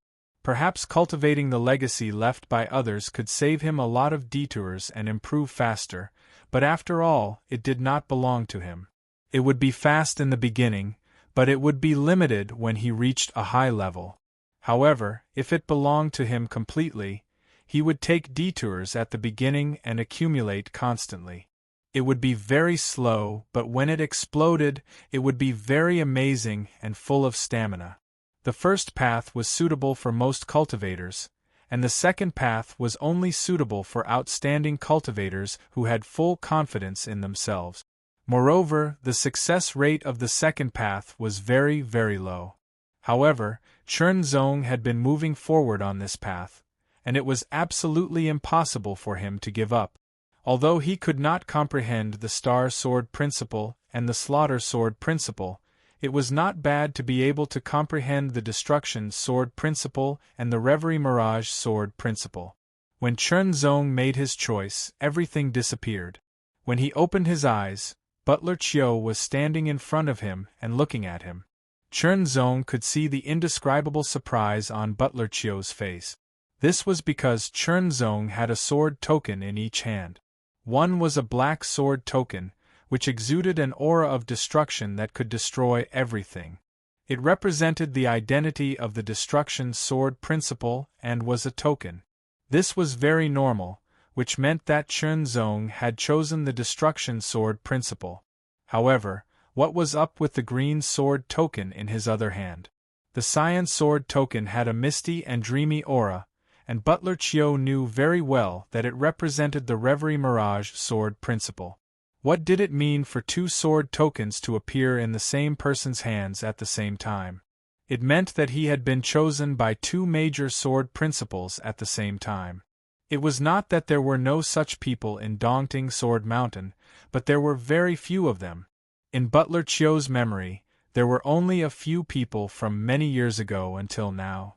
Perhaps cultivating the legacy left by others could save him a lot of detours and improve faster, but after all, it did not belong to him. It would be fast in the beginning, but it would be limited when he reached a high level. However, if it belonged to him completely, he would take detours at the beginning and accumulate constantly. It would be very slow, but when it exploded, it would be very amazing and full of stamina. The first path was suitable for most cultivators, and the second path was only suitable for outstanding cultivators who had full confidence in themselves. Moreover, the success rate of the second path was very, very low. However, Chen Zong had been moving forward on this path, and it was absolutely impossible for him to give up. Although he could not comprehend the Star Sword Principle and the Slaughter Sword Principle, it was not bad to be able to comprehend the Destruction Sword Principle and the Reverie Mirage Sword Principle. When Chen Zong made his choice, everything disappeared. When he opened his eyes, Butler Chiu was standing in front of him and looking at him. Chen Zong could see the indescribable surprise on Butler Chiu's face. This was because Chen Zong had a sword token in each hand. One was a black sword token, which exuded an aura of destruction that could destroy everything. It represented the identity of the destruction sword principle and was a token. This was very normal, which meant that Chen Zong had chosen the destruction sword principle. However, what was up with the green sword token in his other hand? The cyan sword token had a misty and dreamy aura, and Butler Chiu knew very well that it represented the Reverie Mirage sword principle. What did it mean for two sword tokens to appear in the same person's hands at the same time? It meant that he had been chosen by two major sword principles at the same time. It was not that there were no such people in Dongting Sword Mountain, but there were very few of them. In Butler Chiu's memory, there were only a few people from many years ago until now.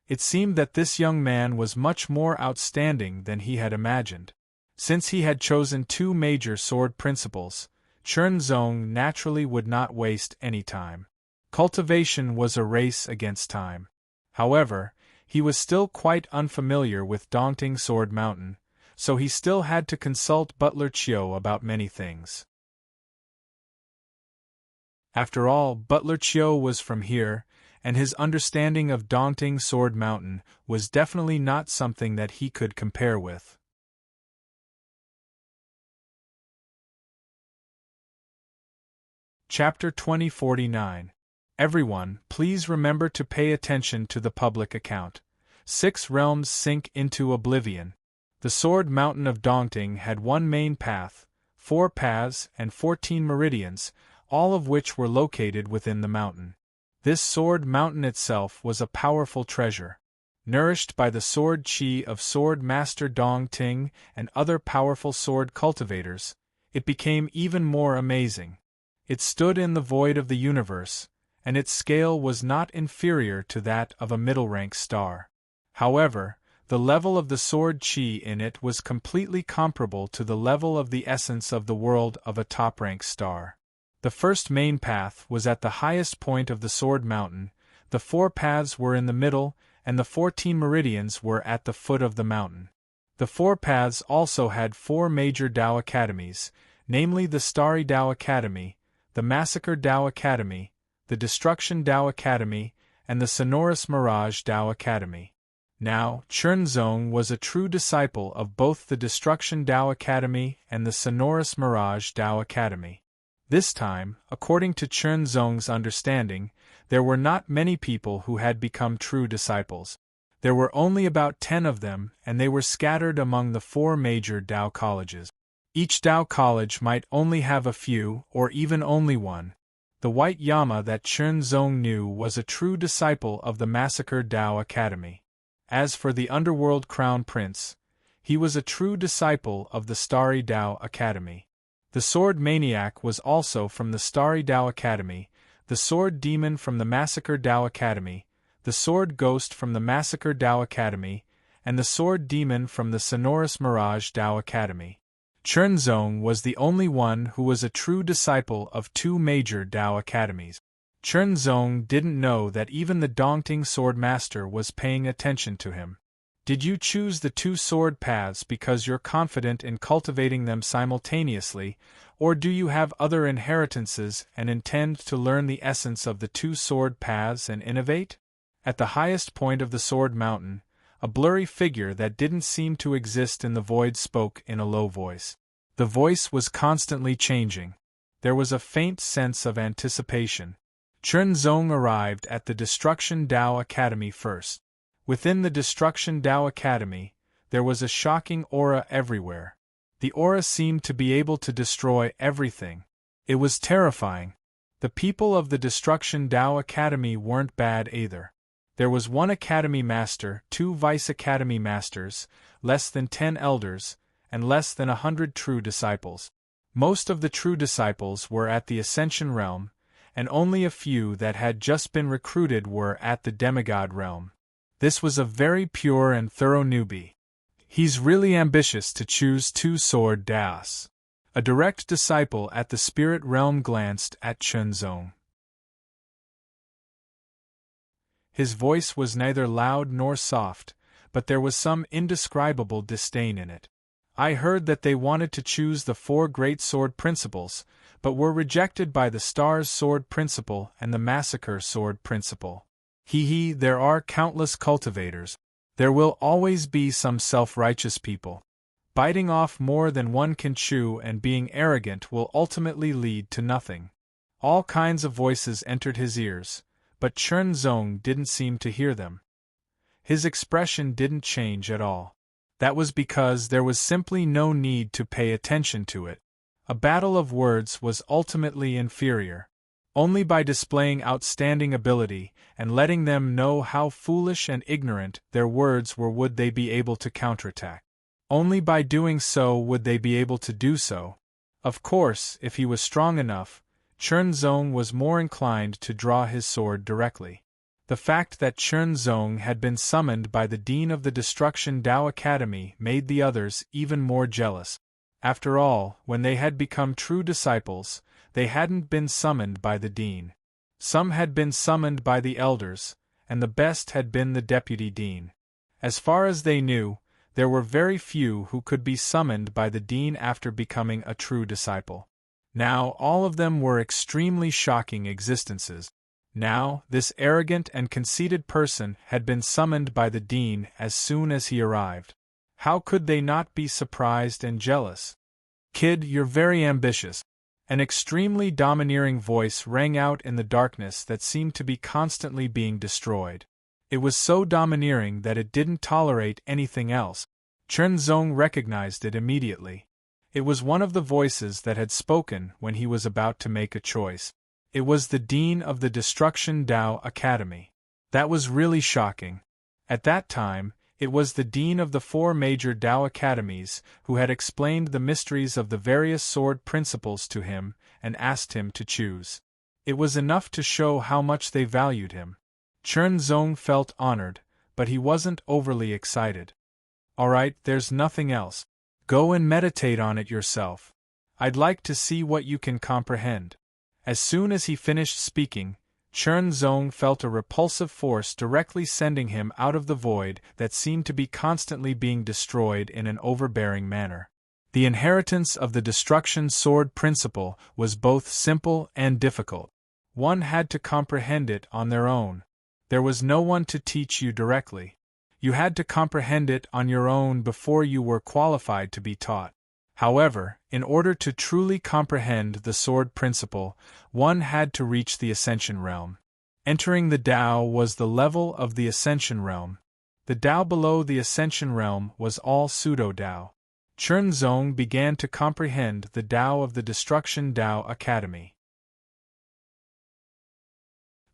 It seemed that this young man was much more outstanding than he had imagined. Since he had chosen two major sword principles, Chen Zong naturally would not waste any time. Cultivation was a race against time. However, he was still quite unfamiliar with Dongting Sword Mountain, so he still had to consult Butler Chiu about many things. After all, Butler Chiu was from here, and his understanding of Dongting Sword Mountain was definitely not something that he could compare with. Chapter 2049. Everyone, please remember to pay attention to the public account. 6 realms sink into oblivion. The Sword Mountain of Dongting had one main path, 4 paths, and 14 meridians, all of which were located within the mountain. This Sword Mountain itself was a powerful treasure. Nourished by the sword chi of Sword Master Dong Ting and other powerful sword cultivators, it became even more amazing. It stood in the void of the universe, and its scale was not inferior to that of a middle-rank star. However, the level of the sword chi in it was completely comparable to the level of the essence of the world of a top-rank star. The first main path was at the highest point of the Sword Mountain, the 4 paths were in the middle, and the 14 meridians were at the foot of the mountain. The 4 paths also had 4 major Dao Academies, namely the Starry Dao Academy, the Massacre Dao Academy, the Destruction Dao Academy, and the Sonorous Mirage Dao Academy. Now, Chen Zong was a true disciple of both the Destruction Dao Academy and the Sonorous Mirage Dao Academy. This time, according to Chen Zong's understanding, there were not many people who had become true disciples. There were only about 10 of them, and they were scattered among the 4 major Dao colleges. Each Dao college might only have a few, or even only one. The White Yama that Chen Zong knew was a true disciple of the Massacre Dao Academy. As for the Underworld Crown Prince, he was a true disciple of the Starry Dao Academy. The Sword Maniac was also from the Starry Dao Academy, the Sword Demon from the Massacre Dao Academy, the Sword Ghost from the Massacre Dao Academy, and the Sword Demon from the Sonorous Mirage Dao Academy. Chen Zong was the only one who was a true disciple of 2 major Dao Academies. Chen Zong didn't know that even the Dongting Sword Master was paying attention to him. Did you choose the 2 sword paths because you're confident in cultivating them simultaneously, or do you have other inheritances and intend to learn the essence of the 2 sword paths and innovate? At the highest point of the Sword Mountain, a blurry figure that didn't seem to exist in the void spoke in a low voice. The voice was constantly changing. There was a faint sense of anticipation. Chen Zong arrived at the Destruction Dao Academy first. Within the Destruction Dao Academy, there was a shocking aura everywhere. The aura seemed to be able to destroy everything. It was terrifying. The people of the Destruction Dao Academy weren't bad either. There was 1 Academy Master, 2 Vice Academy Masters, less than 10 Elders, and less than 100 true disciples. Most of the true disciples were at the Ascension Realm, and only a few that had just been recruited were at the Demigod Realm. This was a very pure and thorough newbie. He's really ambitious to choose 2 sword daos. A direct disciple at the Spirit Realm glanced at Chen Zong. His voice was neither loud nor soft, but there was some indescribable disdain in it. I heard that they wanted to choose the 4 great sword principles, but were rejected by the Stars sword principle and the Massacre sword principle. There are countless cultivators. There will always be some self-righteous people. Biting off more than one can chew and being arrogant will ultimately lead to nothing. All kinds of voices entered his ears, but Chen Zong didn't seem to hear them. His expression didn't change at all. That was because there was simply no need to pay attention to it. A battle of words was ultimately inferior. Only by displaying outstanding ability and letting them know how foolish and ignorant their words were would they be able to counterattack. Only by doing so would they be able to do so. Of course, if he was strong enough, Chen Zong was more inclined to draw his sword directly. The fact that Chen Zong had been summoned by the Dean of the Destruction Dao Academy made the others even more jealous. After all, when they had become true disciples, they hadn't been summoned by the Dean. Some had been summoned by the elders, and the best had been the Deputy Dean. As far as they knew, there were very few who could be summoned by the Dean after becoming a true disciple. Now all of them were extremely shocking existences. Now, this arrogant and conceited person had been summoned by the Dean as soon as he arrived. How could they not be surprised and jealous? "Kid, you're very ambitious." An extremely domineering voice rang out in the darkness that seemed to be constantly being destroyed. It was so domineering that it didn't tolerate anything else. Chen Zong recognized it immediately. It was one of the voices that had spoken when he was about to make a choice. It was the Dean of the Destruction Dao Academy. That was really shocking. At that time, it was the Dean of the 4 major Dao Academies who had explained the mysteries of the various sword principles to him and asked him to choose. It was enough to show how much they valued him. Chen Zong felt honored, but he wasn't overly excited. "Alright, there's nothing else. Go and meditate on it yourself. I'd like to see what you can comprehend." As soon as he finished speaking, Chen Zong felt a repulsive force directly sending him out of the void that seemed to be constantly being destroyed in an overbearing manner. The inheritance of the destruction sword principle was both simple and difficult. One had to comprehend it on their own. There was no one to teach you directly. You had to comprehend it on your own before you were qualified to be taught. However, in order to truly comprehend the sword principle, one had to reach the Ascension realm. Entering the Tao was the level of the Ascension realm. The Tao below the Ascension realm was all pseudo-Tao. Chen Zong began to comprehend the Tao of the Destruction Tao Academy.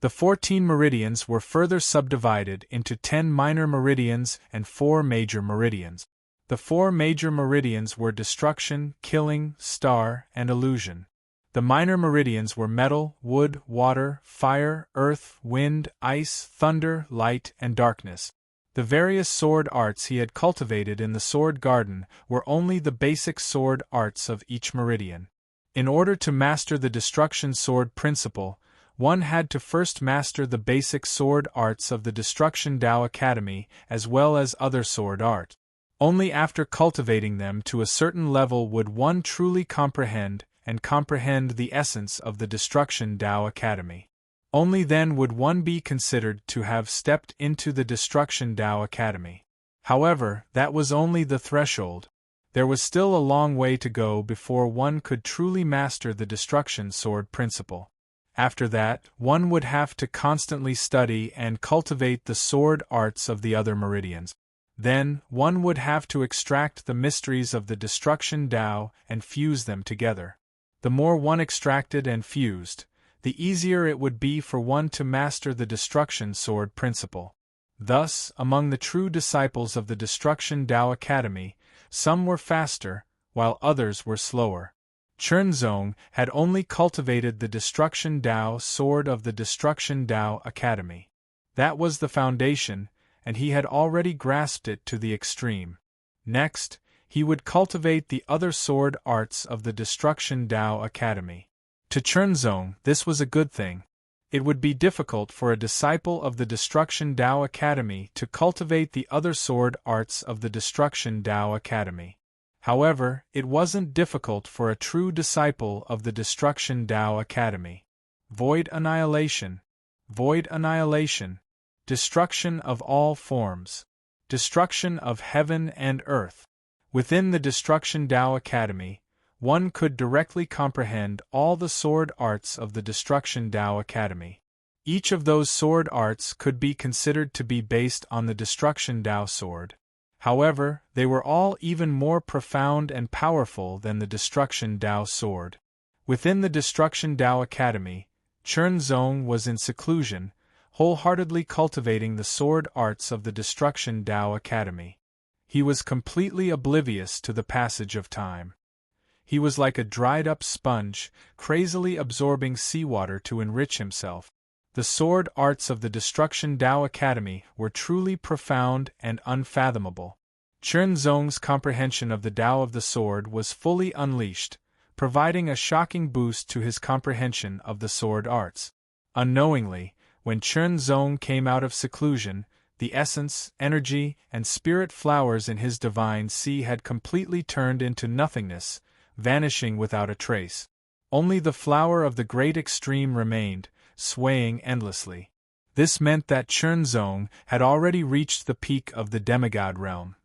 The 14 meridians were further subdivided into 10 minor meridians and 4 major meridians. The 4 major meridians were destruction, killing, star, and illusion. The minor meridians were metal, wood, water, fire, earth, wind, ice, thunder, light, and darkness. The various sword arts he had cultivated in the sword garden were only the basic sword arts of each meridian. In order to master the destruction sword principle, one had to first master the basic sword arts of the Destruction Dao Academy as well as other sword art. Only after cultivating them to a certain level would one truly comprehend the essence of the Destruction Dao Academy. Only then would one be considered to have stepped into the Destruction Dao Academy. However, that was only the threshold. There was still a long way to go before one could truly master the Destruction Sword principle. After that, one would have to constantly study and cultivate the sword arts of the other meridians. Then, one would have to extract the mysteries of the Destruction Dao and fuse them together. The more one extracted and fused, the easier it would be for one to master the Destruction Sword principle. Thus, among the true disciples of the Destruction Dao Academy, some were faster, while others were slower. Chen Zong had only cultivated the Destruction Dao sword of the Destruction Dao Academy. That was the foundation, and he had already grasped it to the extreme. Next, he would cultivate the other sword arts of the Destruction Dao Academy. To Chen Zong, this was a good thing. It would be difficult for a disciple of the Destruction Dao Academy to cultivate the other sword arts of the Destruction Dao Academy. However, it wasn't difficult for a true disciple of the Destruction Tao Academy. Void annihilation. Void annihilation. Destruction of all forms. Destruction of heaven and earth. Within the Destruction Tao Academy, one could directly comprehend all the sword arts of the Destruction Tao Academy. Each of those sword arts could be considered to be based on the Destruction Tao sword. However, they were all even more profound and powerful than the Destruction Tao sword. Within the Destruction Tao Academy, Chen Zong was in seclusion, wholeheartedly cultivating the sword arts of the Destruction Tao Academy. He was completely oblivious to the passage of time. He was like a dried-up sponge, crazily absorbing seawater to enrich himself. The sword arts of the Destruction Tao Academy were truly profound and unfathomable. Chen Zong's comprehension of the Tao of the sword was fully unleashed, providing a shocking boost to his comprehension of the sword arts. Unknowingly, when Chen Zong came out of seclusion, the essence, energy, and spirit flowers in his divine sea had completely turned into nothingness, vanishing without a trace. Only the flower of the great extreme remained, swaying endlessly. This meant that Chen Zong had already reached the peak of the demigod realm.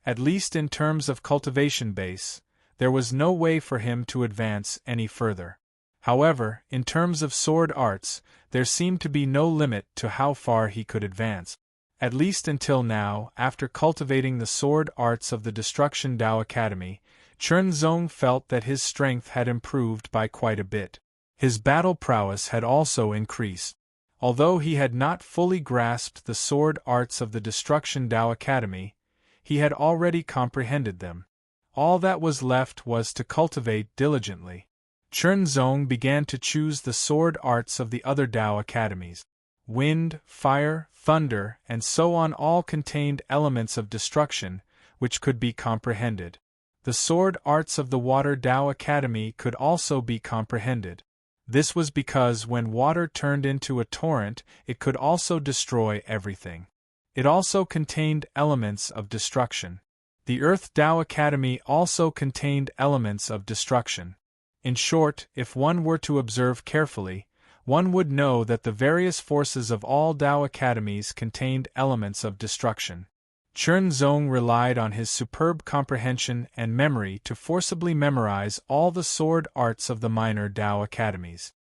At least in terms of cultivation base, there was no way for him to advance any further. However, in terms of sword arts, there seemed to be no limit to how far he could advance. At least until now, after cultivating the sword arts of the Destruction Tao Academy, Chen Zong felt that his strength had improved by quite a bit. His battle prowess had also increased. Although he had not fully grasped the sword arts of the Destruction Tao Academy, he had already comprehended them. All that was left was to cultivate diligently. Chen Zong began to choose the sword arts of the other Tao academies. Wind, fire, thunder, and so on all contained elements of destruction, which could be comprehended. The sword arts of the Water Tao Academy could also be comprehended. This was because when water turned into a torrent, it could also destroy everything. It also contained elements of destruction. The Earth Tao Academy also contained elements of destruction. In short, if one were to observe carefully, one would know that the various forces of all Tao academies contained elements of destruction. Chen Zong relied on his superb comprehension and memory to forcibly memorize all the sword arts of the minor Tao academies.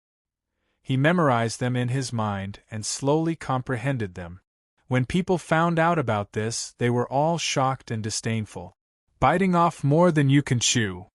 He memorized them in his mind and slowly comprehended them. When people found out about this, they were all shocked and disdainful. Biting off more than you can chew.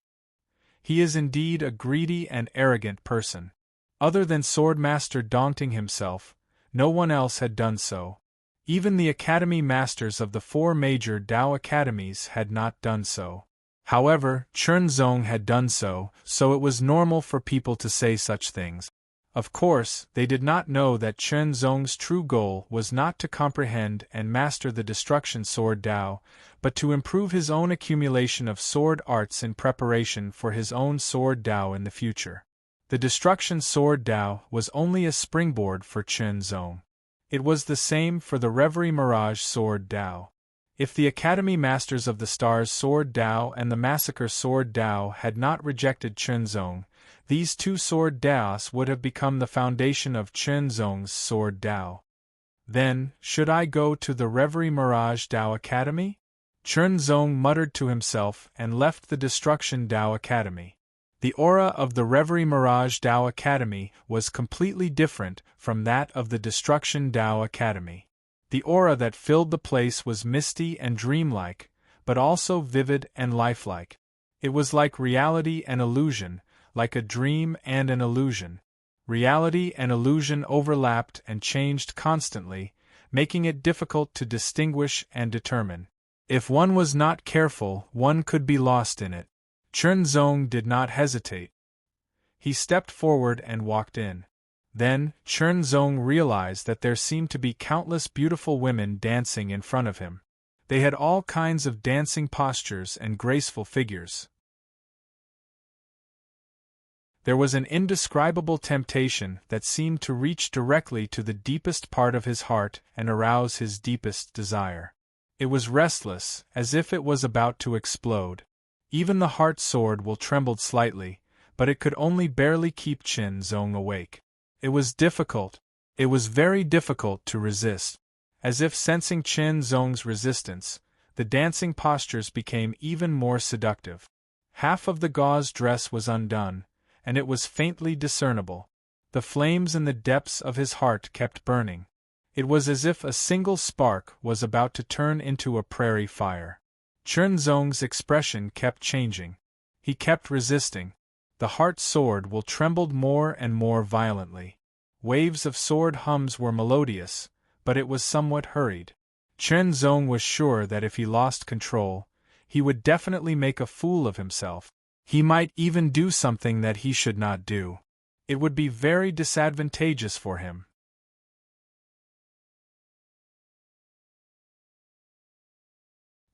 He is indeed a greedy and arrogant person. Other than Swordmaster Daunting himself, no one else had done so. Even the academy masters of the four major Tao academies had not done so. However, Chen Zong had done so, so it was normal for people to say such things. Of course, they did not know that Chen Zong's true goal was not to comprehend and master the Destruction Sword Tao, but to improve his own accumulation of sword arts in preparation for his own Sword Tao in the future. The Destruction Sword Tao was only a springboard for Chen Zong. It was the same for the Reverie Mirage Sword Tao. If the Academy Masters of the Stars Sword Tao and the Massacre Sword Tao had not rejected Chen Zong, these two Sword Taos would have become the foundation of Chen Zong's Sword Tao. Then, should I go to the Reverie Mirage Tao Academy? Chen Zong muttered to himself and left the Destruction Tao Academy. The aura of the Reverie Mirage Tao Academy was completely different from that of the Destruction Tao Academy. The aura that filled the place was misty and dreamlike, but also vivid and lifelike. It was like reality and illusion, like a dream and an illusion. Reality and illusion overlapped and changed constantly, making it difficult to distinguish and determine. If one was not careful, one could be lost in it. Chen Zong did not hesitate. He stepped forward and walked in. Then, Chen Zong realized that there seemed to be countless beautiful women dancing in front of him. They had all kinds of dancing postures and graceful figures. There was an indescribable temptation that seemed to reach directly to the deepest part of his heart and arouse his deepest desire. It was restless, as if it was about to explode. Even the heart sword will trembled slightly, but it could only barely keep Chen Zong awake. It was difficult. It was very difficult to resist. As if sensing Chen Zong's resistance, the dancing postures became even more seductive. Half of the gauze dress was undone, and it was faintly discernible. The flames in the depths of his heart kept burning. It was as if a single spark was about to turn into a prairie fire. Chen Zong's expression kept changing. He kept resisting. The heart sword will trembled more and more violently. Waves of sword hums were melodious, but it was somewhat hurried. Chen Zong was sure that if he lost control, he would definitely make a fool of himself. He might even do something that he should not do. It would be very disadvantageous for him.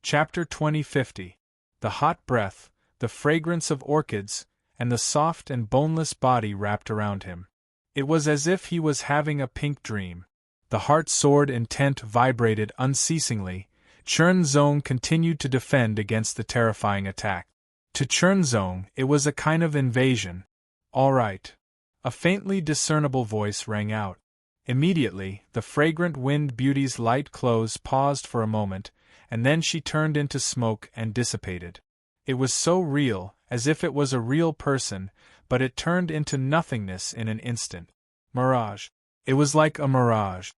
Chapter 2050. The hot breath, the fragrance of orchids, and the soft and boneless body wrapped around him. It was as if he was having a pink dream. The heart sword intent vibrated unceasingly. Chen Zong continued to defend against the terrifying attack. To Chen Zong, it was a kind of invasion. "All right." A faintly discernible voice rang out. Immediately, the fragrant wind beauty's light clothes paused for a moment, and then she turned into smoke and dissipated. It was so real, as if it was a real person, but it turned into nothingness in an instant. Mirage. It was like a mirage.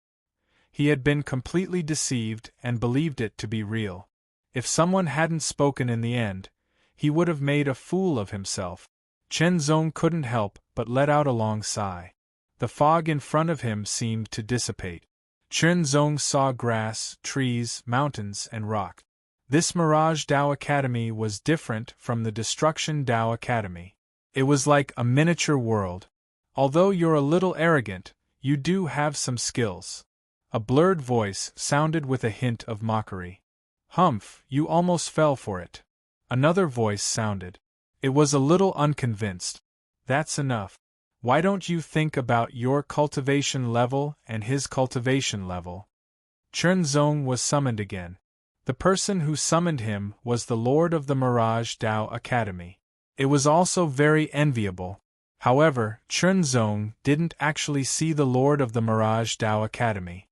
He had been completely deceived and believed it to be real. If someone hadn't spoken in the end, he would have made a fool of himself. Chen Zong couldn't help but let out a long sigh. The fog in front of him seemed to dissipate. Chen Zong saw grass, trees, mountains, and rock. This Mirage Dao Academy was different from the Destruction Dao Academy. It was like a miniature world. Although you're a little arrogant, you do have some skills. A blurred voice sounded with a hint of mockery. Humph, you almost fell for it. Another voice sounded. It was a little unconvinced. That's enough. Why don't you think about your cultivation level and his cultivation level? Chen Zong was summoned again. The person who summoned him was the Lord of the Mirage Dao Academy. It was also very enviable. However, Chen Zong didn't actually see the Lord of the Mirage Dao Academy.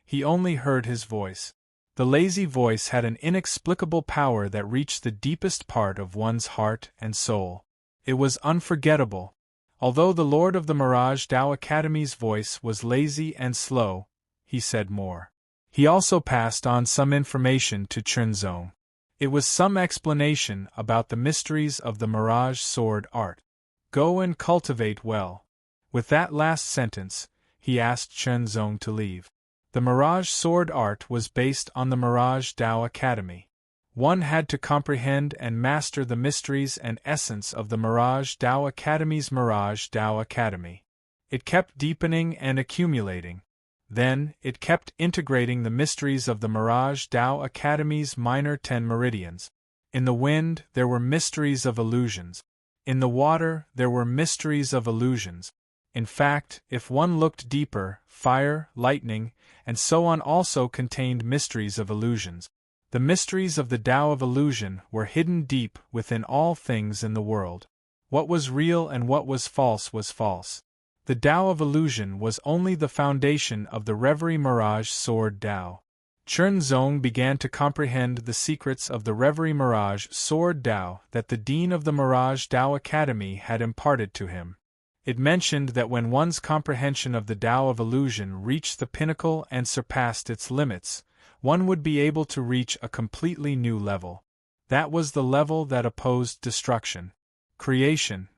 He only heard his voice. The lazy voice had an inexplicable power that reached the deepest part of one's heart and soul. It was unforgettable. Although the Lord of the Mirage Dao Academy's voice was lazy and slow, he said more. He also passed on some information to Chen Zong. It was some explanation about the mysteries of the Mirage Sword art. Go and cultivate well. With that last sentence, he asked Chen Zong to leave. The Mirage Sword art was based on the Mirage Dao Academy. One had to comprehend and master the mysteries and essence of the Mirage Dao Academy's Mirage Dao Academy. It kept deepening and accumulating. Then, it kept integrating the mysteries of the Mirage Dao Academy's minor 10 meridians. In the wind, there were mysteries of illusions. In the water, there were mysteries of illusions. In fact, if one looked deeper, fire, lightning, and so on also contained mysteries of illusions. The mysteries of the Tao of illusion were hidden deep within all things in the world. What was real and what was false was false. The Tao of illusion was only the foundation of the Reverie Mirage Sword Tao. Chen Zong began to comprehend the secrets of the Reverie Mirage Sword Tao that the Dean of the Mirage Tao Academy had imparted to him. It mentioned that when one's comprehension of the Tao of illusion reached the pinnacle and surpassed its limits, one would be able to reach a completely new level. That was the level that opposed destruction. Creation.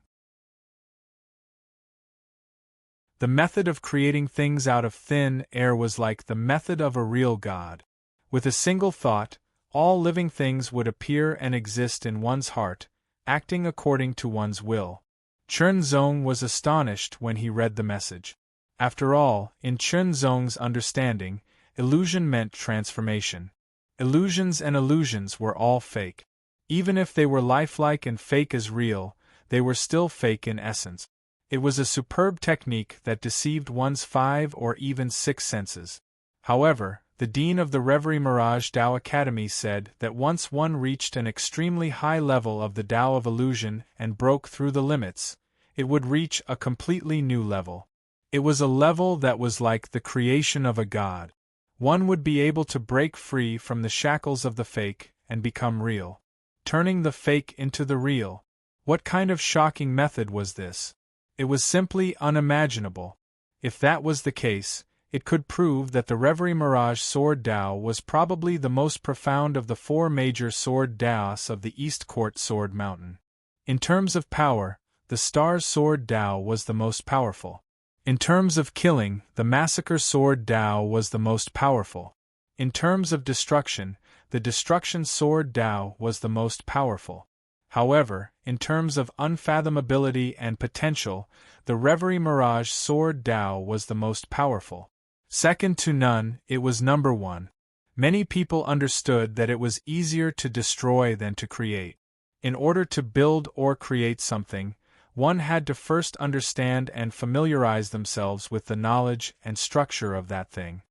The method of creating things out of thin air was like the method of a real god. With a single thought, all living things would appear and exist in one's heart, acting according to one's will. Chen Zong was astonished when he read the message. After all, in Chen Zong's understanding, illusion meant transformation. Illusions and illusions were all fake. Even if they were lifelike and fake as real, they were still fake in essence. It was a superb technique that deceived one's 5 or even 6 senses. However, The dean of the Reverie Mirage Dao Academy said that once one reached an extremely high level of the Dao of illusion and broke through the limits, it would reach a completely new level. It was a level that was like the creation of a god. One would be able to break free from the shackles of the fake and become real. Turning the fake into the real. What kind of shocking method was this? It was simply unimaginable. If that was the case, it could prove that the Reverie Mirage Sword Dao was probably the most profound of the four major sword Daos of the East Court Sword Mountain. In terms of power, the Stars Sword Dao was the most powerful. In terms of killing, the Massacre Sword Dao was the most powerful. In terms of destruction, the Destruction Sword Dao was the most powerful. However, in terms of unfathomability and potential, the Reverie Mirage Sword Dao was the most powerful. Second to none, it was number one. Many people understood that it was easier to destroy than to create. In order to build or create something, one had to first understand and familiarize themselves with the knowledge and structure of that thing.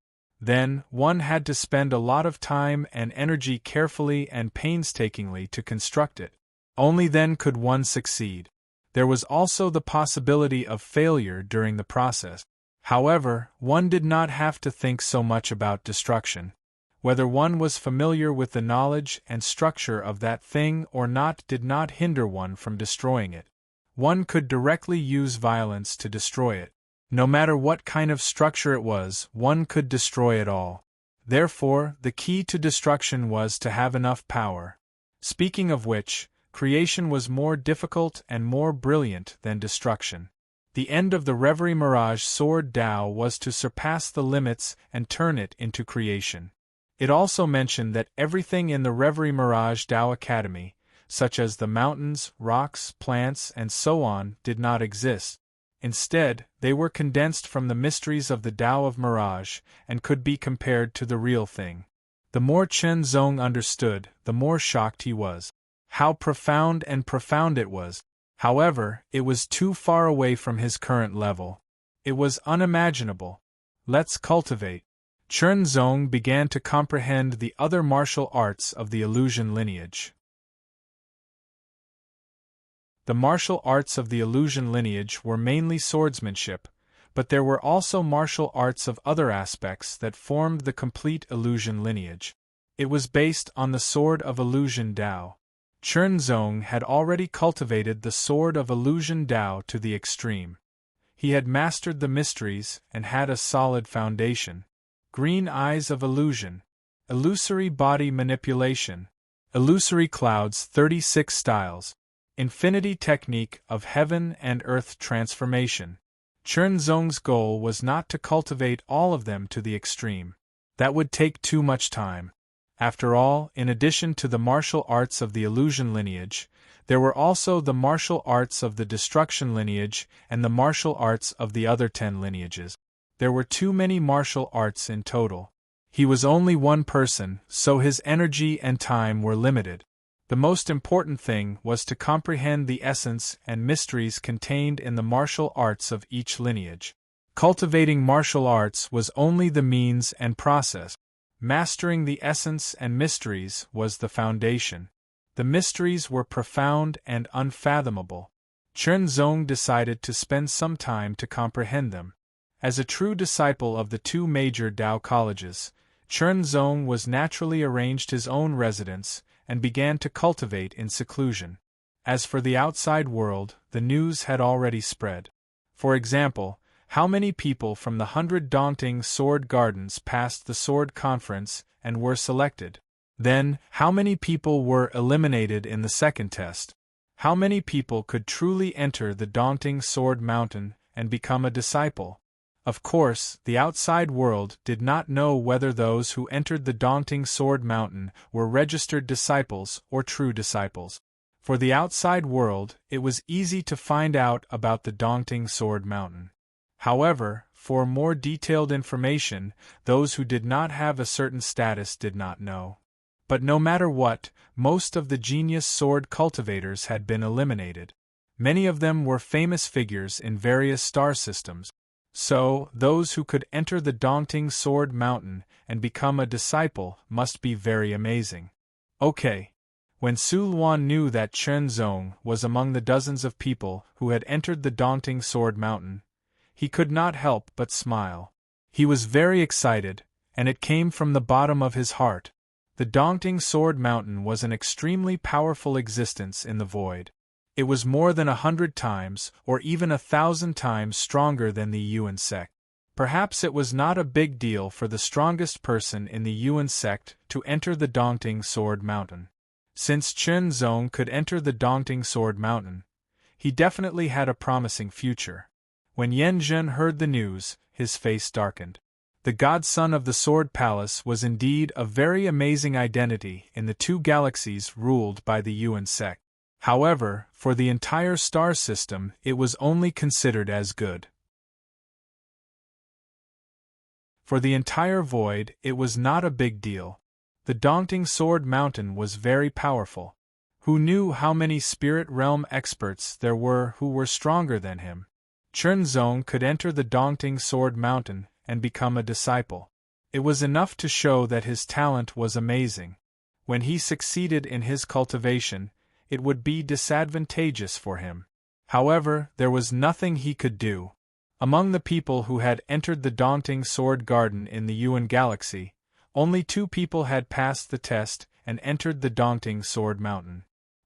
Then, one had to spend a lot of time and energy carefully and painstakingly to construct it. Only then could one succeed. There was also the possibility of failure during the process. However, one did not have to think so much about destruction. Whether one was familiar with the knowledge and structure of that thing or not did not hinder one from destroying it. One could directly use violence to destroy it. No matter what kind of structure it was, one could destroy it all. Therefore, the key to destruction was to have enough power. Speaking of which, creation was more difficult and more brilliant than destruction. The end of the Reverie Mirage Sword Dao was to surpass the limits and turn it into creation. It also mentioned that everything in the Reverie Mirage Dao Academy, such as the mountains, rocks, plants, and so on, did not exist. Instead, they were condensed from the mysteries of the Dao of Mirage and could be compared to the real thing. The more Chen Zong understood, the more shocked he was. How profound it was. However, it was too far away from his current level. It was unimaginable. Let's cultivate. Chen Zong began to comprehend the other martial arts of the illusion lineage. The martial arts of the illusion lineage were mainly swordsmanship, but there were also martial arts of other aspects that formed the complete illusion lineage. It was based on the Sword of Illusion Dao. Chen Zong had already cultivated the Sword of Illusion Dao to the extreme. He had mastered the mysteries and had a solid foundation. Green Eyes of Illusion, Illusory Body Manipulation, Illusory Clouds 36 Styles, Infinity Technique of Heaven and Earth Transformation. Chen Zong's goal was not to cultivate all of them to the extreme. That would take too much time. After all, in addition to the martial arts of the illusion lineage, there were also the martial arts of the destruction lineage and the martial arts of the other 10 lineages. There were too many martial arts in total. He was only one person, so his energy and time were limited. The most important thing was to comprehend the essence and mysteries contained in the martial arts of each lineage. Cultivating martial arts was only the means and process. Mastering the essence and mysteries was the foundation. The mysteries were profound and unfathomable. Chen Zong decided to spend some time to comprehend them. As a true disciple of the two major Dao colleges, Chen Zong was naturally arranged his own residence and began to cultivate in seclusion. As for the outside world, the news had already spread. For example, how many people from the 100 daunting sword gardens passed the sword conference and were selected? Then, how many people were eliminated in the second test? How many people could truly enter the daunting sword mountain and become a disciple? Of course, the outside world did not know whether those who entered the daunting sword mountain were registered disciples or true disciples. For the outside world, it was easy to find out about the daunting sword mountain. However, for more detailed information, those who did not have a certain status did not know. But no matter what, most of the genius sword cultivators had been eliminated. Many of them were famous figures in various star systems. So, those who could enter the daunting Sword Mountain and become a disciple must be very amazing. Okay. When Su Luan knew that Chen Zong was among the dozens of people who had entered the daunting Sword Mountain, he could not help but smile. He was very excited, and it came from the bottom of his heart. The daunting Sword Mountain was an extremely powerful existence in the void. It was more than 100 times, or even 1,000 times stronger than the Yuan sect. Perhaps it was not a big deal for the strongest person in the Yuan sect to enter the daunting Sword Mountain. Since Chen Zong could enter the daunting Sword Mountain, he definitely had a promising future. When Yan Zhen heard the news, his face darkened. The godson of the Sword Palace was indeed a very amazing identity in the two galaxies ruled by the Yuan sect. However, for the entire star system, it was only considered as good. For the entire void, it was not a big deal. The daunting Sword Mountain was very powerful. Who knew how many spirit realm experts there were who were stronger than him? Chen Zong could enter the daunting Sword Mountain and become a disciple. It was enough to show that his talent was amazing. When he succeeded in his cultivation, it would be disadvantageous for him. However, there was nothing he could do. Among the people who had entered the daunting Sword Garden in the Yuan Galaxy, only 2 people had passed the test and entered the daunting Sword Mountain.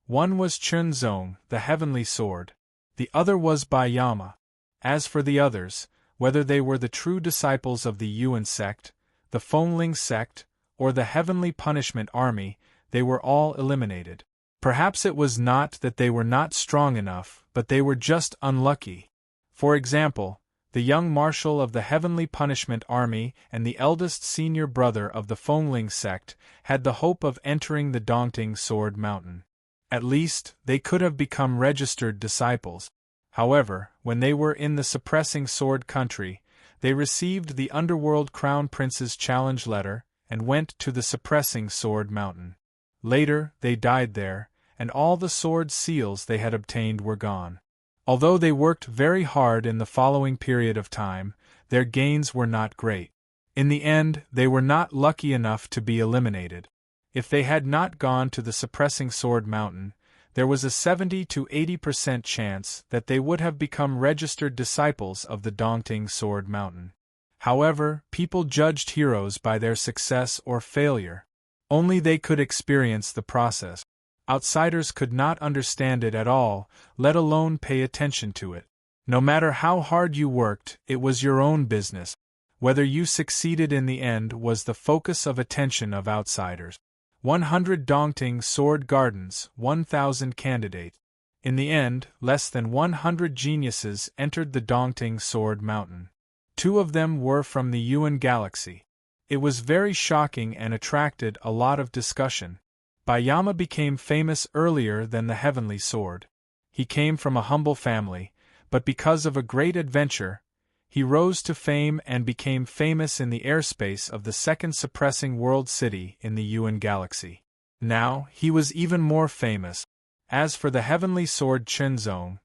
One was Chen Zong, the Heavenly Sword. The other was Bai Yama. As for the others, whether they were the true disciples of the Yuan sect, the Fengling sect, or the Heavenly Punishment Army, they were all eliminated. Perhaps it was not that they were not strong enough, but they were just unlucky. For example, the young marshal of the Heavenly Punishment Army and the eldest senior brother of the Fengling sect had the hope of entering the daunting Sword Mountain. At least, they could have become registered disciples. However, when they were in the suppressing Sword Country, they received the Underworld Crown Prince's challenge letter and went to the suppressing Sword Mountain. Later, they died there, and all the sword seals they had obtained were gone. Although they worked very hard in the following period of time, their gains were not great. In the end, they were not lucky enough to be eliminated. If they had not gone to the suppressing Sword Mountain, there was a 70 to 80% chance that they would have become registered disciples of the daunting Sword Mountain. However, people judged heroes by their success or failure. Only they could experience the process. Outsiders could not understand it at all, let alone pay attention to it. No matter how hard you worked, it was your own business. Whether you succeeded in the end was the focus of attention of outsiders. 100 daunting sword gardens, 1,000 candidates. In the end, less than 100 geniuses entered the daunting Sword Mountain. 2 of them were from the Yuan Galaxy. It was very shocking and attracted a lot of discussion. Bai Yama became famous earlier than the Heavenly Sword. He came from a humble family, but because of a great adventure, he rose to fame and became famous in the airspace of the second suppressing world city in the Yuan Galaxy. Now, he was even more famous. As for the Heavenly Sword Chen Zong,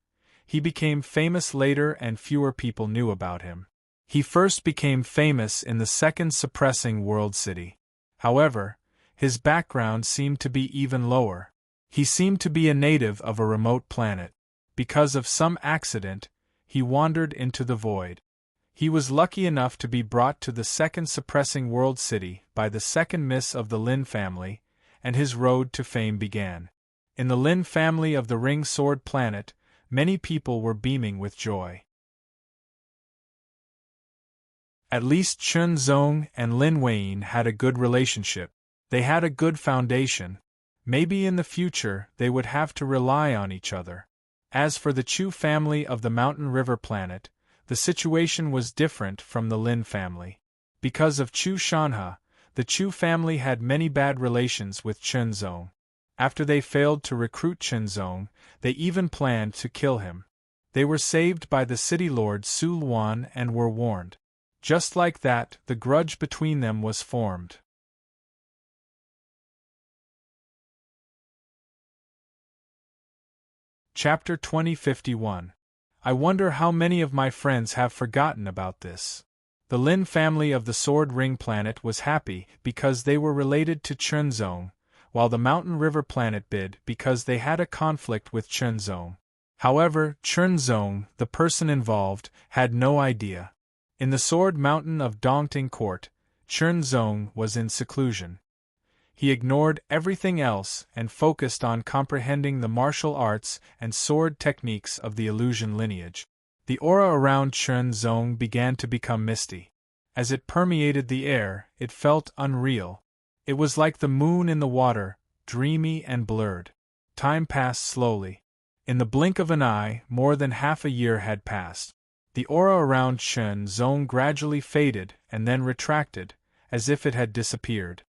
he became famous later and fewer people knew about him. He first became famous in the second suppressing world city. However, his background seemed to be even lower. He seemed to be a native of a remote planet. Because of some accident, he wandered into the void. He was lucky enough to be brought to the second suppressing world city by the second miss of the Lin family, and his road to fame began. In the Lin family of the Ring Sword planet, many people were beaming with joy. At least Chen Zong and Lin Weiyin had a good relationship. They had a good foundation. Maybe in the future they would have to rely on each other. As for the Chu family of the Mountain River planet, the situation was different from the Lin family. Because of Chu Shanha, the Chu family had many bad relations with Chen Zong. After they failed to recruit Chen Zong, they even planned to kill him. They were saved by the city lord Su Luan and were warned. Just like that, the grudge between them was formed. Chapter 2051. I wonder how many of my friends have forgotten about this. The Lin family of the Sword Ring planet was happy because they were related to Chunzong, while the Mountain River planet bid because they had a conflict with Chunzong. However, Chunzong, the person involved, had no idea. In the Sword Mountain of Dongting Court, Chunzong was in seclusion. He ignored everything else and focused on comprehending the martial arts and sword techniques of the illusion lineage. The aura around Chunzong began to become misty. As it permeated the air, it felt unreal. It was like the moon in the water, dreamy and blurred. Time passed slowly. In the blink of an eye, more than half a year had passed. The aura around Chunzong gradually faded and then retracted, as if it had disappeared.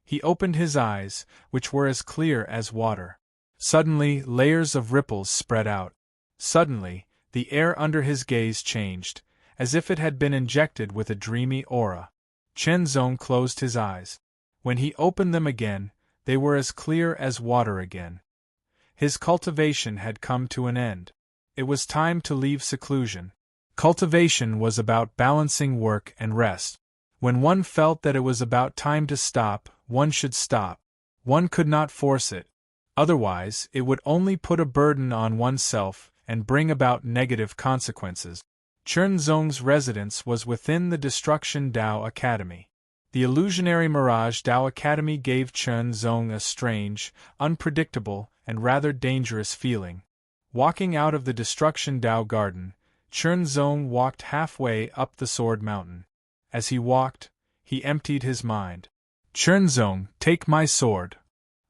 He opened his eyes, which were as clear as water. Suddenly, layers of ripples spread out. Suddenly, the air under his gaze changed, as if it had been injected with a dreamy aura. Chunzong closed his eyes. When he opened them again, they were as clear as water again. His cultivation had come to an end. It was time to leave seclusion. Cultivation was about balancing work and rest. When one felt that it was about time to stop, one should stop. One could not force it. Otherwise, it would only put a burden on oneself and bring about negative consequences. Chunzong's residence was within the Destruction Dao Academy. The illusionary Mirage Dao Academy gave Chunzong a strange, unpredictable, and rather dangerous feeling. Walking out of the Destruction Dao Garden, Chunzong walked halfway up the Sword Mountain. As he walked, he emptied his mind. Chunzong, take my sword.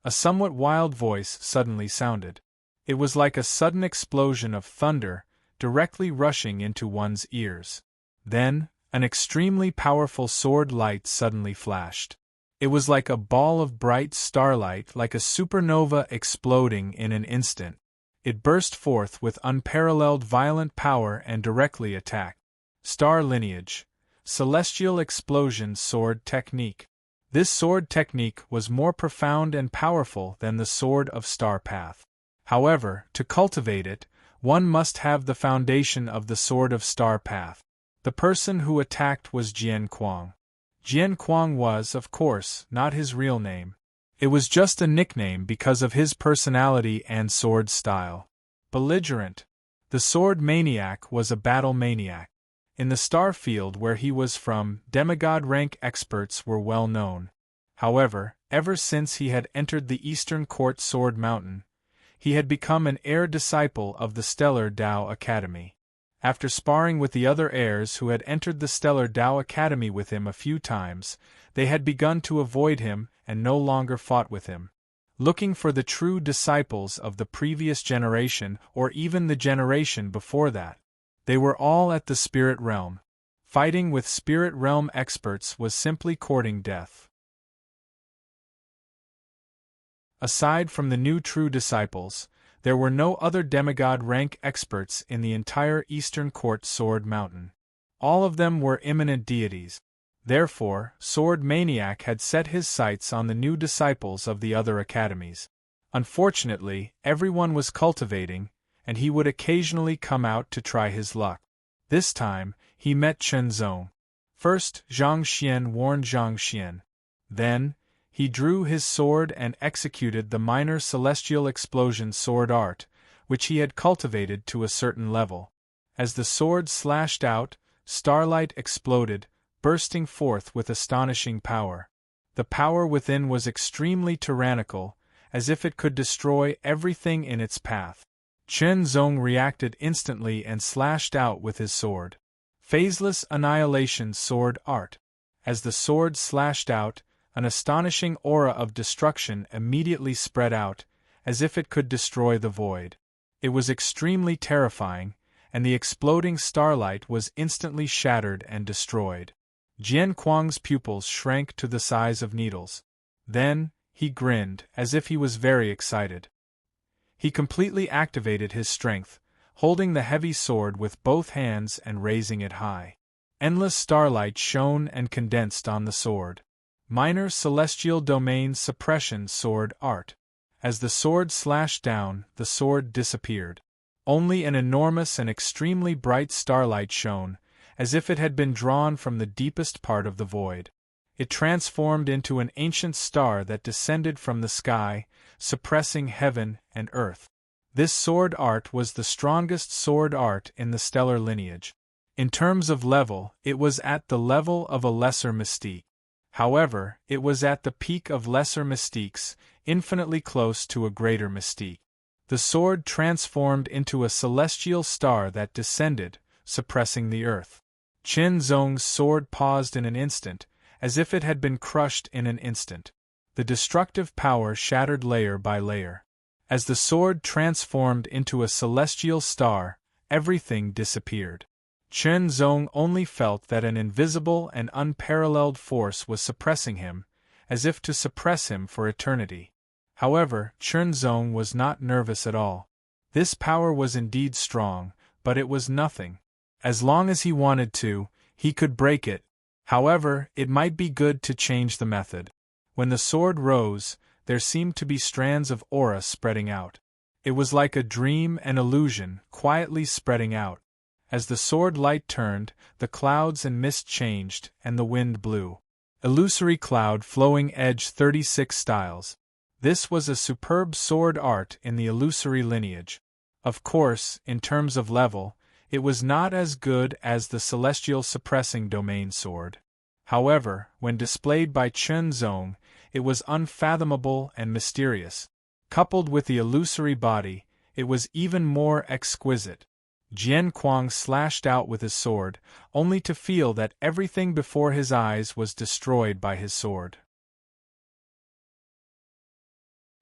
A somewhat wild voice suddenly sounded. It was like a sudden explosion of thunder, directly rushing into one's ears. Then, an extremely powerful sword light suddenly flashed. It was like a ball of bright starlight, like a supernova exploding in an instant. It burst forth with unparalleled violent power and directly attacked. Star Lineage. Celestial Explosion Sword Technique. This sword technique was more profound and powerful than the Sword of Star Path. However, to cultivate it, one must have the foundation of the Sword of Star Path. The person who attacked was Jian Kuang. Jian Kuang was, of course, not his real name. It was just a nickname because of his personality and sword style. Belligerent. The sword maniac was a battle maniac. In the star field where he was from, demigod rank experts were well known. However, ever since he had entered the Eastern Court Sword Mountain, he had become an heir disciple of the Stellar Dao Academy. After sparring with the other heirs who had entered the Stellar Dao Academy with him a few times, they had begun to avoid him and no longer fought with him. Looking for the true disciples of the previous generation or even the generation before that. They were all at the spirit realm. Fighting with spirit realm experts was simply courting death. Aside from the new true disciples, there were no other demigod rank experts in the entire Eastern Court Sword Mountain. All of them were imminent deities. Therefore, Sword Maniac had set his sights on the new disciples of the other academies. Unfortunately, everyone was cultivating, and he would occasionally come out to try his luck. This time, he met Chunzong. First, Zhang Xian warned Zhang Xian. Then, he drew his sword and executed the minor celestial explosion sword art, which he had cultivated to a certain level. As the sword slashed out, starlight exploded, bursting forth with astonishing power. The power within was extremely tyrannical, as if it could destroy everything in its path. Chunzong reacted instantly and slashed out with his sword. Phaseless Annihilation Sword Art. As the sword slashed out, an astonishing aura of destruction immediately spread out, as if it could destroy the void. It was extremely terrifying, and the exploding starlight was instantly shattered and destroyed. Jian Kuang's pupils shrank to the size of needles. Then, he grinned, as if he was very excited. He completely activated his strength, holding the heavy sword with both hands and raising it high. Endless starlight shone and condensed on the sword. Minor Celestial Domain Suppression Sword Art. As the sword slashed down, the sword disappeared. Only an enormous and extremely bright starlight shone, as if it had been drawn from the deepest part of the void. It transformed into an ancient star that descended from the sky, suppressing heaven and earth. This sword art was the strongest sword art in the stellar lineage. In terms of level, it was at the level of a lesser mystique. However, it was at the peak of lesser mystiques, infinitely close to a greater mystique. The sword transformed into a celestial star that descended, suppressing the earth. Chen Zong's sword paused in an instant, as if it had been crushed in an instant. The destructive power shattered layer by layer. As the sword transformed into a celestial star, everything disappeared. Chen Zong only felt that an invisible and unparalleled force was suppressing him, as if to suppress him for eternity. However, Chen Zong was not nervous at all. This power was indeed strong, but it was nothing. As long as he wanted to, he could break it. However, it might be good to change the method. When the sword rose, there seemed to be strands of aura spreading out. It was like a dream and illusion, quietly spreading out. As the sword light turned, the clouds and mist changed, and the wind blew. Illusory cloud flowing edge 36 styles. This was a superb sword art in the illusory lineage. Of course, in terms of level, it was not as good as the celestial suppressing domain sword. However, when displayed by Chen Zong, it was unfathomable and mysterious. Coupled with the illusory body, it was even more exquisite. Jian Kuang slashed out with his sword, only to feel that everything before his eyes was destroyed by his sword.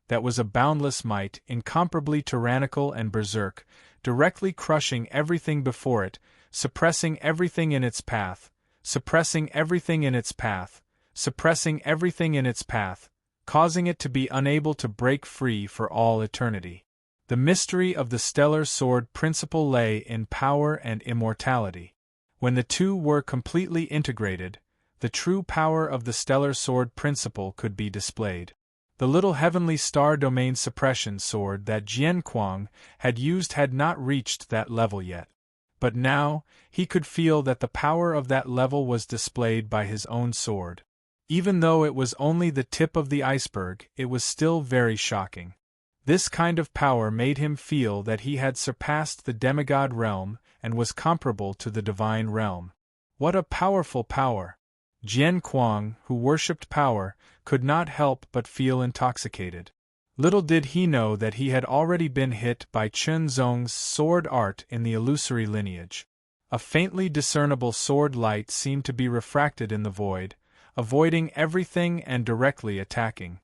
That was a boundless might, incomparably tyrannical and berserk, directly crushing everything before it, suppressing everything in its path, suppressing everything in its path, suppressing everything in its path, causing it to be unable to break free for all eternity. The mystery of the stellar sword principle lay in power and immortality. When the two were completely integrated, the true power of the stellar sword principle could be displayed. The little heavenly star domain suppression sword that Jian Kuang had used had not reached that level yet. But now, he could feel that the power of that level was displayed by his own sword. Even though it was only the tip of the iceberg, it was still very shocking. This kind of power made him feel that he had surpassed the demigod realm and was comparable to the divine realm. What a powerful power! Jian Kuang, who worshipped power, could not help but feel intoxicated. Little did he know that he had already been hit by Chen Zong's sword art in the illusory lineage. A faintly discernible sword light seemed to be refracted in the void, avoiding everything and directly attacking.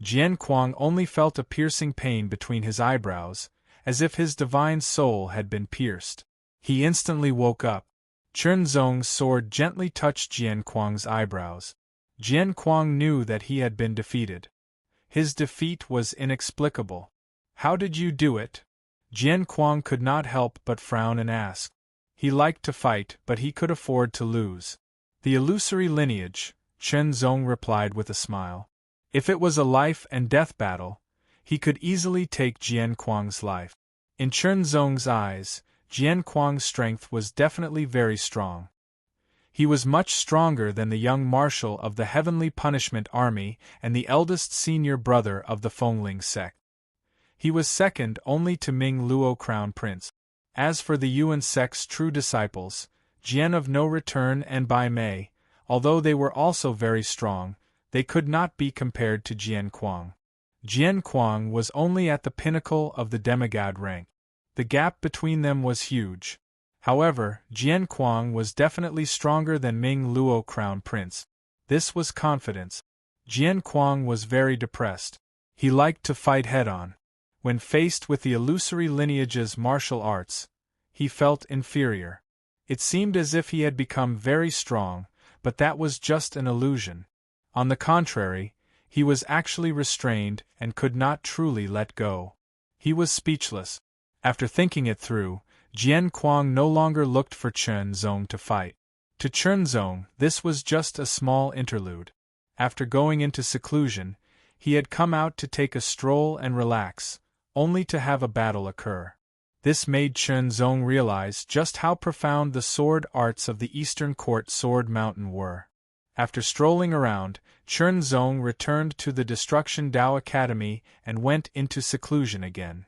Jian Kuang only felt a piercing pain between his eyebrows, as if his divine soul had been pierced. He instantly woke up. Chen Zong's sword gently touched Jian Kuang's eyebrows. Jian Kuang knew that he had been defeated. His defeat was inexplicable. How did you do it? Jian Kuang could not help but frown and ask. He liked to fight, but he could afford to lose. The illusory lineage, Chen Zong replied with a smile. If it was a life and death battle, he could easily take Jian Kuang's life. In Chen Zong's eyes, Jian Kuang's strength was definitely very strong. He was much stronger than the young marshal of the Heavenly Punishment Army and the eldest senior brother of the Fengling sect. He was second only to Ming Luo Crown Prince. As for the Yuan sect's true disciples, Jian of No Return and Bai Mei, although they were also very strong, they could not be compared to Jian Kuang. Jian Kuang was only at the pinnacle of the demigod rank. The gap between them was huge. However, Jian Kuang was definitely stronger than Ming Luo Crown Prince. This was confidence. Jian Kuang was very depressed. He liked to fight head-on. When faced with the illusory lineage's martial arts, he felt inferior. It seemed as if he had become very strong, but that was just an illusion. On the contrary, he was actually restrained and could not truly let go. He was speechless. After thinking it through, Jian Kuang no longer looked for Chen Zong to fight. To Chen Zong, this was just a small interlude. After going into seclusion, he had come out to take a stroll and relax, only to have a battle occur. This made Chen Zong realize just how profound the sword arts of the Eastern Court Sword Mountain were. After strolling around, Chen Zong returned to the Destruction Dao Academy and went into seclusion again.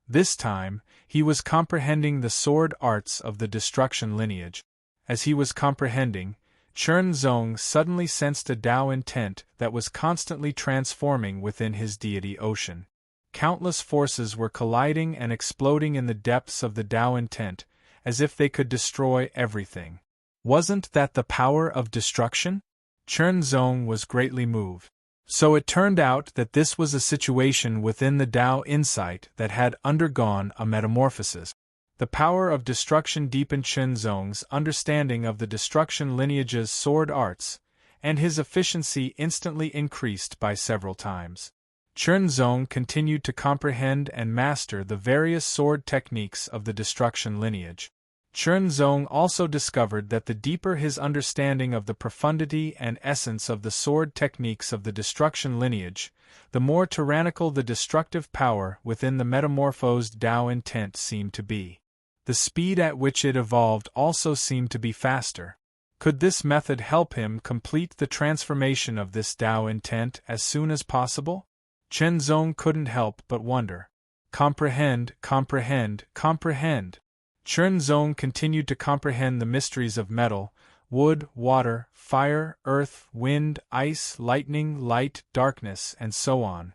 This time, he was comprehending the sword arts of the destruction lineage. As he was comprehending, Chen Zong suddenly sensed a Dao intent that was constantly transforming within his deity ocean. Countless forces were colliding and exploding in the depths of the Dao intent, as if they could destroy everything. Wasn't that the power of destruction? Chen Zong was greatly moved. So it turned out that this was a situation within the Dao insight that had undergone a metamorphosis. The power of destruction deepened Chen Zong's understanding of the destruction lineage's sword arts, and his efficiency instantly increased by several times. Chen Zong continued to comprehend and master the various sword techniques of the destruction lineage. Chen Zong also discovered that the deeper his understanding of the profundity and essence of the sword techniques of the destruction lineage, the more tyrannical the destructive power within the metamorphosed Dao intent seemed to be. The speed at which it evolved also seemed to be faster. Could this method help him complete the transformation of this Dao intent as soon as possible? Chen Zong couldn't help but wonder. Comprehend, comprehend, comprehend. Chen Zong continued to comprehend the mysteries of metal, wood, water, fire, earth, wind, ice, lightning, light, darkness, and so on.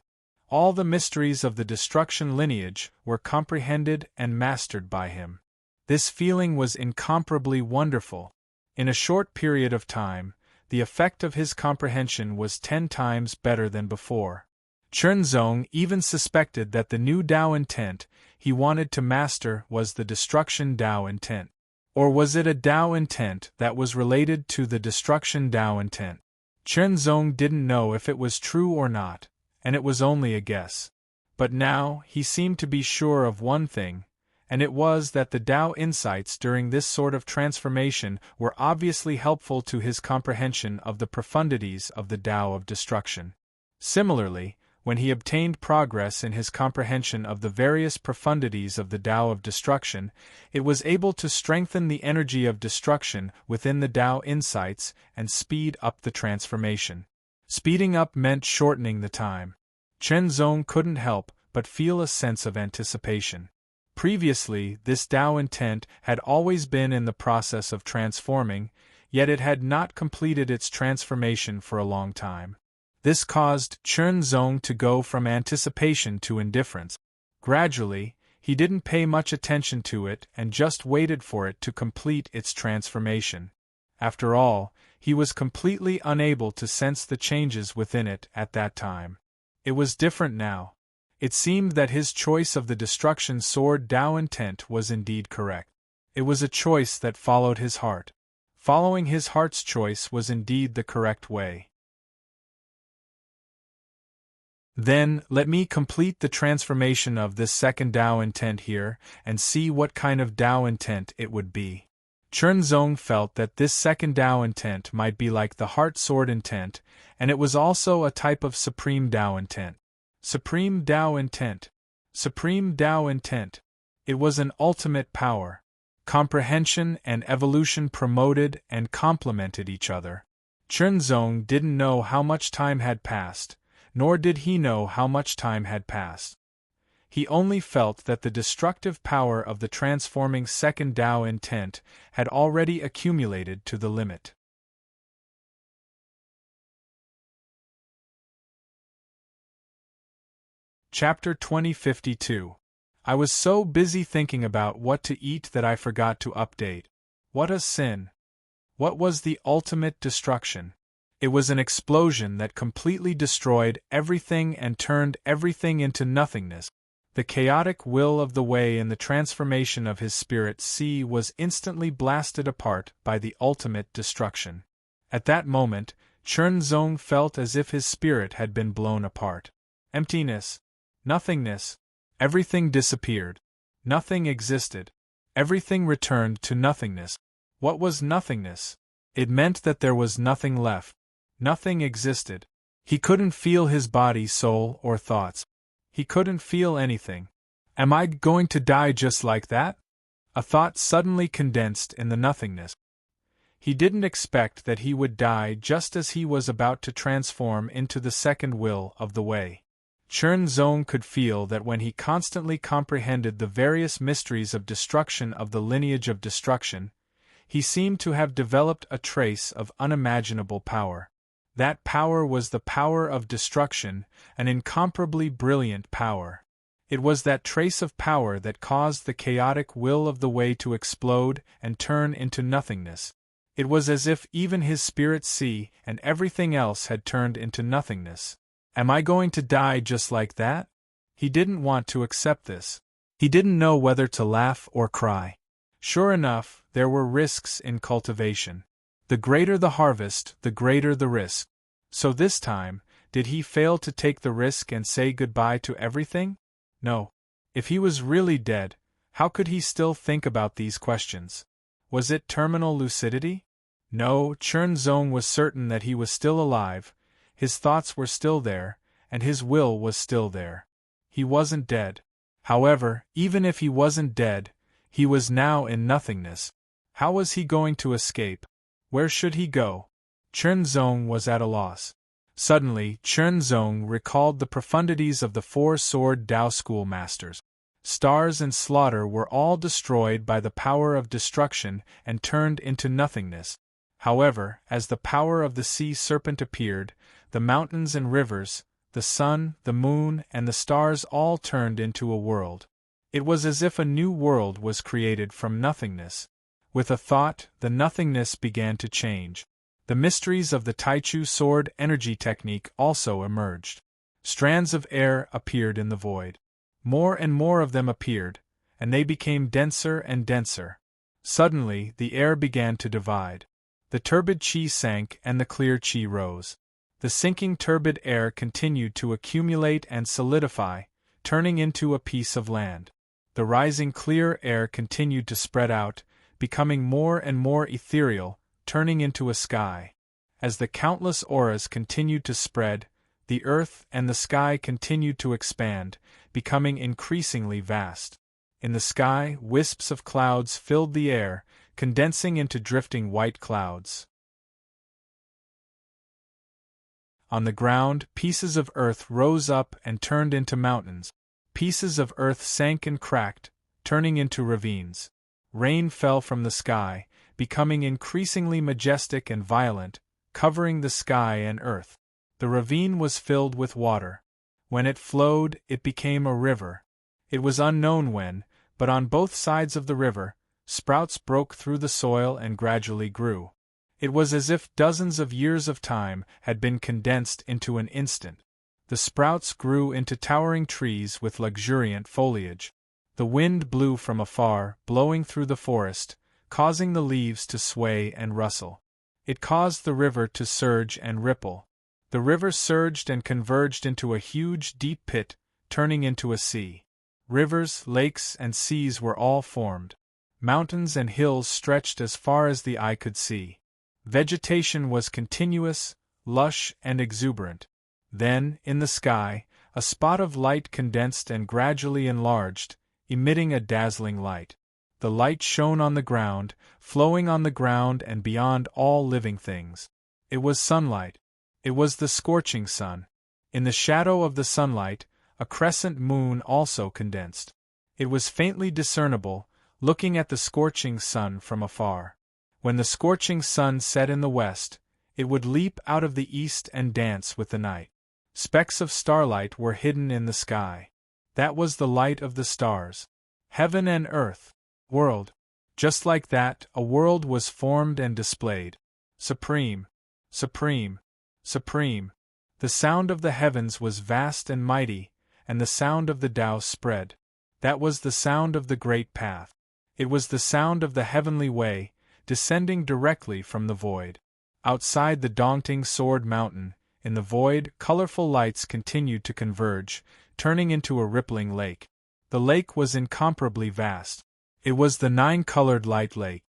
All the mysteries of the destruction lineage were comprehended and mastered by him. This feeling was incomparably wonderful. In a short period of time, the effect of his comprehension was 10 times better than before. Chen Zong even suspected that the new Dao intent he wanted to master was the destruction Dao intent. Or was it a Dao intent that was related to the destruction Dao intent? Chen Zong didn't know if it was true or not, and it was only a guess. But now he seemed to be sure of one thing, and it was that the Dao insights during this sort of transformation were obviously helpful to his comprehension of the profundities of the Dao of destruction. Similarly, when he obtained progress in his comprehension of the various profundities of the Tao of destruction, it was able to strengthen the energy of destruction within the Tao insights and speed up the transformation. Speeding up meant shortening the time. Chen Zong couldn't help but feel a sense of anticipation. Previously, this Tao intent had always been in the process of transforming, yet it had not completed its transformation for a long time. This caused Chen Zong to go from anticipation to indifference. Gradually, he didn't pay much attention to it and just waited for it to complete its transformation. After all, he was completely unable to sense the changes within it at that time. It was different now. It seemed that his choice of the destruction sword Dao intent was indeed correct. It was a choice that followed his heart. Following his heart's choice was indeed the correct way. Then, let me complete the transformation of this second Dao intent here, and see what kind of Dao intent it would be. Chen Zong felt that this second Dao intent might be like the heart sword intent, and it was also a type of supreme Dao intent. Supreme Dao intent. Supreme Dao intent. It was an ultimate power. Comprehension and evolution promoted and complemented each other. Chen Zong didn't know how much time had passed, nor did he know how much time had passed. He only felt that the destructive power of the transforming second Dao intent had already accumulated to the limit. Chapter 2052. I was so busy thinking about what to eat that I forgot to update. What a sin! What was the ultimate destruction? It was an explosion that completely destroyed everything and turned everything into nothingness. The chaotic will of the Wei in the transformation of his spirit sea was instantly blasted apart by the ultimate destruction. At that moment, Chen Zong felt as if his spirit had been blown apart. Emptiness. Nothingness. Everything disappeared. Nothing existed. Everything returned to nothingness. What was nothingness? It meant that there was nothing left. Nothing existed. He couldn't feel his body, soul, or thoughts. He couldn't feel anything. Am I going to die just like that? A thought suddenly condensed in the nothingness. He didn't expect that he would die just as he was about to transform into the second will of the way. Chern Zong could feel that when he constantly comprehended the various mysteries of destruction of the lineage of destruction, he seemed to have developed a trace of unimaginable power. That power was the power of destruction, an incomparably brilliant power. It was that trace of power that caused the chaotic will of the way to explode and turn into nothingness. It was as if even his spirit sea and everything else had turned into nothingness. Am I going to die just like that? He didn't want to accept this. He didn't know whether to laugh or cry. Sure enough, there were risks in cultivation. The greater the harvest, the greater the risk. So this time, did he fail to take the risk and say goodbye to everything? No. If he was really dead, how could he still think about these questions? Was it terminal lucidity? No, Chern Zong was certain that he was still alive, his thoughts were still there, and his will was still there. He wasn't dead. However, even if he wasn't dead, he was now in nothingness. How was he going to escape? Where should he go? Chern Zong was at a loss. Suddenly, Chern Zong recalled the profundities of the four-sword Dao school masters. Stars and slaughter were all destroyed by the power of destruction and turned into nothingness. However, as the power of the sea serpent appeared, the mountains and rivers, the sun, the moon, and the stars all turned into a world. It was as if a new world was created from nothingness. With a thought, the nothingness began to change. The mysteries of the Taichu sword energy technique also emerged. Strands of air appeared in the void. More and more of them appeared, and they became denser and denser. Suddenly, the air began to divide. The turbid qi sank and the clear qi rose. The sinking turbid air continued to accumulate and solidify, turning into a piece of land. The rising clear air continued to spread out, becoming more and more ethereal, turning into a sky. As the countless auras continued to spread, the earth and the sky continued to expand, becoming increasingly vast. In the sky, wisps of clouds filled the air, condensing into drifting white clouds. On the ground, pieces of earth rose up and turned into mountains. Pieces of earth sank and cracked, turning into ravines. Rain fell from the sky, becoming increasingly majestic and violent, covering the sky and earth. The ravine was filled with water. When it flowed, it became a river. It was unknown when, but on both sides of the river, sprouts broke through the soil and gradually grew. It was as if dozens of years of time had been condensed into an instant. The sprouts grew into towering trees with luxuriant foliage. The wind blew from afar, blowing through the forest, causing the leaves to sway and rustle. It caused the river to surge and ripple. The river surged and converged into a huge, deep pit, turning into a sea. Rivers, lakes, and seas were all formed. Mountains and hills stretched as far as the eye could see. Vegetation was continuous, lush, and exuberant. Then, in the sky, a spot of light condensed and gradually enlarged, emitting a dazzling light. The light shone on the ground, flowing on the ground and beyond all living things. It was sunlight. It was the scorching sun. In the shadow of the sunlight, a crescent moon also condensed. It was faintly discernible, looking at the scorching sun from afar. When the scorching sun set in the west, it would leap out of the east and dance with the night. Specks of starlight were hidden in the sky. That was the light of the stars. Heaven and earth. World. Just like that, a world was formed and displayed. Supreme. Supreme. Supreme. The sound of the heavens was vast and mighty, and the sound of the Tao spread. That was the sound of the great path. It was the sound of the heavenly way, descending directly from the void. Outside the daunting Sword Mountain, in the void, colorful lights continued to converge, turning into a rippling lake. The lake was incomparably vast. It was the nine-colored light lake.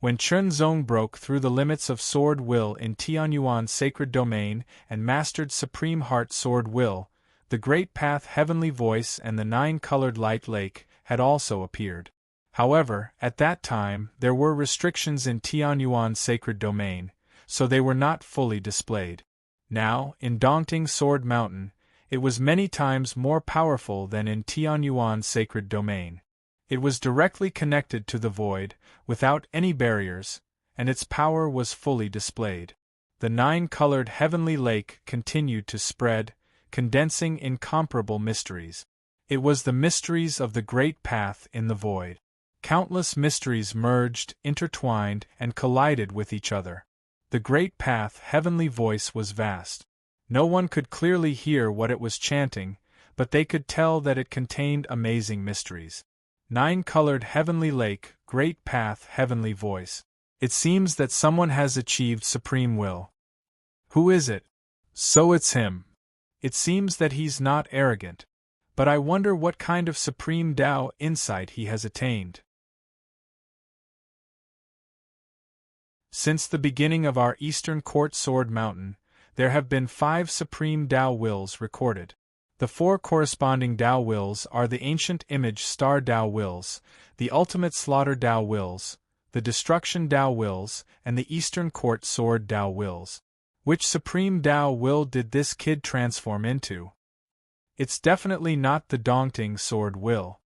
When Chern Zong broke through the limits of Sword Will in Tianyuan's sacred domain and mastered Supreme Heart Sword Will, The Great Path Heavenly Voice and the Nine-Colored Light Lake had also appeared. However, at that time, there were restrictions in Tianyuan's sacred domain, so they were not fully displayed. Now, in Daunting Sword Mountain, it was many times more powerful than in Tianyuan's sacred domain. It was directly connected to the void, without any barriers, and its power was fully displayed. The nine-colored heavenly lake continued to spread, condensing incomparable mysteries. It was the mysteries of the great path in the void. Countless mysteries merged, intertwined, and collided with each other. The great path heavenly voice was vast. No one could clearly hear what it was chanting, but they could tell that it contained amazing mysteries. Nine-colored heavenly lake, great path heavenly voice. It seems that someone has achieved supreme will. Who is it? So it's him. It seems that he's not arrogant. But I wonder what kind of supreme Tao insight he has attained. Since the beginning of our Eastern Court Sword Mountain, there have been 5 supreme Tao wills recorded. The 4 corresponding Tao wills are the Ancient Image Star Tao wills, the Ultimate Slaughter Tao wills, the Destruction Tao wills, and the Eastern Court Sword Tao wills. Which supreme Tao will did this kid transform into? It's definitely not the Daunting Sword will.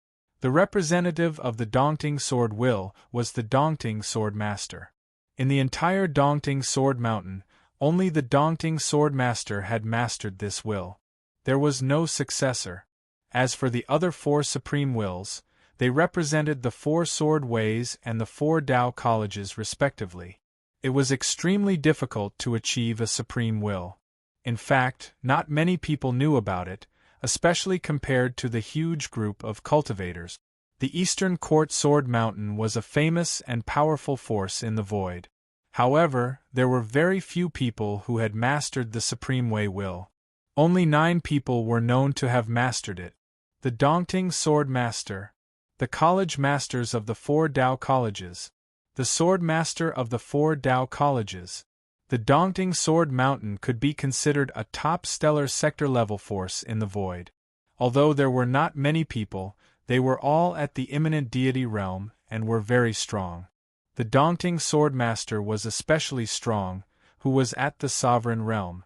The representative of the Daunting Sword will was the Daunting Sword Master. In the entire Daunting Sword Mountain, only the Daunting Sword Master had mastered this will. There was no successor. As for the other 4 supreme wills, they represented the 4 sword ways and the 4 Tao colleges respectively. It was extremely difficult to achieve a supreme will. In fact, not many people knew about it, especially compared to the huge group of cultivators. The Eastern Court Sword Mountain was a famous and powerful force in the void. However, there were very few people who had mastered the Supreme Way will. Only 9 people were known to have mastered it. The Daunting Sword Master, the College Masters of the 4 Tao Colleges, the Sword Master of the 4 Tao Colleges. The Daunting Sword Mountain could be considered a top stellar sector-level force in the void. Although there were not many people, they were all at the imminent deity realm and were very strong. The Daunting Sword Master was especially strong, who was at the sovereign realm.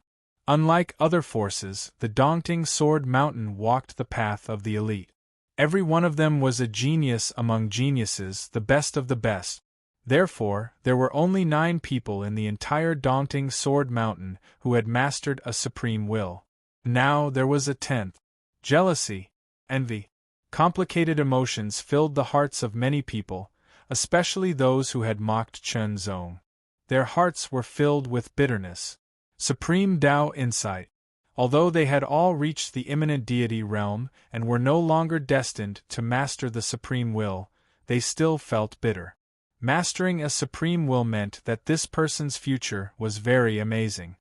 Unlike other forces, the Daunting Sword Mountain walked the path of the elite. Every one of them was a genius among geniuses, the best of the best. Therefore, there were only 9 people in the entire Daunting Sword Mountain who had mastered a supreme will. Now there was a 10th. Jealousy, envy, complicated emotions filled the hearts of many people, especially those who had mocked Chen Zong. Their hearts were filled with bitterness. Supreme Tao insight. Although they had all reached the imminent deity realm and were no longer destined to master the supreme will, they still felt bitter. Mastering a supreme will meant that this person's future was very amazing.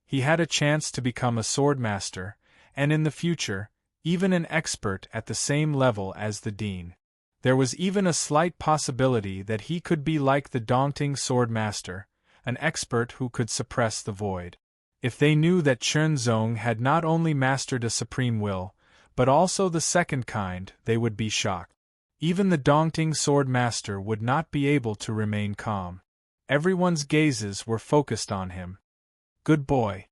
He had a chance to become a sword master, and in the future, even an expert at the same level as the dean. There was even a slight possibility that he could be like the Daunting Sword Master, an expert who could suppress the void. If they knew that Chen Zong had not only mastered a supreme will, but also the second kind, they would be shocked. Even the Daunting Sword Master would not be able to remain calm. Everyone's gazes were focused on him. Good boy.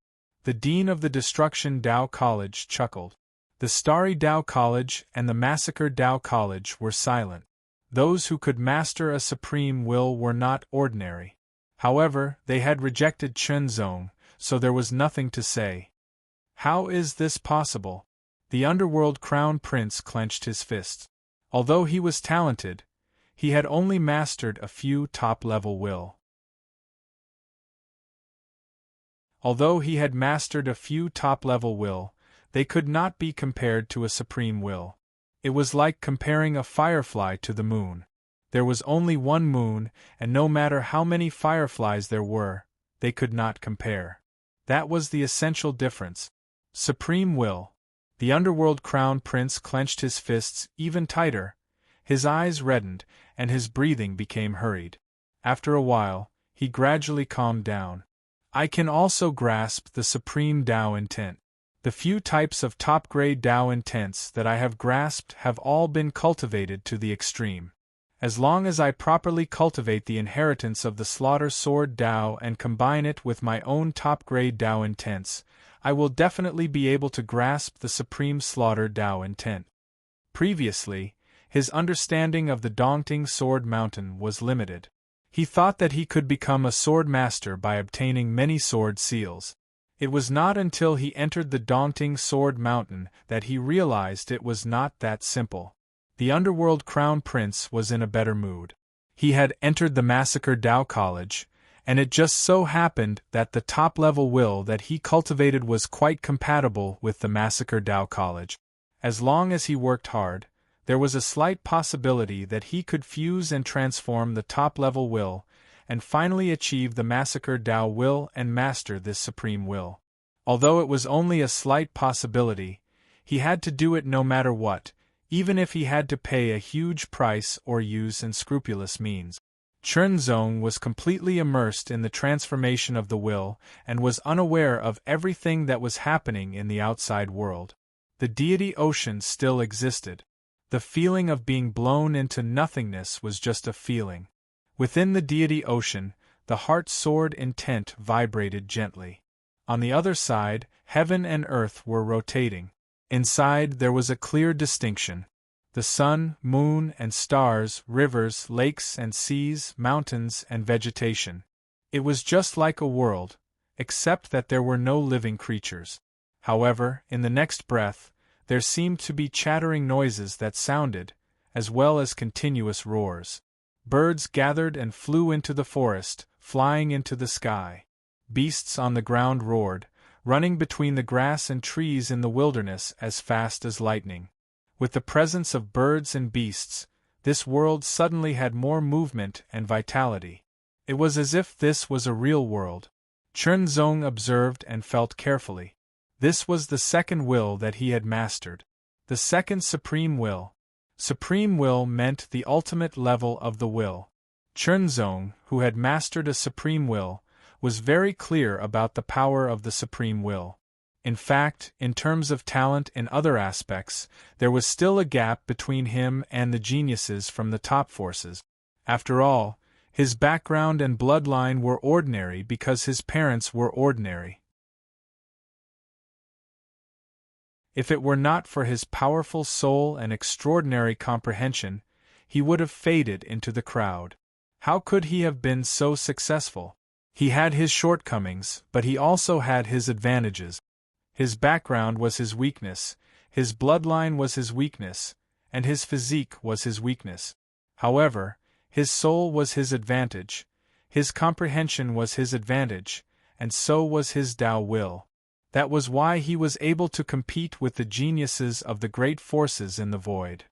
The dean of the Destruction Tao College chuckled. The Starry Tao College and the Massacre Tao College were silent. Those who could master a supreme will were not ordinary. However, they had rejected Chen Zong, so there was nothing to say. How is this possible? The underworld crown prince clenched his fists. Although he was talented, he had only mastered a few top-level will. Although he had mastered a few top-level will, they could not be compared to a supreme will. It was like comparing a firefly to the moon. There was only one moon, and no matter how many fireflies there were, they could not compare. That was the essential difference. Supreme will. The underworld crown prince clenched his fists even tighter, his eyes reddened, and his breathing became hurried. After a while, he gradually calmed down. I can also grasp the supreme Tao intent. The few types of top-grade Tao intents that I have grasped have all been cultivated to the extreme. As long as I properly cultivate the inheritance of the Slaughter Sword Tao and combine it with my own top-grade Tao intents, I will definitely be able to grasp the Supreme Slaughter Tao intent. Previously, his understanding of the daunting Sword Mountain was limited. He thought that he could become a sword master by obtaining many sword seals. It was not until he entered the daunting Sword Mountain that he realized it was not that simple. The Underworld Crown Prince was in a better mood. He had entered the Massacre Tao College, and it just so happened that the top-level will that he cultivated was quite compatible with the Massacre Tao College. As long as he worked hard, there was a slight possibility that he could fuse and transform the top-level will, and finally achieve the Massacre Tao will and master this supreme will. Although it was only a slight possibility, he had to do it no matter what, even if he had to pay a huge price or use unscrupulous means. Chernzong was completely immersed in the transformation of the will and was unaware of everything that was happening in the outside world. The deity ocean still existed. The feeling of being blown into nothingness was just a feeling. Within the deity ocean, the heart sword intent vibrated gently. On the other side, heaven and earth were rotating. Inside there was a clear distinction. The sun, moon, and stars, rivers, lakes and seas, mountains and vegetation. It was just like a world, except that there were no living creatures. However, in the next breath, there seemed to be chattering noises that sounded, as well as continuous roars. Birds gathered and flew into the forest, flying into the sky. Beasts on the ground roared, running between the grass and trees in the wilderness as fast as lightning. With the presence of birds and beasts, this world suddenly had more movement and vitality. It was as if this was a real world. Chernzong observed and felt carefully. This was the second will that he had mastered. The second supreme will. Supreme will meant the ultimate level of the will. Chernzong, who had mastered a supreme will, was very clear about the power of the supreme will. In fact, in terms of talent in other aspects, there was still a gap between him and the geniuses from the top forces. After all, his background and bloodline were ordinary because his parents were ordinary. If it were not for his powerful soul and extraordinary comprehension, he would have faded into the crowd. How could he have been so successful? He had his shortcomings, but he also had his advantages. His background was his weakness, his bloodline was his weakness, and his physique was his weakness. However, his soul was his advantage, his comprehension was his advantage, and so was his Tao will. That was why he was able to compete with the geniuses of the great forces in the void.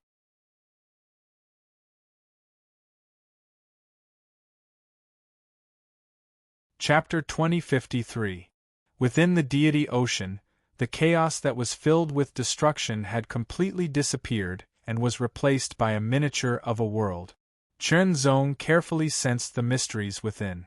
Chapter 2053. Within the deity ocean, the chaos that was filled with destruction had completely disappeared and was replaced by a miniature of a world. Chernzong carefully sensed the mysteries within.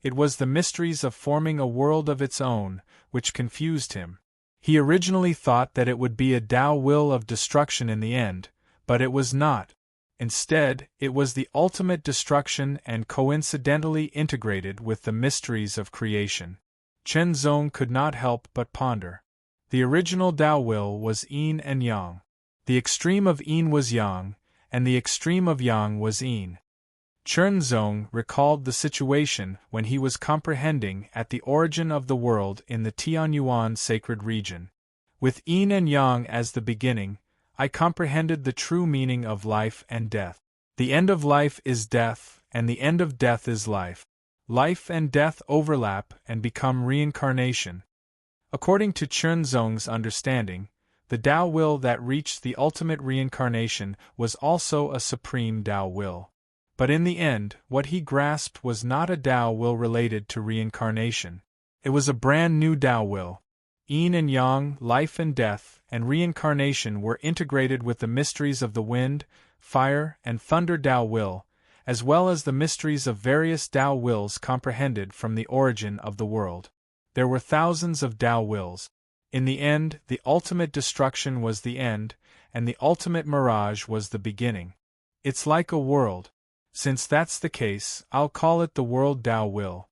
It was the mysteries of forming a world of its own which confused him. He originally thought that it would be a Tao will of destruction in the end, but it was not. Instead, it was the ultimate destruction and coincidentally integrated with the mysteries of creation. Chernzong could not help but ponder. The original Tao will was yin and yang. The extreme of yin was yang, and the extreme of yang was yin. Chernzong recalled the situation when he was comprehending at the origin of the world in the Tianyuan sacred region. With yin and yang as the beginning, I comprehended the true meaning of life and death. The end of life is death, and the end of death is life. Life and death overlap and become reincarnation. According to Chernzong's understanding, the Tao will that reached the ultimate reincarnation was also a supreme Tao will. But in the end, what he grasped was not a Tao will related to reincarnation. It was a brand new Tao will. Yin and yang, life and death, and reincarnation were integrated with the mysteries of the wind, fire, and thunder Tao will, as well as the mysteries of various Tao wills comprehended from the origin of the world. There were thousands of Tao wills. In the end, the ultimate destruction was the end, and the ultimate mirage was the beginning. It's like a world. Since that's the case, I'll call it the world Tao Will.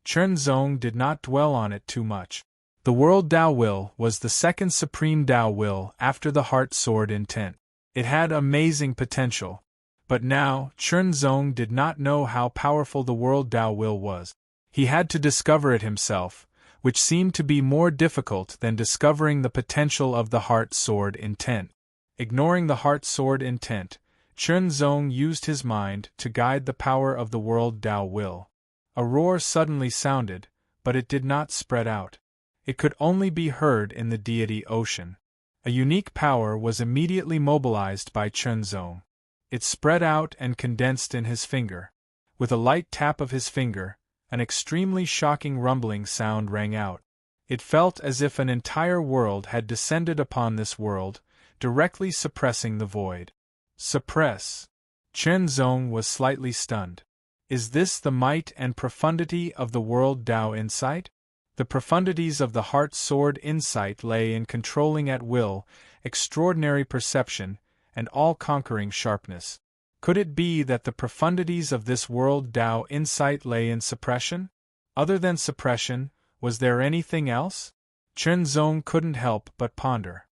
Chen Zong did not dwell on it too much. The world Tao Will was the second supreme Tao Will after the heart sword intent. It had amazing potential. But now, Chen Zong did not know how powerful the world Tao Will was. He had to discover it himself, which seemed to be more difficult than discovering the potential of the heart sword intent. Ignoring the heart sword intent, Chen Zong used his mind to guide the power of the world Tao Will. A roar suddenly sounded, but it did not spread out. It could only be heard in the deity ocean. A unique power was immediately mobilized by Chen Zong. It spread out and condensed in his finger. With a light tap of his finger, an extremely shocking rumbling sound rang out. It felt as if an entire world had descended upon this world, directly suppressing the void. Suppress. Chen Zong was slightly stunned. Is this the might and profundity of the world Tao insight? The profundities of the heart sword insight lay in controlling at will, extraordinary perception, and all-conquering sharpness. Could it be that the profundities of this world Tao insight lay in suppression? Other than suppression, was there anything else? Chen Zong couldn't help but ponder.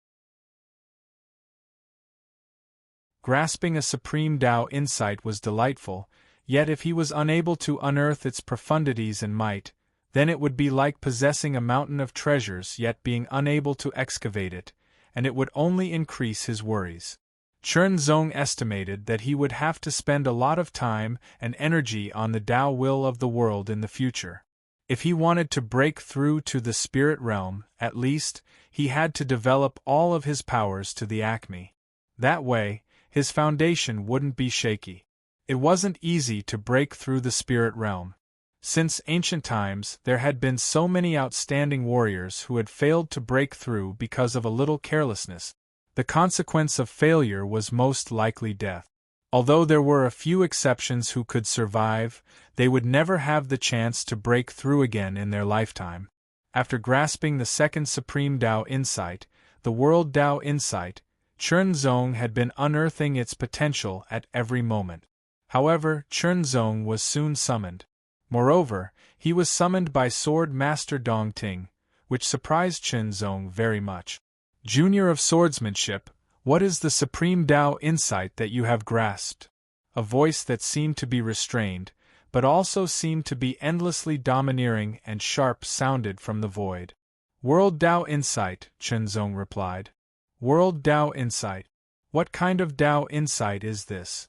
Grasping a supreme Tao insight was delightful, yet if he was unable to unearth its profundities and might, then it would be like possessing a mountain of treasures yet being unable to excavate it, and it would only increase his worries. Chen Zong estimated that he would have to spend a lot of time and energy on the Tao Will of the world in the future. If he wanted to break through to the spirit realm, at least, he had to develop all of his powers to the acme. That way, his foundation wouldn't be shaky. It wasn't easy to break through the spirit realm. Since ancient times, there had been so many outstanding warriors who had failed to break through because of a little carelessness. The consequence of failure was most likely death. Although there were a few exceptions who could survive, they would never have the chance to break through again in their lifetime. After grasping the second supreme Tao insight, the world Tao insight, Chen Zong had been unearthing its potential at every moment. However, Chen Zong was soon summoned. Moreover, he was summoned by Sword Master Dongting, which surprised Chen Zong very much. Junior of Swordsmanship, what is the supreme Tao insight that you have grasped? A voice that seemed to be restrained, but also seemed to be endlessly domineering and sharp sounded from the void. World Tao insight, Chen Zong replied. World Tao insight. What kind of Tao insight is this?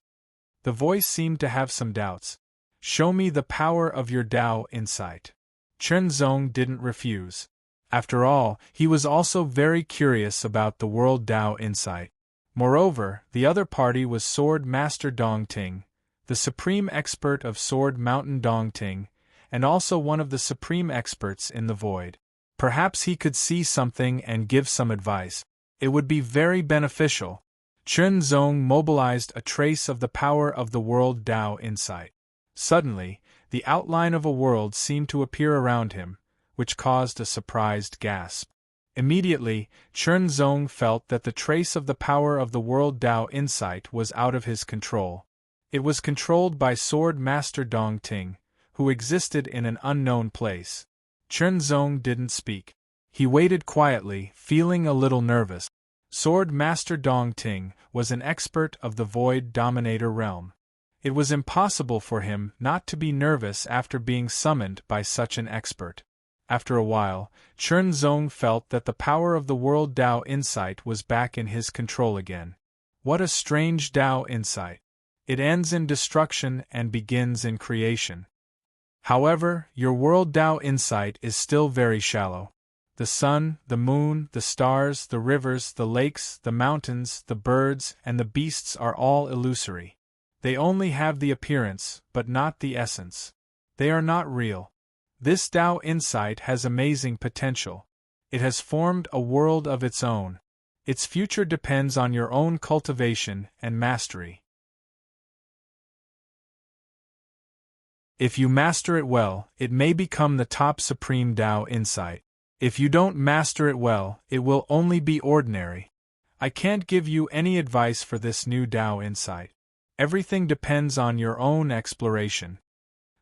The voice seemed to have some doubts. Show me the power of your Tao insight. Chen Zong didn't refuse. After all, he was also very curious about the world Tao insight. Moreover, the other party was Sword Master Dongting, the supreme expert of Sword Mountain Dongting, and also one of the supreme experts in the void. Perhaps he could see something and give some advice. It would be very beneficial. Chen Zong mobilized a trace of the power of the world Tao insight. Suddenly, the outline of a world seemed to appear around him, which caused a surprised gasp. Immediately, Chen Zong felt that the trace of the power of the world Tao insight was out of his control. It was controlled by Sword Master Dongting, who existed in an unknown place. Chen Zong didn't speak. He waited quietly, feeling a little nervous. Sword Master Dongting was an expert of the Void Dominator realm. It was impossible for him not to be nervous after being summoned by such an expert. After a while, Chen Zong felt that the power of the world Tao insight was back in his control again. What a strange Tao insight! It ends in destruction and begins in creation. However, your world Tao insight is still very shallow. The sun, the moon, the stars, the rivers, the lakes, the mountains, the birds, and the beasts are all illusory. They only have the appearance, but not the essence. They are not real. This Tao insight has amazing potential. It has formed a world of its own. Its future depends on your own cultivation and mastery. If you master it well, it may become the top supreme Tao insight. If you don't master it well, it will only be ordinary. I can't give you any advice for this new Dao insight. Everything depends on your own exploration.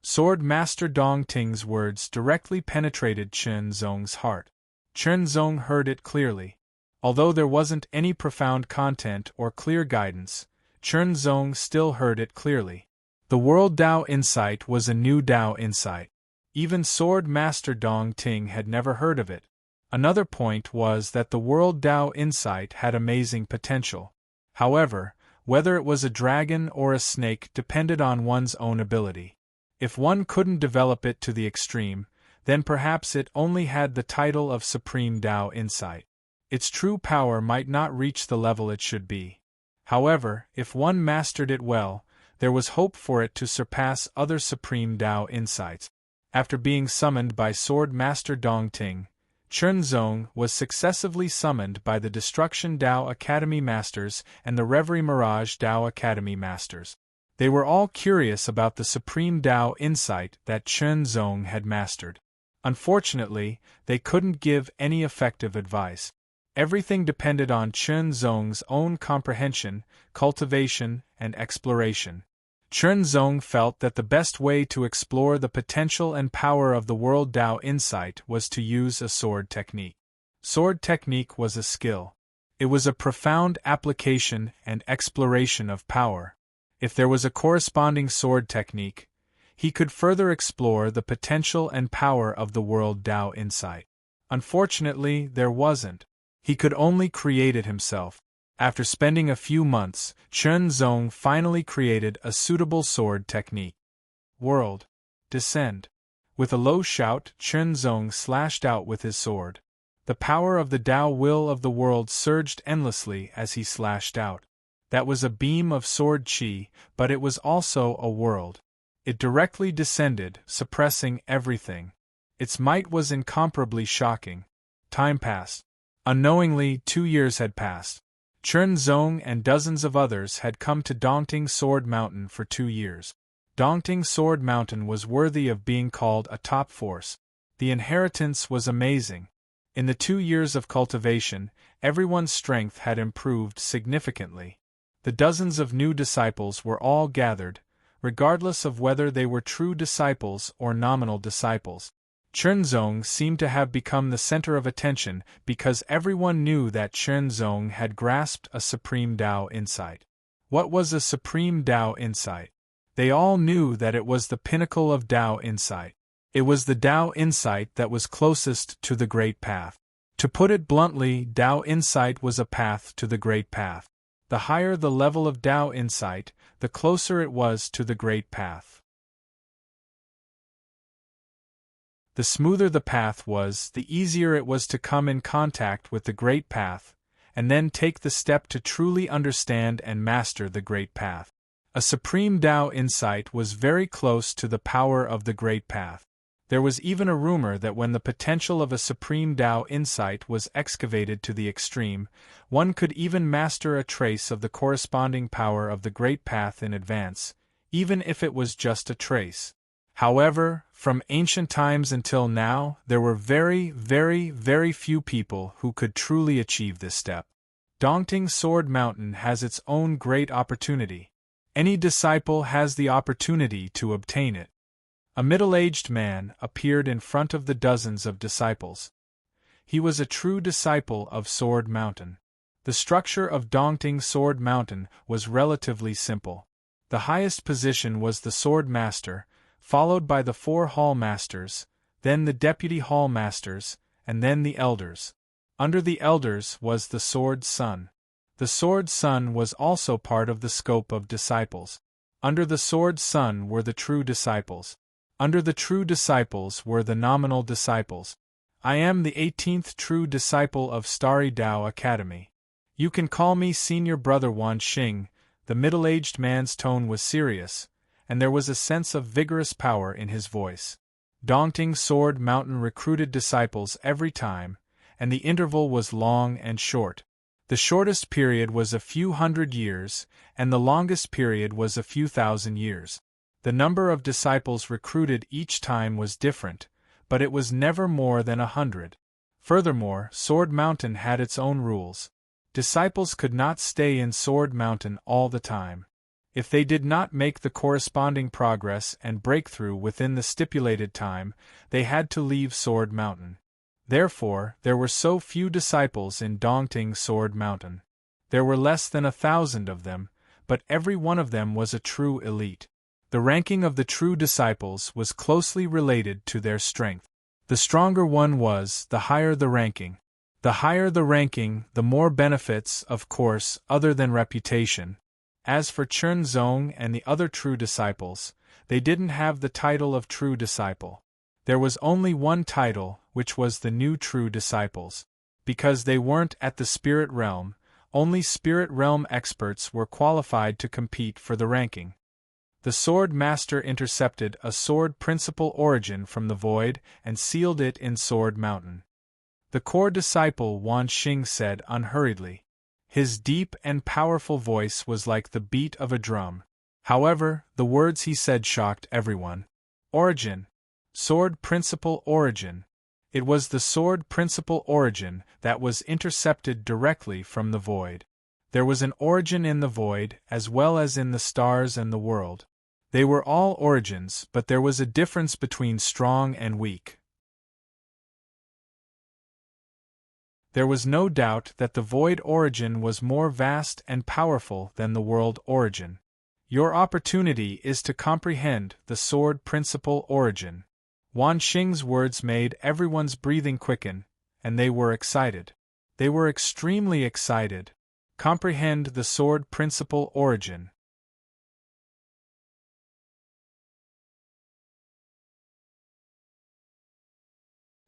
Sword Master Dong Ting's words directly penetrated Chen Zong's heart. Chen Zong heard it clearly. Although there wasn't any profound content or clear guidance, Chen Zong still heard it clearly. The World Dao insight was a new Dao insight. Even Sword Master Dong Ting had never heard of it. Another point was that the World Dao insight had amazing potential. However, whether it was a dragon or a snake depended on one's own ability. If one couldn't develop it to the extreme, then perhaps it only had the title of Supreme Dao Insight. Its true power might not reach the level it should be. However, if one mastered it well, there was hope for it to surpass other Supreme Dao Insights. After being summoned by Sword Master Dong Ting, Chen Zong was successively summoned by the Destruction Dao Academy Masters and the Reverie Mirage Dao Academy Masters. They were all curious about the Supreme Dao insight that Chen Zong had mastered. Unfortunately, they couldn't give any effective advice. Everything depended on Chen Zong's own comprehension, cultivation, and exploration. Chen Zong felt that the best way to explore the potential and power of the World Dao insight was to use a sword technique. Sword technique was a skill. It was a profound application and exploration of power. If there was a corresponding sword technique, he could further explore the potential and power of the World Dao insight. Unfortunately, there wasn't. He could only create it himself. After spending a few months, Chen Zong finally created a suitable sword technique. World. Descend. With a low shout, Chen Zong slashed out with his sword. The power of the Dao will of the world surged endlessly as he slashed out. That was a beam of sword qi, but it was also a world. It directly descended, suppressing everything. Its might was incomparably shocking. Time passed. Unknowingly, 2 years had passed. Chen Zong and dozens of others had come to Dongting Sword Mountain for 2 years. Dongting Sword Mountain was worthy of being called a top force. The inheritance was amazing. In the 2 years of cultivation, everyone's strength had improved significantly. The dozens of new disciples were all gathered, regardless of whether they were true disciples or nominal disciples. Chen Zong seemed to have become the center of attention because everyone knew that Chen Zong had grasped a Supreme Dao insight. What was a Supreme Dao insight? They all knew that it was the pinnacle of Dao insight. It was the Dao insight that was closest to the Great Path. To put it bluntly, Dao insight was a path to the Great Path. The higher the level of Dao insight, the closer it was to the Great Path. The smoother the path was, the easier it was to come in contact with the Great Path, and then take the step to truly understand and master the Great Path. A Supreme Dao insight was very close to the power of the Great Path. There was even a rumor that when the potential of a Supreme Dao insight was excavated to the extreme, one could even master a trace of the corresponding power of the Great Path in advance, even if it was just a trace. However, from ancient times until now, there were very few people who could truly achieve this step. Dongting Sword Mountain has its own great opportunity. Any disciple has the opportunity to obtain it. A middle-aged man appeared in front of the dozens of disciples. He was a true disciple of Sword Mountain. The structure of Dongting Sword Mountain was relatively simple. The highest position was the Sword Master, followed by the 4 Hall Masters, then the Deputy Hall Masters, and then the Elders. Under the Elders was the Sword Sun. The Sword Sun was also part of the scope of disciples. Under the Sword Sun were the true disciples. Under the true disciples were the nominal disciples. I am the 18th true disciple of Starry Dao Academy. You can call me Senior Brother Wan Xing. The middle-aged man's tone was serious, and there was a sense of vigorous power in his voice. Dongting Sword Mountain recruited disciples every time, and the interval was long and short. The shortest period was a few hundred years, and the longest period was a few thousand years. The number of disciples recruited each time was different, but it was never more than 100. Furthermore, Sword Mountain had its own rules. Disciples could not stay in Sword Mountain all the time. If they did not make the corresponding progress and breakthrough within the stipulated time, they had to leave Sword Mountain. Therefore, there were so few disciples in daunting Sword Mountain. There were less than 1,000 of them, but every one of them was a true elite. The ranking of the true disciples was closely related to their strength. The stronger one was, the higher the ranking. The higher the ranking, the more benefits, of course, other than reputation. As for Chen Zong and the other true disciples, they didn't have the title of true disciple. There was only one title, which was the new true disciples. Because they weren't at the spirit realm, only spirit realm experts were qualified to compete for the ranking. The Sword Master intercepted a sword principal origin from the void and sealed it in Sword Mountain. The core disciple Wan Xing said unhurriedly. His deep and powerful voice was like the beat of a drum. However, the words he said shocked everyone. Origin. Sword principal origin. It was the sword principal origin that was intercepted directly from the void. There was an origin in the void as well as in the stars and the world. They were all origins, but there was a difference between strong and weak. There was no doubt that the void origin was more vast and powerful than the world origin. Your opportunity is to comprehend the sword principal origin. Wan Xing's words made everyone's breathing quicken, and they were excited. They were extremely excited. Comprehend the sword principal origin.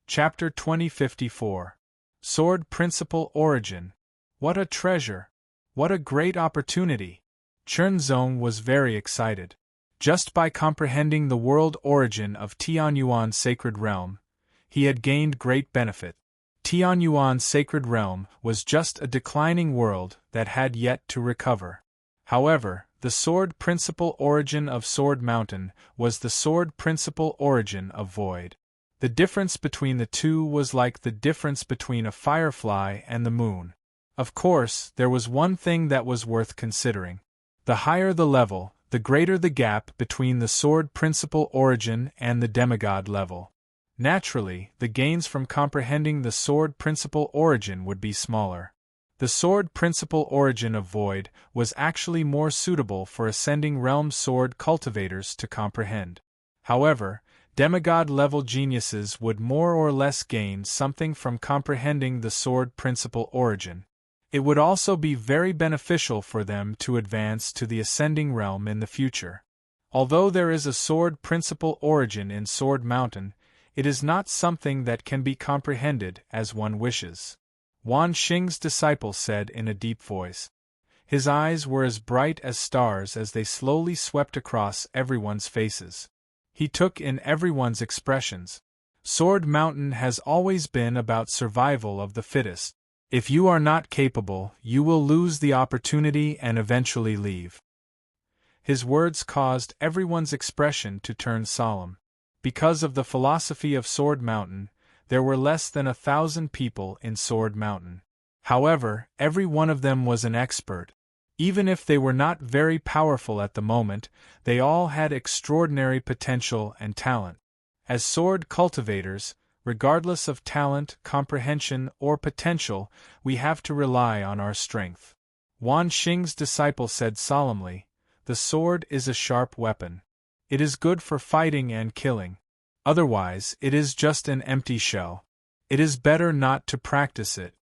Chapter 2054. Sword Principal Origin. What a treasure! What a great opportunity! Chen Zong was very excited. Just by comprehending the world origin of Tianyuan's sacred realm, he had gained great benefit. Tianyuan's sacred realm was just a declining world that had yet to recover. However, the sword principal origin of Sword Mountain was the sword principal origin of void. The difference between the two was like the difference between a firefly and the moon. Of course, there was one thing that was worth considering. The higher the level, the greater the gap between the sword principal origin and the demigod level. Naturally, the gains from comprehending the sword principal origin would be smaller. The sword principal origin of void was actually more suitable for ascending realm sword cultivators to comprehend. However, demigod-level geniuses would more or less gain something from comprehending the sword principal origin. It would also be very beneficial for them to advance to the ascending realm in the future. Although there is a sword principal origin in Sword Mountain, it is not something that can be comprehended as one wishes. Wan Xing's disciple said in a deep voice. His eyes were as bright as stars as they slowly swept across everyone's faces. He took in everyone's expressions. Sword Mountain has always been about survival of the fittest. If you are not capable, you will lose the opportunity and eventually leave. His words caused everyone's expression to turn solemn. Because of the philosophy of Sword Mountain, there were less than 1,000 people in Sword Mountain. However, every one of them was an expert. Even if they were not very powerful at the moment, they all had extraordinary potential and talent. As sword cultivators, regardless of talent, comprehension, or potential, we have to rely on our strength. Wan Xing's disciple said solemnly, "The sword is a sharp weapon. It is good for fighting and killing. Otherwise, it is just an empty shell. It is better not to practice it."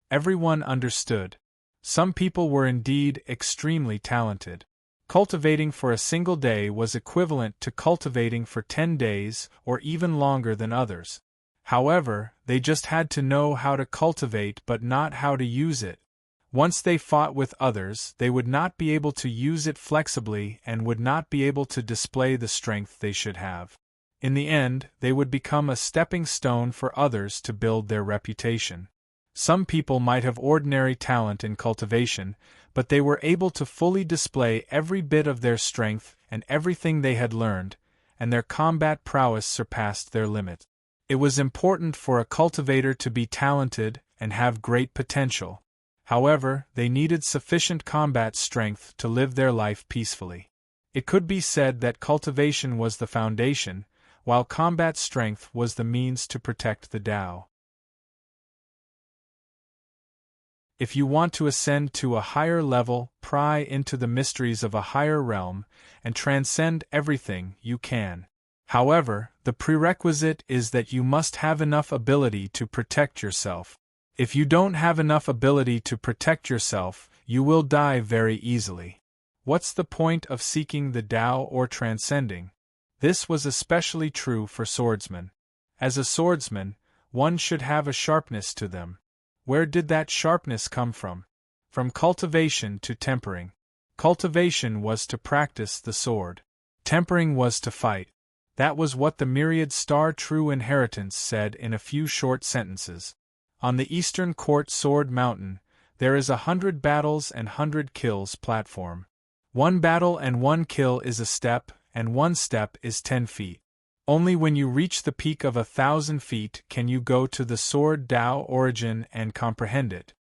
Everyone understood. Some people were indeed extremely talented. Cultivating for a single day was equivalent to cultivating for 10 days or even longer than others. However, they just had to know how to cultivate but not how to use it. Once they fought with others, they would not be able to use it flexibly and would not be able to display the strength they should have. In the end, they would become a stepping stone for others to build their reputation. Some people might have ordinary talent in cultivation, but they were able to fully display every bit of their strength and everything they had learned, and their combat prowess surpassed their limit. It was important for a cultivator to be talented and have great potential. However, they needed sufficient combat strength to live their life peacefully. It could be said that cultivation was the foundation, while combat strength was the means to protect the Tao. If you want to ascend to a higher level, pry into the mysteries of a higher realm, and transcend everything, you can. However, the prerequisite is that you must have enough ability to protect yourself. If you don't have enough ability to protect yourself, you will die very easily. What's the point of seeking the Tao or transcending? This was especially true for swordsmen. As a swordsman, one should have a sharpness to them. Where did that sharpness come from? From cultivation to tempering. Cultivation was to practice the sword. Tempering was to fight. That was what the myriad star true inheritance said in a few short sentences. On the Eastern Court Sword Mountain, there is 100 battles and 100 kills platform. 1 battle and 1 kill is a step, and 1 step is 10 feet. Only when you reach the peak of 1,000 feet can you go to the sword Tao origin and comprehend it.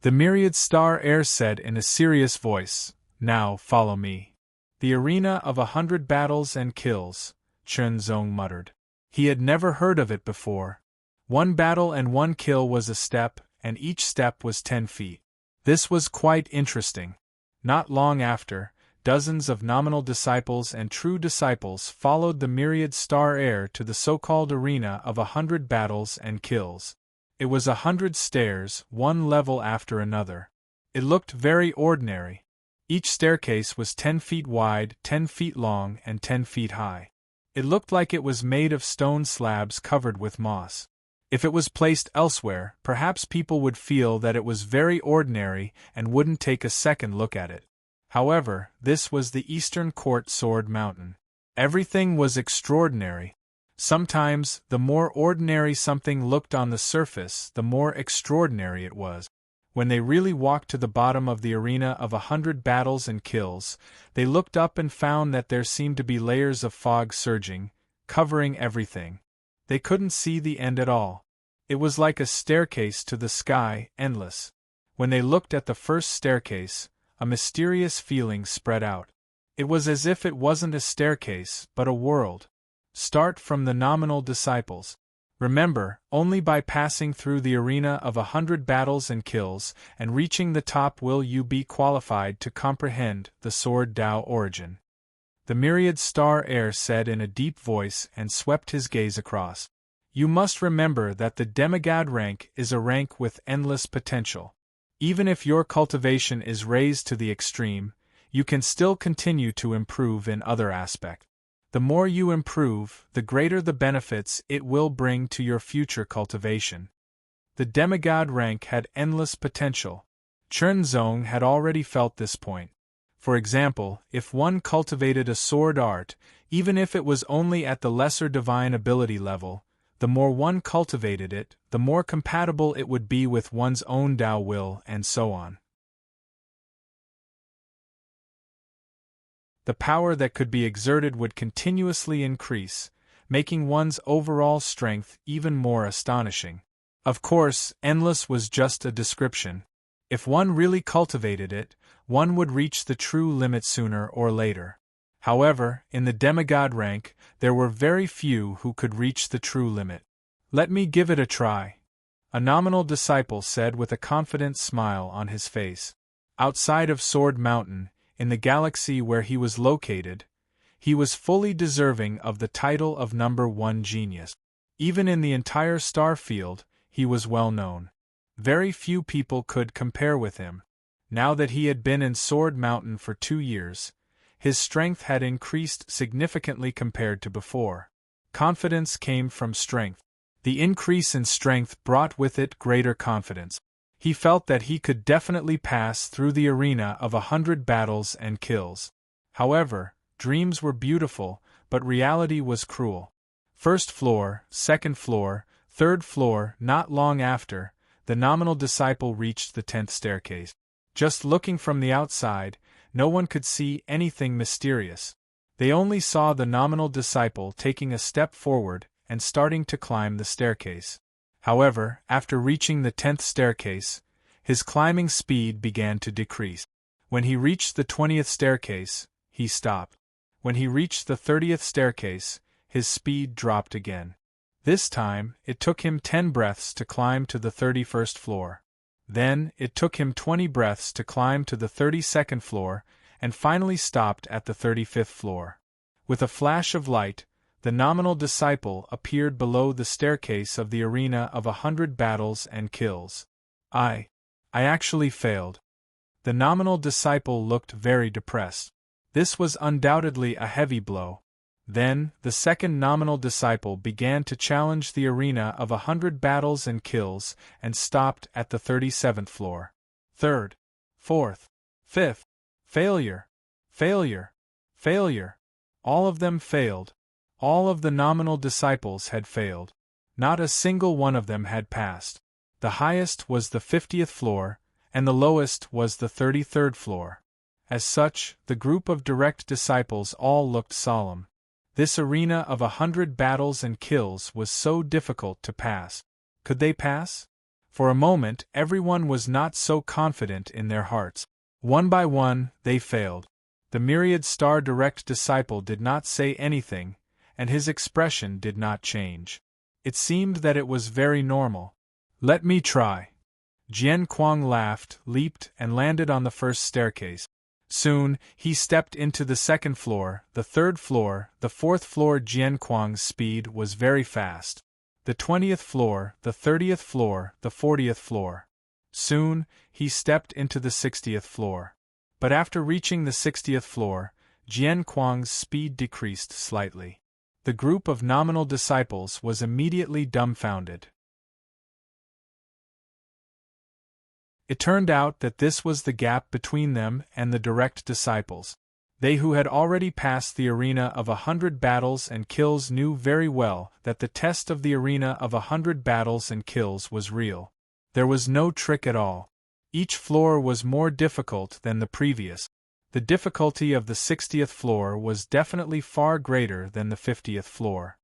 The myriad star heir said in a serious voice, "Now follow me." The arena of 100 battles and kills, Chen Zong muttered. He had never heard of it before. 1 battle and 1 kill was a step, and each step was 10 feet. This was quite interesting. Not long after, dozens of nominal disciples and true disciples followed the myriad star heir to the so-called arena of 100 battles and kills. It was 100 stairs, one level after another. It looked very ordinary. Each staircase was 10 feet wide, 10 feet long, and 10 feet high. It looked like it was made of stone slabs covered with moss. If it was placed elsewhere, perhaps people would feel that it was very ordinary and wouldn't take a second look at it. However, this was the Eastern Court Sword Mountain. Everything was extraordinary. Sometimes, the more ordinary something looked on the surface, the more extraordinary it was. When they really walked to the bottom of the arena of 100 battles and kills, they looked up and found that there seemed to be layers of fog surging, covering everything. They couldn't see the end at all. It was like a staircase to the sky, endless. When they looked at the first staircase, a mysterious feeling spread out. It was as if it wasn't a staircase, but a world. Start from the nominal disciples. Remember, only by passing through the arena of 100 battles and kills, and reaching the top will you be qualified to comprehend the sword Tao origin. The myriad star heir said in a deep voice and swept his gaze across. You must remember that the demigod rank is a rank with endless potential. Even if your cultivation is raised to the extreme, you can still continue to improve in other aspects. The more you improve, the greater the benefits it will bring to your future cultivation. The demigod rank had endless potential. Chen Zong had already felt this point. For example, if one cultivated a sword art, even if it was only at the lesser divine ability level, the more one cultivated it, the more compatible it would be with one's own Tao will, and so on. The power that could be exerted would continuously increase, making one's overall strength even more astonishing. Of course, endless was just a description. If one really cultivated it, one would reach the true limit sooner or later. However, in the demigod rank, there were very few who could reach the true limit. Let me give it a try, a nominal disciple said with a confident smile on his face. Outside of Sword Mountain, in the galaxy where he was located, he was fully deserving of the title of number 1 genius. Even in the entire star field, he was well known. Very few people could compare with him. Now that he had been in Sword Mountain for 2 years, his strength had increased significantly compared to before. Confidence came from strength. The increase in strength brought with it greater confidence. He felt that he could definitely pass through the arena of 100 battles and kills. However, dreams were beautiful, but reality was cruel. First floor, second floor, third floor. Not long after, the nominal disciple reached the 10th staircase. Just looking from the outside, no one could see anything mysterious. They only saw the nominal disciple taking a step forward, and starting to climb the staircase. However, after reaching the 10th staircase, his climbing speed began to decrease. When he reached the 20th staircase, he stopped. When he reached the 30th staircase, his speed dropped again. This time, it took him 10 breaths to climb to the 31st floor. Then, it took him 20 breaths to climb to the 32nd floor, and finally stopped at the 35th floor. With a flash of light, the nominal disciple appeared below the staircase of the arena of 100 battles and kills. I actually failed. The nominal disciple looked very depressed. This was undoubtedly a heavy blow. Then, the second nominal disciple began to challenge the arena of 100 battles and kills and stopped at the 37th floor. Third, fourth, fifth. Failure. Failure. Failure. All of them failed. All of the nominal disciples had failed. Not a single one of them had passed. The highest was the 50th floor, and the lowest was the 33rd floor. As such, the group of direct disciples all looked solemn. This arena of 100 battles and kills was so difficult to pass. Could they pass? For a moment, everyone was not so confident in their hearts. One by one, they failed. The myriad star direct disciple did not say anything, and his expression did not change. It seemed that it was very normal. Let me try. Jian Kuang laughed, leaped, and landed on the first staircase. Soon, he stepped into the second floor, the third floor, the fourth floor. Jian Kuang's speed was very fast. The 20th floor, the 30th floor, the 40th floor. Soon, he stepped into the 60th floor. But after reaching the 60th floor, Jian Kuang's speed decreased slightly. The group of nominal disciples was immediately dumbfounded. It turned out that this was the gap between them and the direct disciples. They who had already passed the arena of 100 battles and kills knew very well that the test of the arena of 100 battles and kills was real. There was no trick at all. Each floor was more difficult than the previous. The difficulty of the 60th floor was definitely far greater than the 50th floor.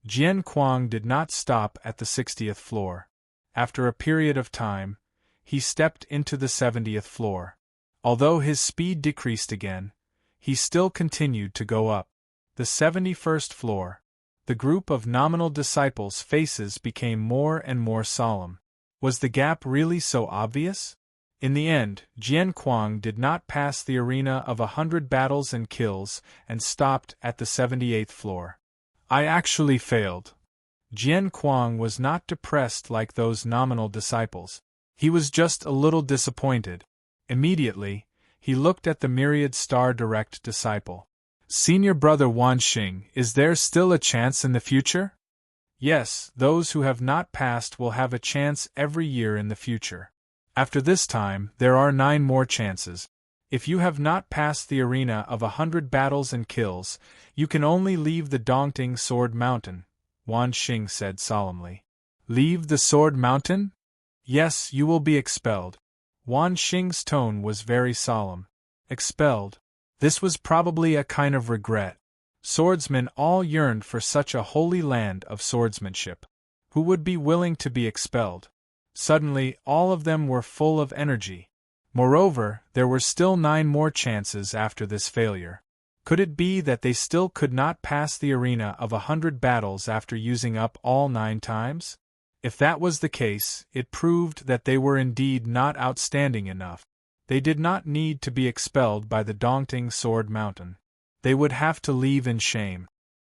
Jian Kuang did not stop at the 60th floor. After a period of time, he stepped into the 70th floor. Although his speed decreased again, he still continued to go up. The 71st floor. The group of nominal disciples' faces became more and more solemn. Was the gap really so obvious? In the end, Jian Kuang did not pass the arena of 100 battles and kills and stopped at the 78th floor. I actually failed. Jian Kuang was not depressed like those nominal disciples. He was just a little disappointed. Immediately, he looked at the myriad star direct disciple. Senior brother Wanxing, is there still a chance in the future? Yes, those who have not passed will have a chance every year in the future. After this time, there are 9 more chances. If you have not passed the arena of 100 battles and kills, you can only leave the Dongting Sword Mountain, Wanxing said solemnly. Leave the Sword Mountain? Yes, you will be expelled. Wanxing's tone was very solemn. Expelled. This was probably a kind of regret. Swordsmen all yearned for such a holy land of swordsmanship. Who would be willing to be expelled? Suddenly, all of them were full of energy. Moreover, there were still 9 more chances after this failure. Could it be that they still could not pass the arena of 100 battles after using up all 9 times? If that was the case, it proved that they were indeed not outstanding enough. They did not need to be expelled by the Dongting Sword Mountain. They would have to leave in shame.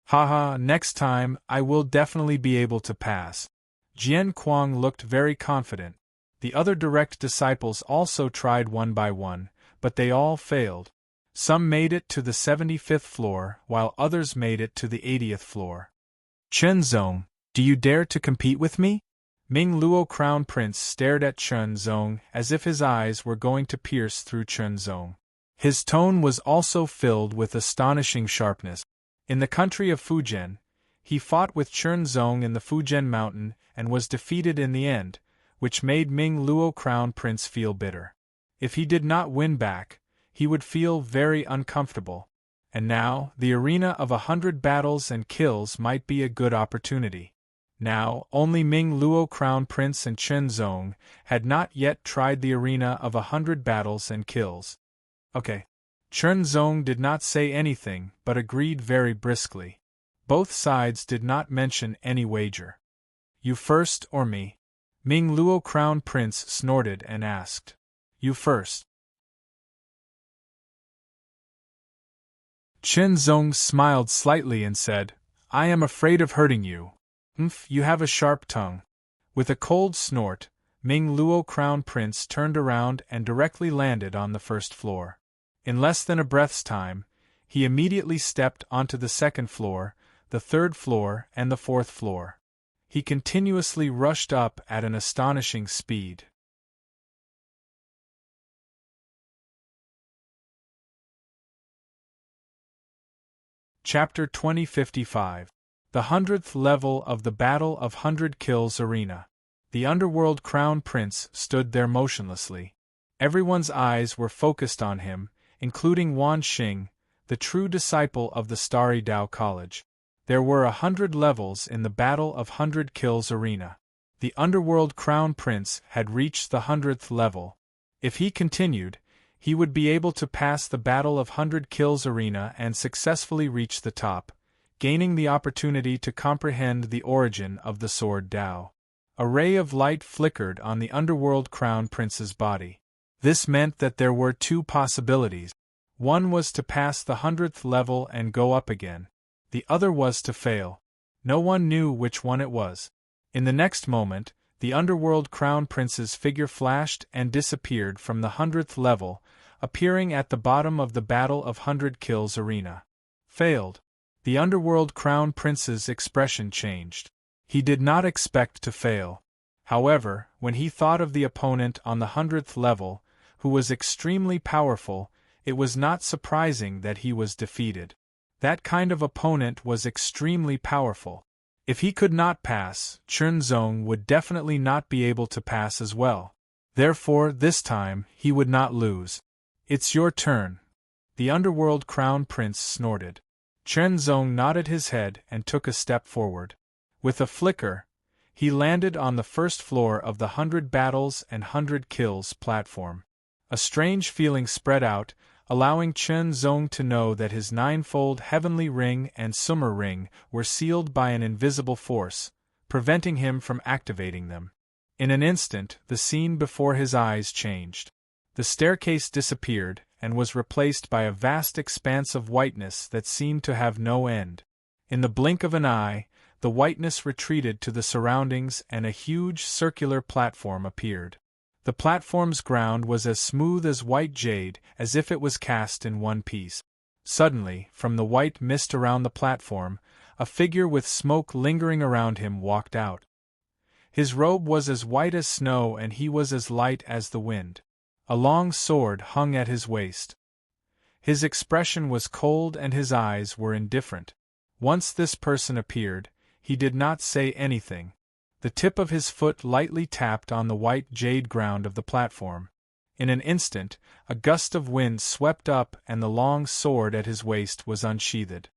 Haha, next time, I will definitely be able to pass. Jian Kuang looked very confident. The other direct disciples also tried one by one, but they all failed. Some made it to the 75th floor, while others made it to the 80th floor. Chen Zong, do you dare to compete with me? Ming Luo Crown Prince stared at Chen Zong as if his eyes were going to pierce through Chen Zong. His tone was also filled with astonishing sharpness. In the country of Fujian, he fought with Chen Zong in the Fujian mountain and was defeated in the end, which made Ming Luo Crown Prince feel bitter. If he did not win back, he would feel very uncomfortable. And now, the arena of 100 battles and kills might be a good opportunity. Now, only Ming Luo Crown Prince and Chen Zong had not yet tried the arena of 100 battles and kills. Okay. Chen Zong did not say anything but agreed very briskly. Both sides did not mention any wager. You first or me? Ming Luo Crown Prince snorted and asked. You first. Chen Zong smiled slightly and said, I am afraid of hurting you. You have a sharp tongue. With a cold snort, Ming Luo Crown Prince turned around and directly landed on the first floor. In less than a breath's time, he immediately stepped onto the second floor, the third floor, and the fourth floor. He continuously rushed up at an astonishing speed. Chapter 2055. The 100th level of the Battle of 100 Kills Arena. The Underworld Crown Prince stood there motionlessly. Everyone's eyes were focused on him, including Wan Xing, the true disciple of the Starry Tao College. There were 100 levels in the Battle of 100 Kills Arena. The Underworld Crown Prince had reached the 100th level. If he continued, he would be able to pass the Battle of 100 Kills Arena and successfully reach the top, gaining the opportunity to comprehend the origin of the Sword Tao. A ray of light flickered on the Underworld Crown Prince's body. This meant that there were two possibilities. One was to pass the 100th level and go up again. The other was to fail. No one knew which one it was. In the next moment, the Underworld Crown Prince's figure flashed and disappeared from the 100th level, appearing at the bottom of the Battle of 100 Kills Arena. Failed. The Underworld Crown Prince's expression changed. He did not expect to fail. However, when he thought of the opponent on the 100th level, who was extremely powerful, it was not surprising that he was defeated. That kind of opponent was extremely powerful. If he could not pass, Chen Zong would definitely not be able to pass as well. Therefore, this time, he would not lose. It's your turn. The Underworld Crown Prince snorted. Chen Zong nodded his head and took a step forward. With a flicker, he landed on the first floor of the 100 Battles and 100 Kills platform. A strange feeling spread out, allowing Chen Zong to know that his ninefold Heavenly Ring and Summer Ring were sealed by an invisible force, preventing him from activating them. In an instant, the scene before his eyes changed. The staircase disappeared and was replaced by a vast expanse of whiteness that seemed to have no end. In the blink of an eye, the whiteness retreated to the surroundings and a huge circular platform appeared. The platform's ground was as smooth as white jade, as if it was cast in one piece. Suddenly, from the white mist around the platform, a figure with smoke lingering around him walked out. His robe was as white as snow and he was as light as the wind. A long sword hung at his waist. His expression was cold and his eyes were indifferent. Once this person appeared, he did not say anything. The tip of his foot lightly tapped on the white jade ground of the platform. In an instant, a gust of wind swept up and the long sword at his waist was unsheathed.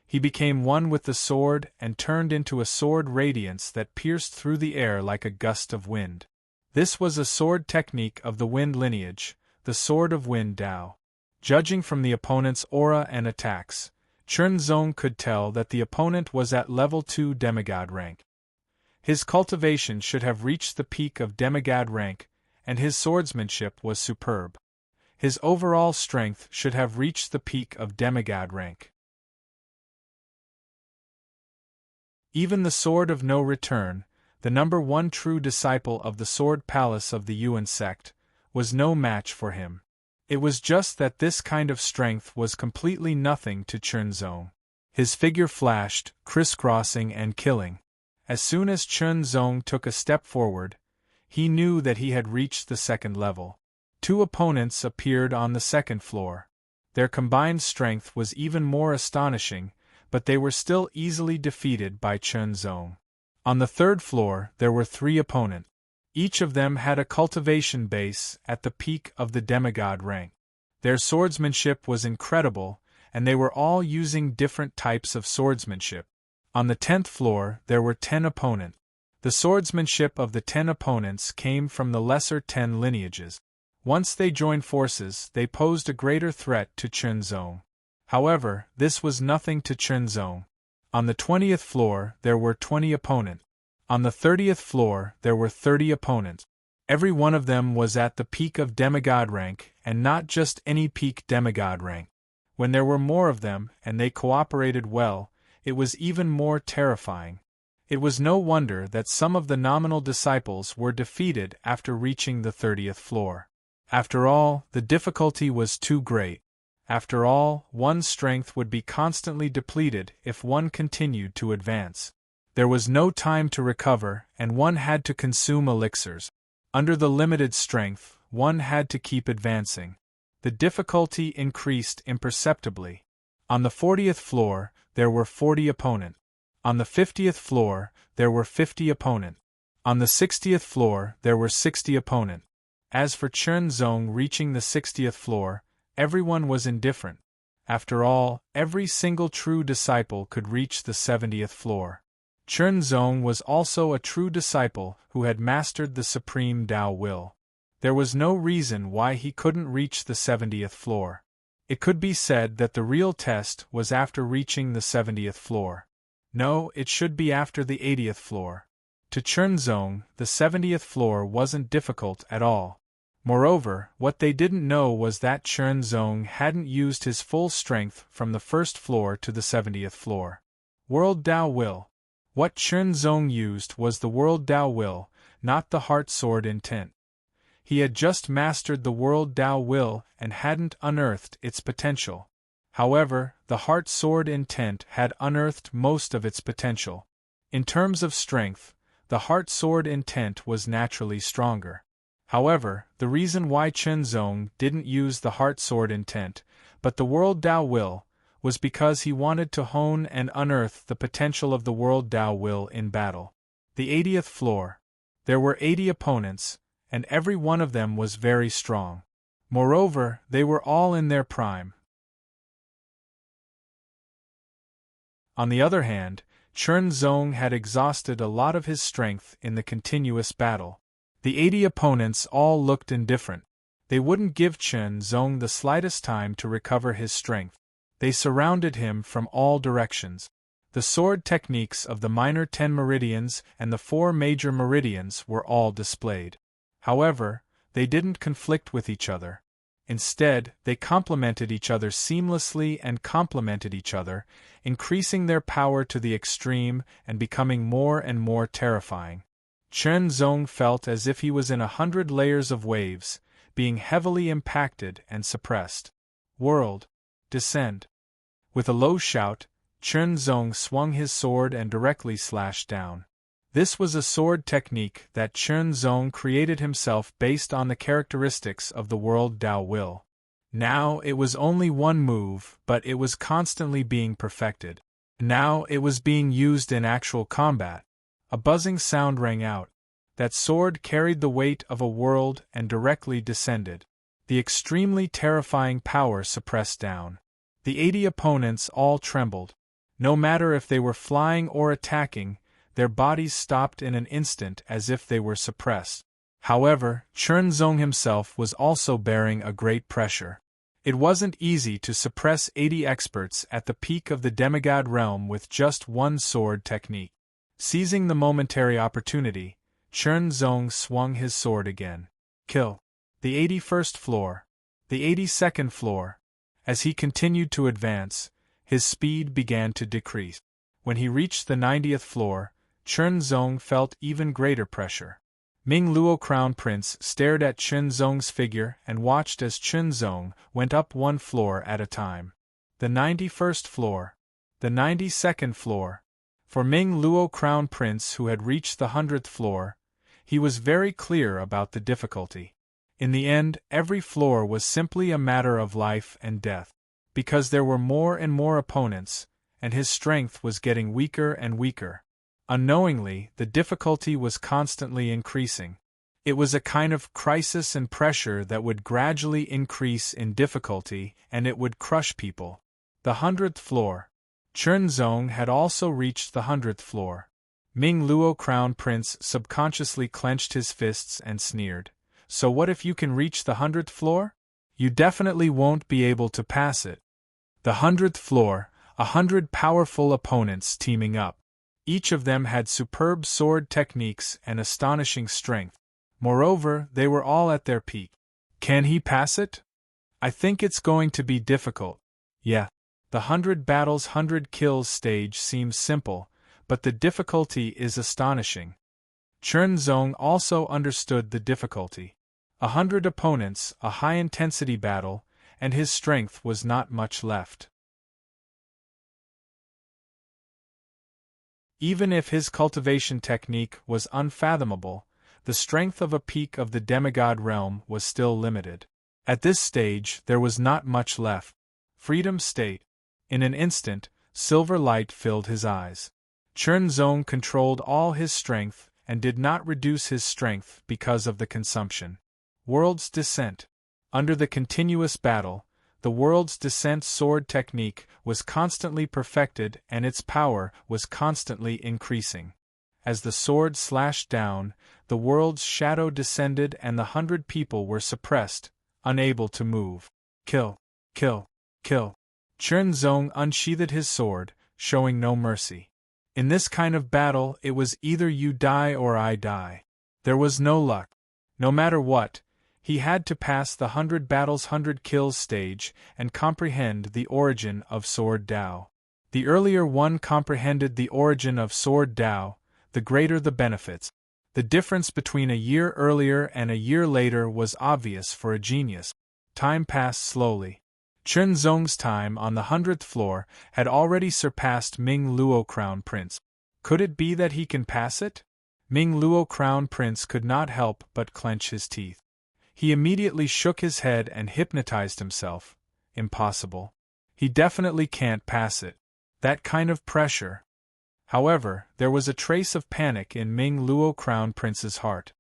He became one with the sword and turned into a sword radiance that pierced through the air like a gust of wind. This was a sword technique of the Wind lineage, the Sword of Wind Tao. Judging from the opponent's aura and attacks, Chen Zong could tell that the opponent was at level 2 demigod rank. His cultivation should have reached the peak of demigod rank, and his swordsmanship was superb. His overall strength should have reached the peak of demigod rank. Even the Sword of No Return, the number 1 true disciple of the Sword Palace of the Yuan sect, was no match for him. It was just that this kind of strength was completely nothing to Chen Zong. His figure flashed, crisscrossing and killing. As soon as Chen Zong took a step forward, he knew that he had reached the second level. 2 opponents appeared on the second floor. Their combined strength was even more astonishing, but they were still easily defeated by Chen Zong. On the third floor, there were 3 opponents. Each of them had a cultivation base at the peak of the demigod rank. Their swordsmanship was incredible, and they were all using different types of swordsmanship. On the 10th floor, there were 10 opponents. The swordsmanship of the 10 opponents came from the lesser 10 lineages. Once they joined forces, they posed a greater threat to Chunzong. However, this was nothing to Chunzong. On the 20th floor, there were 20 opponents. On the 30th floor, there were 30 opponents. Every one of them was at the peak of demigod rank, and not just any peak demigod rank. When there were more of them, and they cooperated well, it was even more terrifying. It was no wonder that some of the nominal disciples were defeated after reaching the 30th floor. After all, the difficulty was too great. After all, one's strength would be constantly depleted if one continued to advance. There was no time to recover, and one had to consume elixirs. Under the limited strength, one had to keep advancing. The difficulty increased imperceptibly. On the 40th floor, there were 40 opponents. On the 50th floor, there were 50 opponents. On the 60th floor, there were 60 opponents. As for Chunzong reaching the 60th floor, everyone was indifferent. After all, every single true disciple could reach the 70th floor. Chunzong was also a true disciple who had mastered the supreme Tao will. There was no reason why he couldn't reach the 70th floor. It could be said that the real test was after reaching the 70th floor. No, it should be after the 80th floor. To Chunzong, the 70th floor wasn't difficult at all. Moreover, what they didn't know was that Chunzong hadn't used his full strength from the first floor to the 70th floor. World Tao Will. What Chunzong used was the World Tao Will, not the Heart Sword intent. He had just mastered the World Tao Will and hadn't unearthed its potential. However, the Heart Sword intent had unearthed most of its potential. In terms of strength, the Heart Sword intent was naturally stronger. However, the reason why Chunzong didn't use the Heart Sword intent, but the World Tao Will, was because he wanted to hone and unearth the potential of the World Tao Will in battle. The 80th floor. There were 80 opponents, and every one of them was very strong. Moreover, they were all in their prime. On the other hand, Chunzong had exhausted a lot of his strength in the continuous battle. The 80 opponents all looked indifferent. They wouldn't give Chunzong the slightest time to recover his strength. They surrounded him from all directions. The sword techniques of the minor 10 meridians and the 4 major meridians were all displayed. However, they didn't conflict with each other. Instead, they complemented each other seamlessly and complemented each other, increasing their power to the extreme and becoming more and more terrifying. Chunzong felt as if he was in 100 layers of waves, being heavily impacted and suppressed. World. Descend. With a low shout, Chunzong swung his sword and directly slashed down. This was a sword technique that Chunzong created himself based on the characteristics of the World Tao Will. Now it was only one move, but it was constantly being perfected. Now it was being used in actual combat. A buzzing sound rang out. That sword carried the weight of a world and directly descended. The extremely terrifying power suppressed down. The 80 opponents all trembled. No matter if they were flying or attacking, their bodies stopped in an instant as if they were suppressed. However, Chunzong himself was also bearing a great pressure. It wasn't easy to suppress 80 experts at the peak of the demigod realm with just one sword technique. Seizing the momentary opportunity, Chunzong swung his sword again. Kill. The 81st floor. The 82nd floor. As he continued to advance, his speed began to decrease. When he reached the 90th floor, Chunzong felt even greater pressure. Ming Luo Crown Prince stared at Chunzong's figure and watched as Chunzong went up one floor at a time. The 91st floor. The 92nd floor. For Ming Luo Crown Prince, who had reached the 100th floor, he was very clear about the difficulty. In the end, every floor was simply a matter of life and death. Because there were more and more opponents, and his strength was getting weaker and weaker. Unknowingly, the difficulty was constantly increasing. It was a kind of crisis and pressure that would gradually increase in difficulty, and it would crush people. The 100th floor. Chunzong had also reached the 100th floor. Ming Luo Crown Prince subconsciously clenched his fists and sneered. So what if you can reach the 100th floor? You definitely won't be able to pass it. The 100th floor, 100 powerful opponents teaming up. Each of them had superb sword techniques and astonishing strength. Moreover, they were all at their peak. Can he pass it? I think it's going to be difficult. Yeah. The 100 battles 100 kills stage seems simple, but the difficulty is astonishing. Chunzong also understood the difficulty. 100 opponents, a high-intensity battle, and his strength was not much left. Even if his cultivation technique was unfathomable, the strength of a peak of the demigod realm was still limited. At this stage, there was not much left. Freedom state. In an instant, silver light filled his eyes. Chunzong controlled all his strength and did not reduce his strength because of the consumption. World's Descent. Under the continuous battle, the World's Descent sword technique was constantly perfected and its power was constantly increasing. As the sword slashed down, the world's shadow descended and the 100 people were suppressed, unable to move. Kill, kill, kill. Chunzong unsheathed his sword, showing no mercy. In this kind of battle, it was either you die or I die. There was no luck. No matter what, he had to pass the 100 battles 100 kills stage and comprehend the origin of Sword Dao. The earlier one comprehended the origin of Sword Dao, the greater the benefits. The difference between a year earlier and a year later was obvious for a genius. Time passed slowly. Chunzong's time on the 100th floor had already surpassed Ming Luo Crown Prince. Could it be that he can pass it? Ming Luo Crown Prince could not help but clench his teeth. He immediately shook his head and hypnotized himself. Impossible. He definitely can't pass it. That kind of pressure. However, there was a trace of panic in Ming Luo Crown Prince's heart.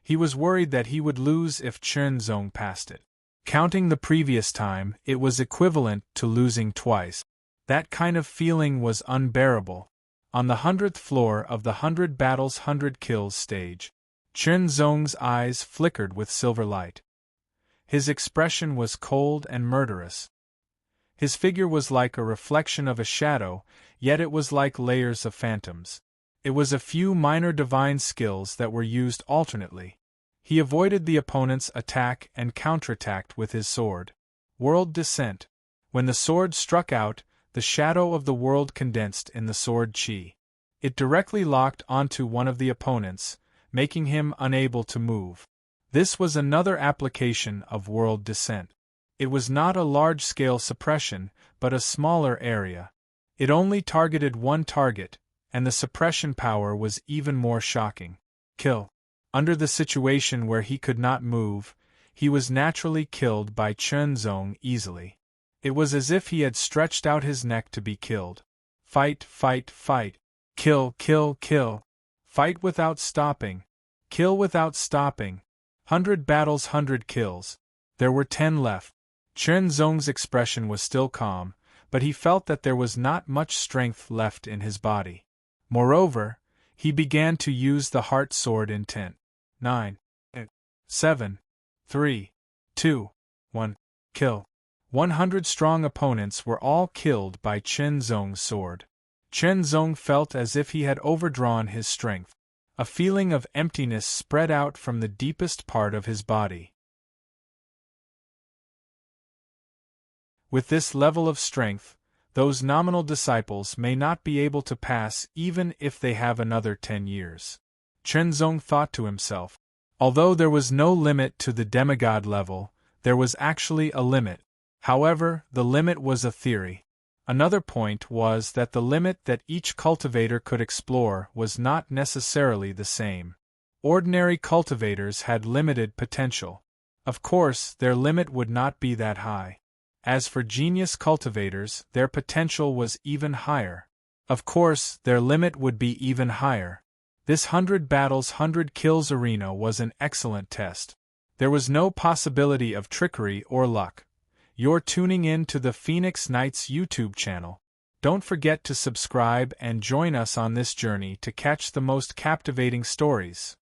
He was worried that he would lose if Chunzong passed it. Counting the previous time, it was equivalent to losing twice. That kind of feeling was unbearable. On the 100th floor of the 100 battles 100 kills stage, Chunzong's eyes flickered with silver light. His expression was cold and murderous. His figure was like a reflection of a shadow, yet it was like layers of phantoms. It was a few minor divine skills that were used alternately. He avoided the opponent's attack and counterattacked with his sword. World Descent. When the sword struck out, the shadow of the world condensed in the sword chi. It directly locked onto one of the opponents, making him unable to move. This was another application of World Descent. It was not a large-scale suppression, but a smaller area. It only targeted one target, and the suppression power was even more shocking. Kill. Under the situation where he could not move, he was naturally killed by Chunzong easily. It was as if he had stretched out his neck to be killed. Fight, fight, fight. Kill, kill, kill. Fight without stopping. Kill without stopping. 100 battles 100 kills. There were 10 left. Chunzong's expression was still calm, but he felt that there was not much strength left in his body. Moreover, he began to use the heart sword in 10, 9, 7, 3, 2, 1. Kill. 100 strong opponents were all killed by Chunzong's sword. Chunzong felt as if he had overdrawn his strength. A feeling of emptiness spread out from the deepest part of his body. With this level of strength, those nominal disciples may not be able to pass even if they have another 10 years. Chunzong thought to himself. Although there was no limit to the demigod level, there was actually a limit. However, the limit was a theory. Another point was that the limit that each cultivator could explore was not necessarily the same. Ordinary cultivators had limited potential. Of course, their limit would not be that high. As for genius cultivators, their potential was even higher. Of course, their limit would be even higher. This 100 battles 100 kills arena was an excellent test. There was no possibility of trickery or luck. You're tuning in to the Phoenix Knights YouTube channel. Don't forget to subscribe and join us on this journey to catch the most captivating stories.